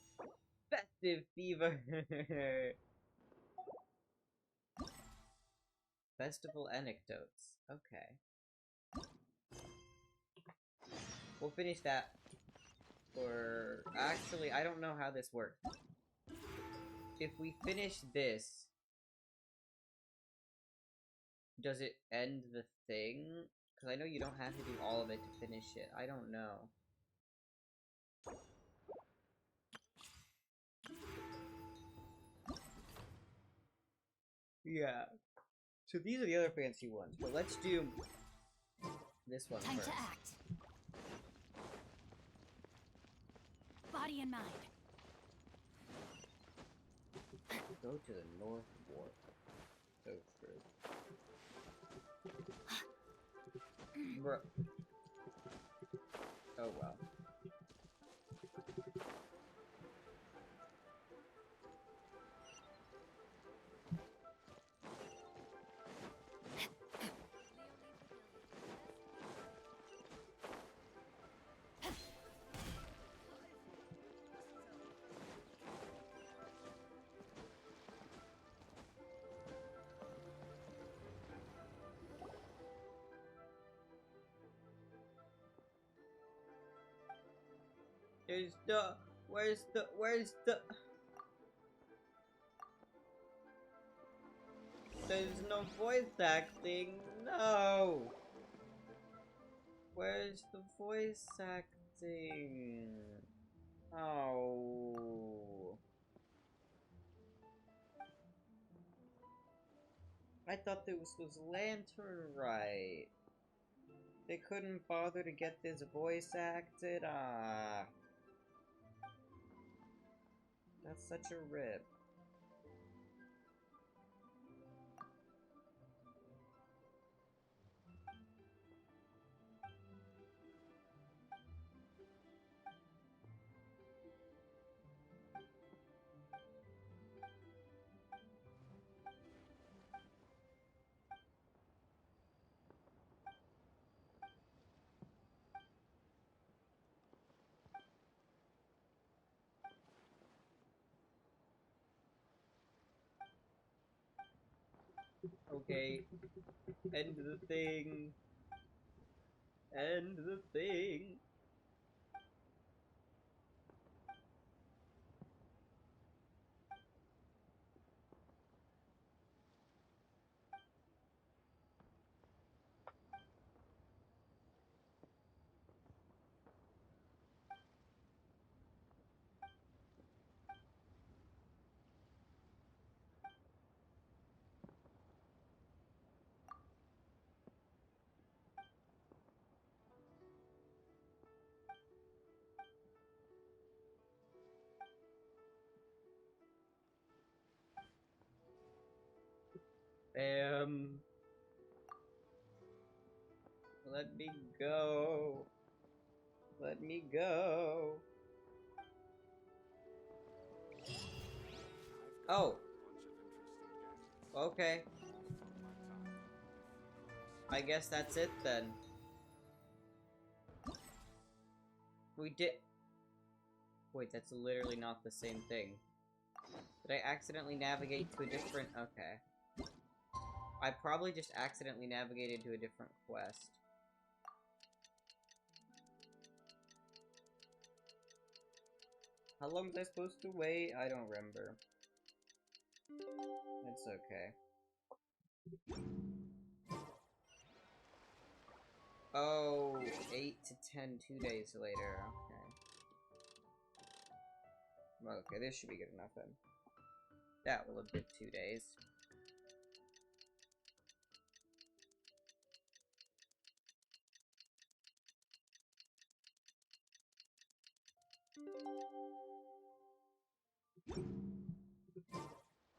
Festive fever. Festival anecdotes. Okay. We'll finish that. Or actually, I don't know how this works. If we finish this, does it end the thing? Because I know you don't have to do all of it to finish it. I don't know. Yeah. So these are the other fancy ones, but let's do this one Time first. to act. Body and mind. Go to the North Wharf. So true. Bruh. Oh well. Where's the voice acting. No. Where's the voice acting? Oh. I thought this was Lantern Right. They couldn't bother to get this voice acted? Ah. That's such a rip. Okay. End the thing. End the thing. Let me go. Let me go. Oh. Okay. I guess that's it then. We did. Wait, that's literally not the same thing. Did I accidentally navigate to a different... Okay. I probably just accidentally navigated to a different quest. How long was I supposed to wait? I don't remember. It's okay. Oh, 8 to 10, 2 days later. Okay. Okay, this should be good enough then. That will have been 2 days.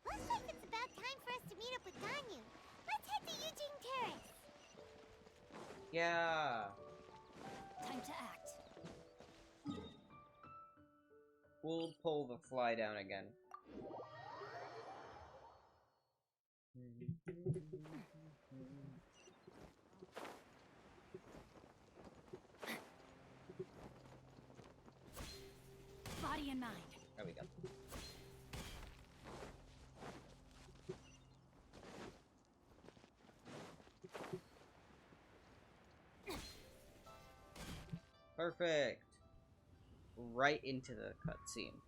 Looks like it's about time for us to meet up with Ganyu. Let's head to Eugene Terrace. Yeah. Time to act. We'll pull the fly down again. Body in mind. There we go. Perfect. Right into the cutscene.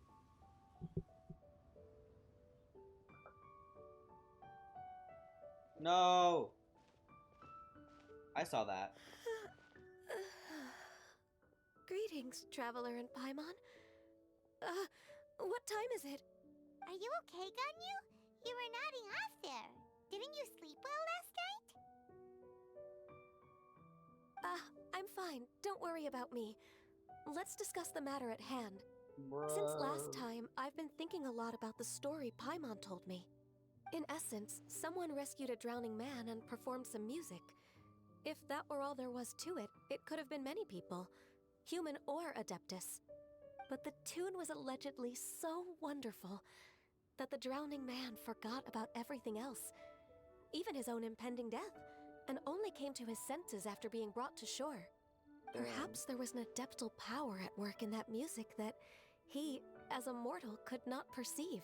No! I saw that. Greetings, traveler in Paimon. What time is it? Are you okay, Ganyu? You were nodding off there. Didn't you sleep well last night? I'm fine. Don't worry about me. Let's discuss the matter at hand. Bro. Since last time, I've been thinking a lot about the story Paimon told me. In essence, someone rescued a drowning man and performed some music. If that were all there was to it, it could have been many people, human or Adeptus. But the tune was allegedly so wonderful that the drowning man forgot about everything else, even his own impending death, and only came to his senses after being brought to shore. Perhaps there was an adeptal power at work in that music that he, as a mortal, could not perceive.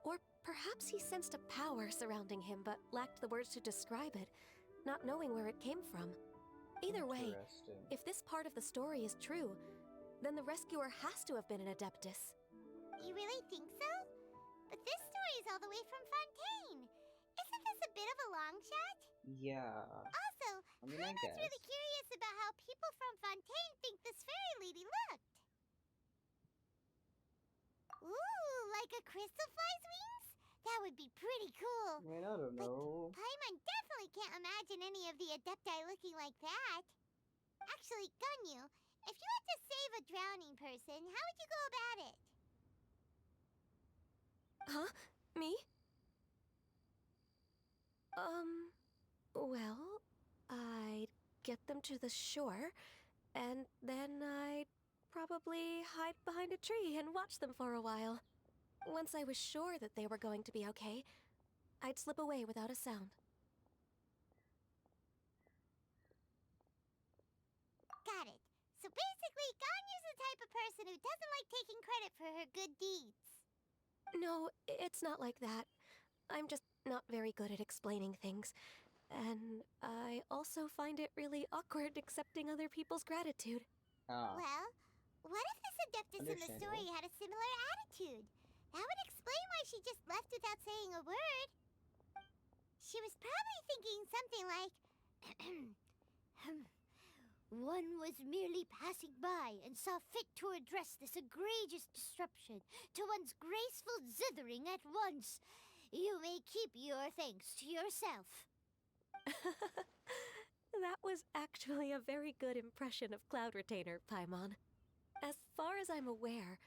Or perhaps he sensed a power surrounding him but lacked the words to describe it, not knowing where it came from. Either way, if this part of the story is true, then the rescuer has to have been an Adeptus. You really think so? But this story is all the way from Fontaine. Isn't this a bit of long shot? Yeah. Also, I mean, I Paimon's guess. really curious about how people from Fontaine think this fairy lady looked. Ooh, like a crystal fly's wings? That would be pretty cool. I mean, I don't know. Paimon definitely can't imagine any of the Adepti looking like that. Actually, Ganyu, if you had to save a drowning person, how would you go about it? Huh? Me? Well, I'd get them to the shore, and then I'd probably hide behind a tree and watch them for a while. Once I was sure that they were going to be okay, I'd slip away without a sound. Got it. So basically, Ganyu's the type of person who doesn't like taking credit for her good deeds. No, it's not like that. I'm just not very good at explaining things. And I also find it really awkward accepting other people's gratitude. Oh. Well, what if this Adeptus in the story had a similar attitude? That would explain why she just left without saying a word. She was probably thinking something like, one was merely passing by and saw fit to address this egregious disruption to one's graceful zithering at once. You may keep your thanks to yourself. That was actually a very good impression of Cloud Retainer, Paimon. As far as I'm aware,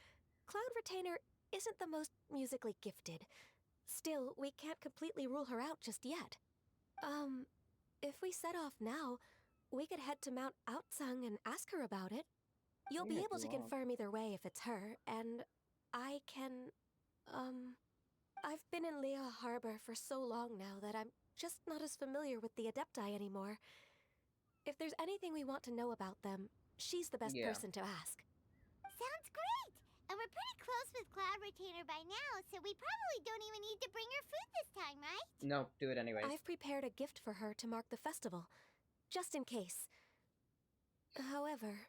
Cloud Retainer isn't the most musically gifted. Still, we can't completely rule her out just yet. If we set off now, we could head to Mount Outsung and ask her about it. You'll be able to confirm either way if it's her, and I can, I've been in Lea Harbor for so long now that I'm just not as familiar with the Adepti anymore. If there's anything we want to know about them, she's the best person to ask. Sounds great! And we're pretty close with Cloud Retainer by now, so we probably don't even need to bring her food this time, right? No, do it anyway. I've prepared a gift for her to mark the festival, just in case. However...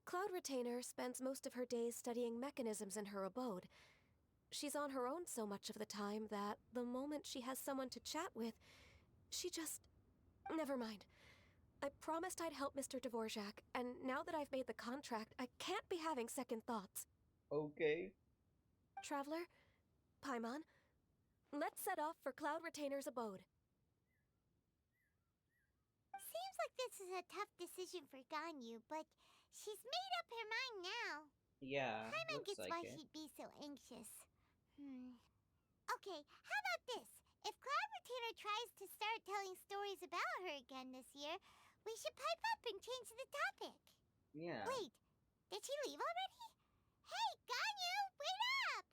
Cloud Retainer spends most of her days studying mechanisms in her abode. She's on her own so much of the time that the moment she has someone to chat with, she just... Never mind. I promised I'd help Mr. Dvorak, and now that I've made the contract, I can't be having second thoughts. Okay. Traveler, Paimon, let's set off for Cloud Retainer's abode. Seems like this is a tough decision for Ganyu, but she's made up her mind now. Yeah, Paimon looks gets like why it. she'd be so anxious. Okay, how about this? If Cloud Retainer tries to start telling stories about her again this year, we should pipe up and change the topic. Yeah. Wait, did she leave already? Hey, Ganyu, wait up!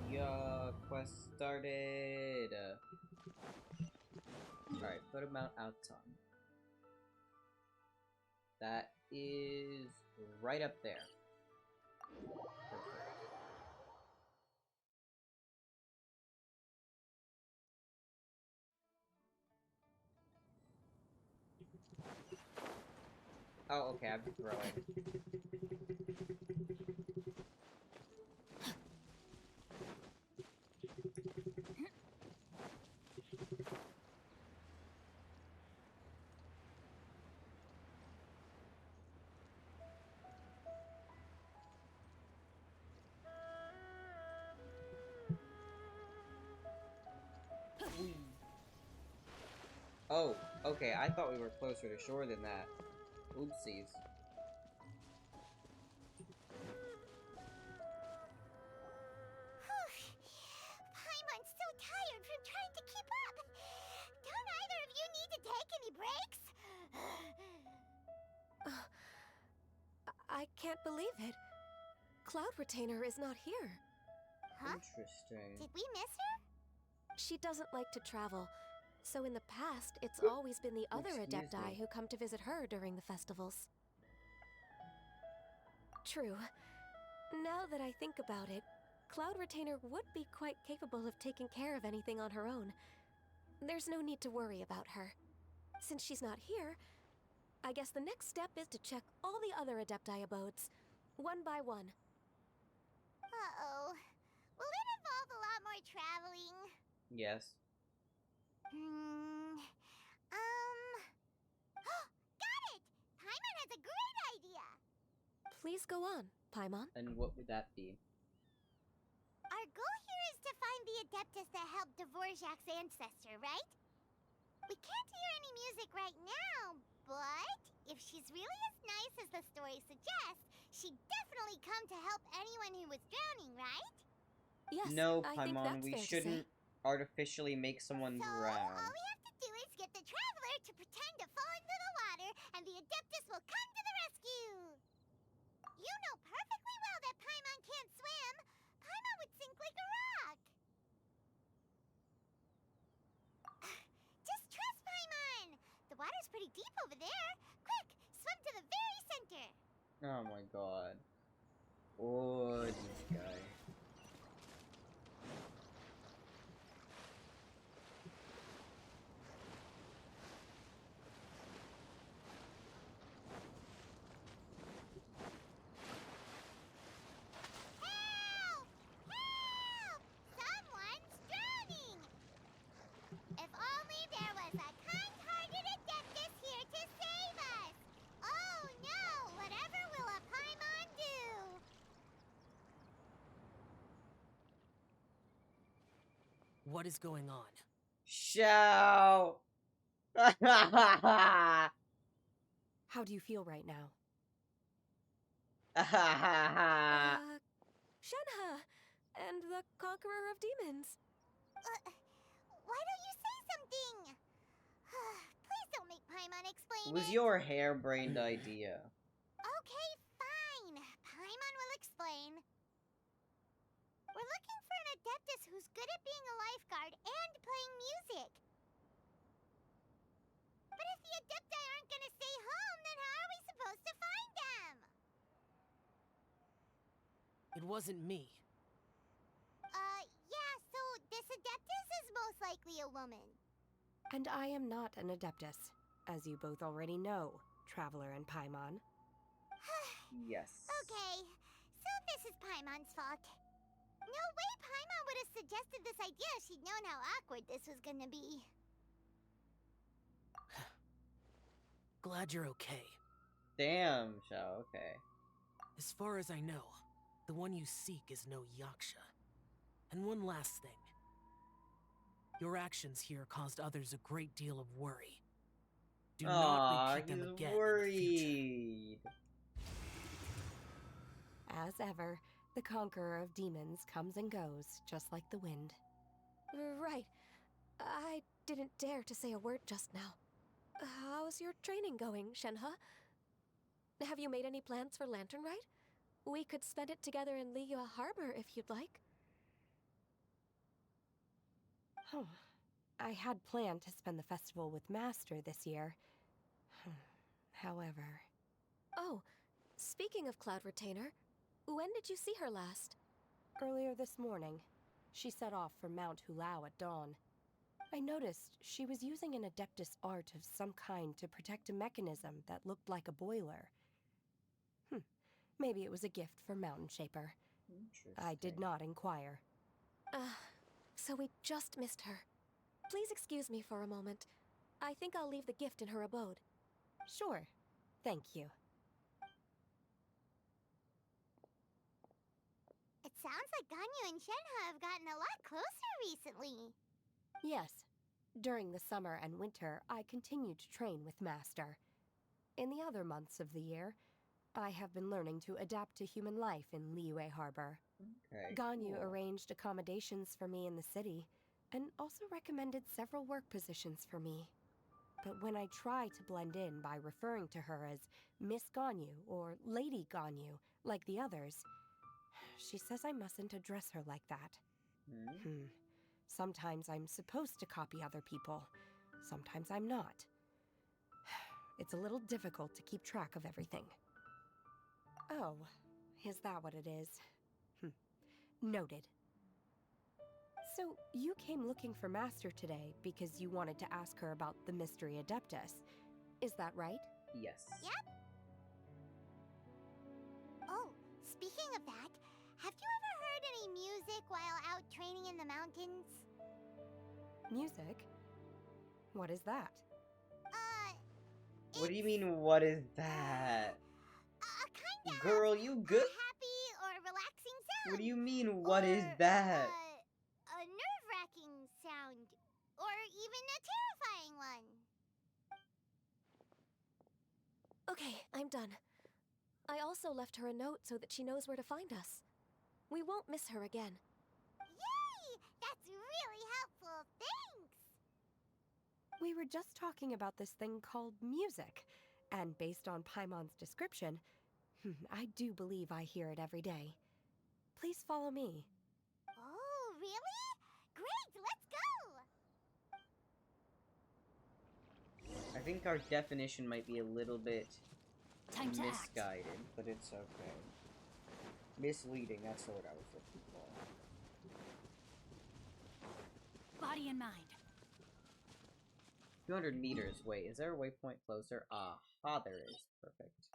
Yeah, quest started. Alright, go to Mount Outon. That is right up there. Perfect. Oh, okay, I'm throwing. Oh, okay, I thought we were closer to shore than that. Oopsies. Paimon's so tired from trying to keep up. Don't either of you need to take any breaks? I can't believe it. Cloud Retainer is not here. Huh? Interesting. Did we miss her? She doesn't like to travel, so in the past, it's always been the other Excuse Adepti me. who come to visit her during the festivals. True. Now that I think about it, Cloud Retainer would be quite capable of taking care of anything on her own. There's no need to worry about her. Since she's not here, I guess the next step is to check all the other Adepti abodes, one by one. Uh-oh. Will it involve a lot more traveling? Yes. Got it! Paimon has a great idea! Please go on, Paimon. And what would that be? Our goal here is to find the Adeptus that helped Dvorak's ancestor, right? We can't hear any music right now, but if she's really as nice as the story suggests, she'd definitely come to help anyone who was drowning, right? Yes, No, I think Paimon, that's we fair to shouldn't say. artificially make someone So, drown. all we have to do is get the Traveler to pretend to fall into the water, and the Adeptus will come to the rescue! You know perfectly well that Paimon can't swim! Paimon would sink like a rock! Just trust Paimon! The water's pretty deep over there! Quick, swim to the very center! Oh my god. Oh, this guy. Help! Help! Someone's drowning! If only there was a kind-hearted Adeptus here to save us! Oh no! Whatever will a Paimon do? What is going on? Shout! How do you feel right now? Ah. Shenhe, and the Conqueror of Demons. Why don't you say something? Please don't make Paimon explain It was it. your harebrained idea. Okay, fine. Paimon will explain. We're looking for an Adeptus who's good at being a lifeguard and playing music. But if the Adepti aren't gonna stay home, then how are we supposed to find them? It wasn't me. Yeah, so this Adeptus is most likely a woman. And I am not an Adeptus, as you both already know, Traveler and Paimon. Yes. Okay, so this is Paimon's fault. No way Paimon would have suggested this idea if she'd known how awkward this was gonna be. Glad you're okay. Damn, Shao, okay. As far as I know, the one you seek is no Yaksha. And one last thing. Your actions here caused others a great deal of worry. Do not repeat them again in the future. As ever, the Conqueror of Demons comes and goes, just like the wind. Right. I didn't dare to say a word just now. How's your training going, Shenhe? Have you made any plans for Lantern Rite? We could spend it together in Liyue Harbor if you'd like. I had planned to spend the festival with Master this year. However... Oh, speaking of Cloud Retainer, when did you see her last? Earlier this morning. She set off for Mount Hulao at dawn. I noticed she was using an Adeptus art of some kind to protect a mechanism that looked like a boiler. Maybe it was a gift for Mountain Shaper. I did not inquire. So we just missed her. Please excuse me for a moment. I think I'll leave the gift in her abode. Sure. Thank you. It sounds like Ganyu and Shenhe have gotten a lot closer recently. Yes. During the summer and winter, I continued to train with Master. In the other months of the year, I have been learning to adapt to human life in Liyue Harbor. Okay, Ganyu cool. arranged accommodations for me in the city, and also recommended several work positions for me. But when I try to blend in by referring to her as Miss Ganyu or Lady Ganyu, like the others, she says I mustn't address her like that. Sometimes I'm supposed to copy other people, sometimes I'm not. It's a little difficult to keep track of everything. Oh, is that what it is? Noted. So, you came looking for Master today because you wanted to ask her about the Mystery Adeptus. Is that right? Yes. Yep. Oh, speaking of that, have you ever heard any music while out training in the mountains? Music? What is that? What do you mean, what is that? Kinda Girl, you good? happy or relaxing sound. What do you mean, what is that? A nerve-wracking sound. Or even a terrifying one. Okay, I'm done. I also left her a note so that she knows where to find us. We won't miss her again. Yay! That's really helpful. Thanks! We were just talking about this thing called music, and based on Paimon's description, I do believe I hear it every day. Please follow me. Oh, really? Great, let's go! I think our definition might be a little bit Time to act. misguided, but it's okay. Misleading, that's the word I was looking for. Body in mind. 200 meters. Wait, is there a waypoint closer? Aha, there is. Perfect.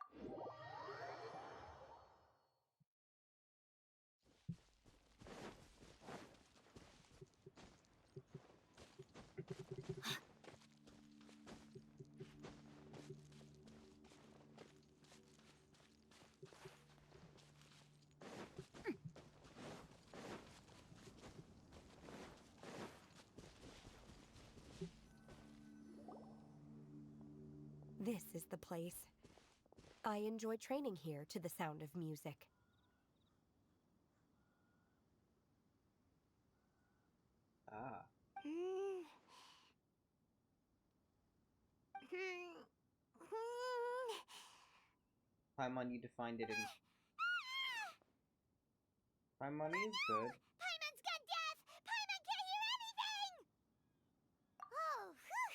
This is the place. I enjoy training here to the sound of music. Ah. Paimon, you defined it in... Paimon is good. Paimon's gone deaf! Paimon can't hear anything! Oh, whew!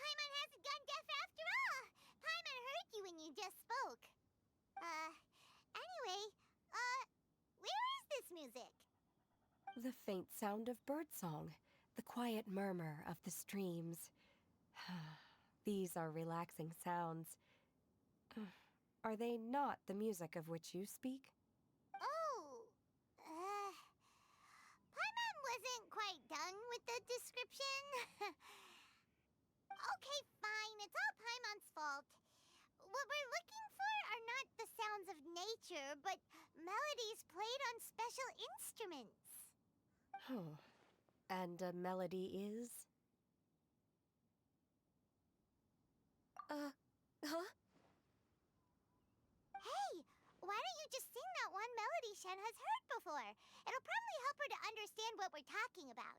Paimon hasn't gone deaf after all! Paimon heard you when you just spoke. Anyway, where is this music? The faint sound of birdsong, the quiet murmur of the streams. These are relaxing sounds. Are they not the music of which you speak? Oh, Paimon wasn't quite done with the description. Okay, fine, it's all Paimon's fault. What we're looking for are not the sounds of nature, but melodies played on special instruments. Oh, and a melody is? Huh? Hey, why don't you just sing that one melody Shen has heard before? It'll probably help her to understand what we're talking about.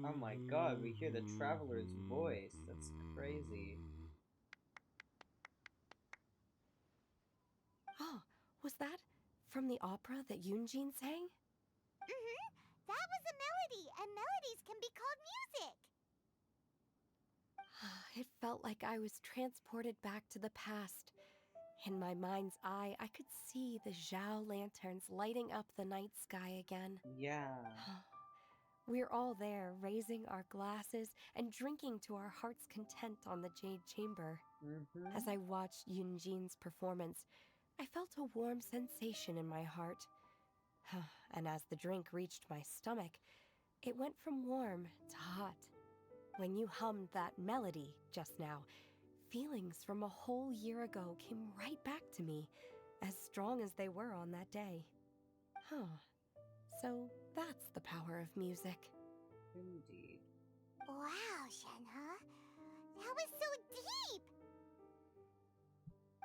Oh my god, we hear the Traveler's voice. That's crazy. Oh, was that from the opera that Yunjin sang? That was a melody, and melodies can be called music. It felt like I was transported back to the past. In my mind's eye, I could see the Zhao lanterns lighting up the night sky again. Yeah. We're all there, raising our glasses and drinking to our heart's content on the Jade Chamber. As I watched Yunjin's performance, I felt a warm sensation in my heart. And as the drink reached my stomach, it went from warm to hot. When you hummed that melody just now, feelings from a whole year ago came right back to me, as strong as they were on that day. So that's the power of music. Indeed. Wow, Shenhe. That was so deep!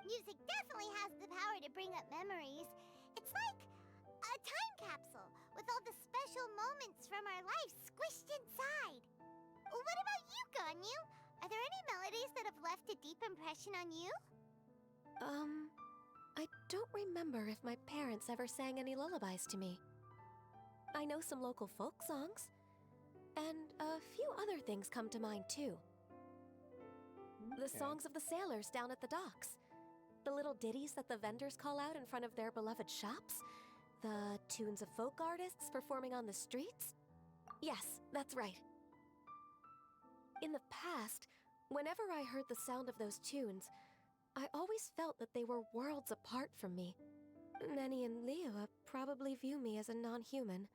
Music definitely has the power to bring up memories. It's like a time capsule with all the special moments from our lives squished inside. What about you, Ganyu? Are there any melodies that have left a deep impression on you? I don't remember if my parents ever sang any lullabies to me. I know some local folk songs, and a few other things come to mind too. The songs of the sailors down at the docks. The little ditties that the vendors call out in front of their beloved shops. The tunes of folk artists performing on the streets? Yes, that's right. In the past, whenever I heard the sound of those tunes, I always felt that they were worlds apart from me. Nenny and Leoa probably view me as a non-human.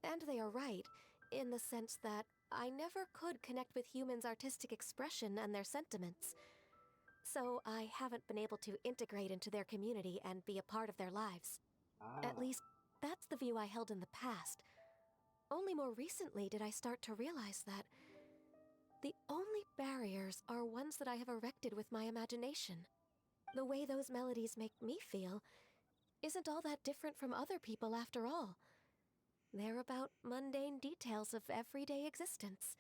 And they are right, in the sense that I never could connect with humans' artistic expression and their sentiments. So I haven't been able to integrate into their community and be a part of their lives. At least, that's the view I held in the past. Only more recently did I start to realize that the only barriers are ones that I have erected with my imagination. The way those melodies make me feel isn't all that different from other people after all. They're about mundane details of everyday existence.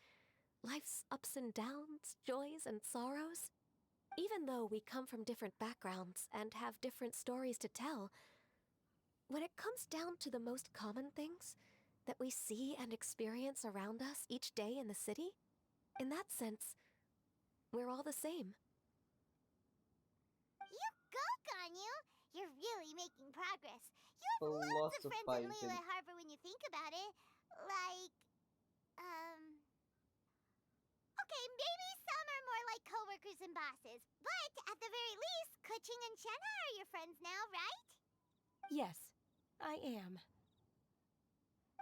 Life's ups and downs, joys and sorrows. Even though we come from different backgrounds and have different stories to tell, when it comes down to the most common things that we see and experience around us each day in the city, in that sense, we're all the same. You go, Ganyu! You're really making progress. You have lots of friends in Liyue Harbor when you think about it. Like, okay, maybe some are more like coworkers and bosses, but at the very least, Keqing and Shenhe are your friends now, right? Yes, I am.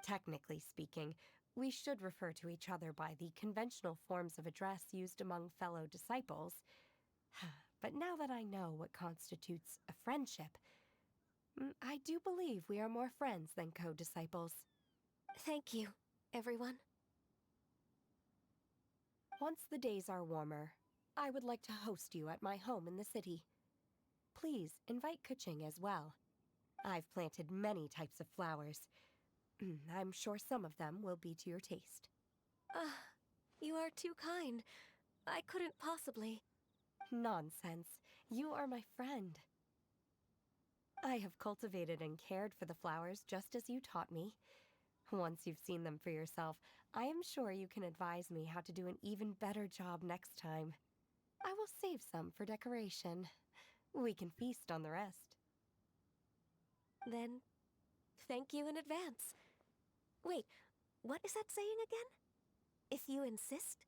Technically speaking, we should refer to each other by the conventional forms of address used among fellow disciples. But now that I know what constitutes a friendship, I do believe we are more friends than co-disciples. Thank you, everyone. Once the days are warmer, I would like to host you at my home in the city. Please invite Keqing as well. I've planted many types of flowers. I'm sure some of them will be to your taste. You are too kind. I couldn't possibly. Nonsense. You are my friend. I have cultivated and cared for the flowers just as you taught me. Once you've seen them for yourself, I am sure you can advise me how to do an even better job next time. I will save some for decoration. We can feast on the rest. Then, thank you in advance. Wait, what is that saying again? If you insist?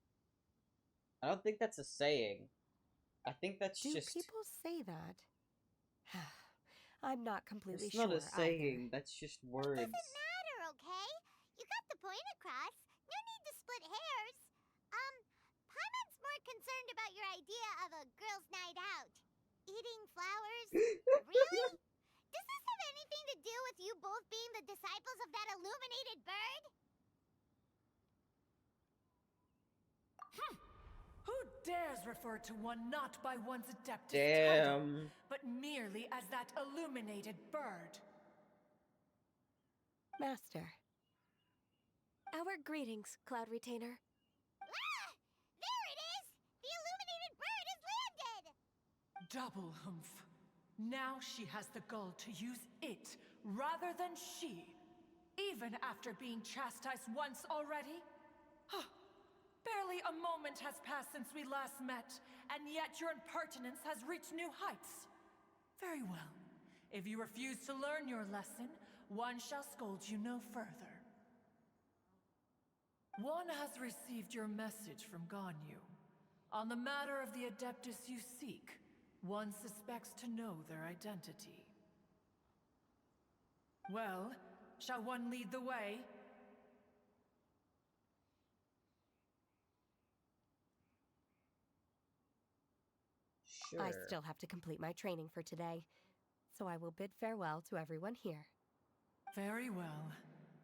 I don't think that's a saying. I think that's Do just... people say that? I'm not completely It's sure not a saying, either. that's just words. Doesn't matter, okay? You got the point across. No need to split hairs. Paimon's more concerned about your idea of a girls' night out. Eating flowers? Really? Does this have anything to do with you both being the disciples of that illuminated bird? Who dares refer to one not by one's adeptus Damn. title, but merely as that illuminated bird? Master. Our greetings, Cloud Retainer. Ah! There it is! The illuminated bird has landed! Double humph. Now she has the gall to use it rather than she, even after being chastised once already? Huh. Barely a moment has passed since we last met, and yet your impertinence has reached new heights. Very well. If you refuse to learn your lesson, one shall scold you no further. One has received your message from Ganyu. On the matter of the Adeptus you seek, one suspects to know their identity. Well, shall one lead the way? Sure. I still have to complete my training for today, so I will bid farewell to everyone here. Very well.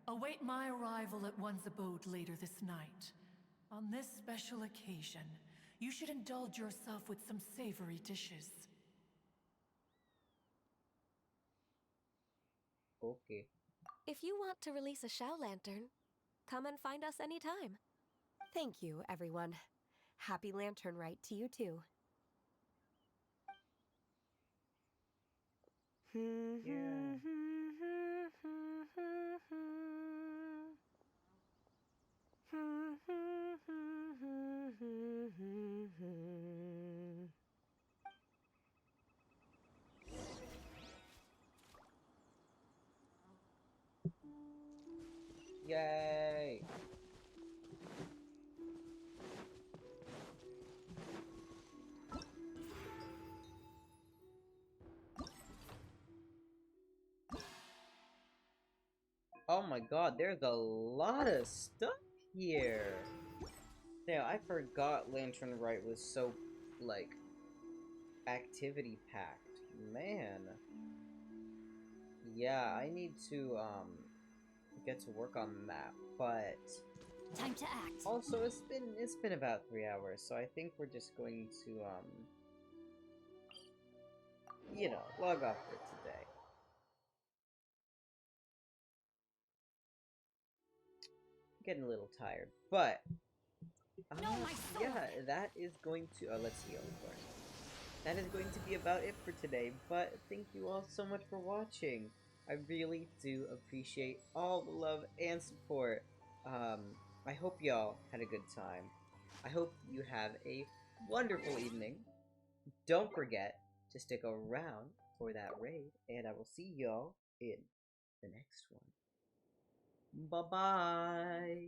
Await my arrival at one's abode later this night. On this special occasion, you should indulge yourself with some savory dishes. Okay. If you want to release a Shao Lantern, come and find us anytime. Thank you, everyone. Happy Lantern Rite to you too. my god, there's a lot of stuff here. Yeah, I forgot Lantern Rite was so, like, activity-packed. Man. Yeah, I need to, get to work on that, but... Time to act. Also, it's been about 3 hours, so I think we're just going to, you know, log off for today. Getting a little tired, but yeah, that is going to let's heal, of course. That is going to be about it for today, but thank you all so much for watching. I really do appreciate all the love and support. I hope y'all had a good time. I hope you have a wonderful evening. Don't forget to stick around for that raid, and I will see y'all in the next one. Bye-bye!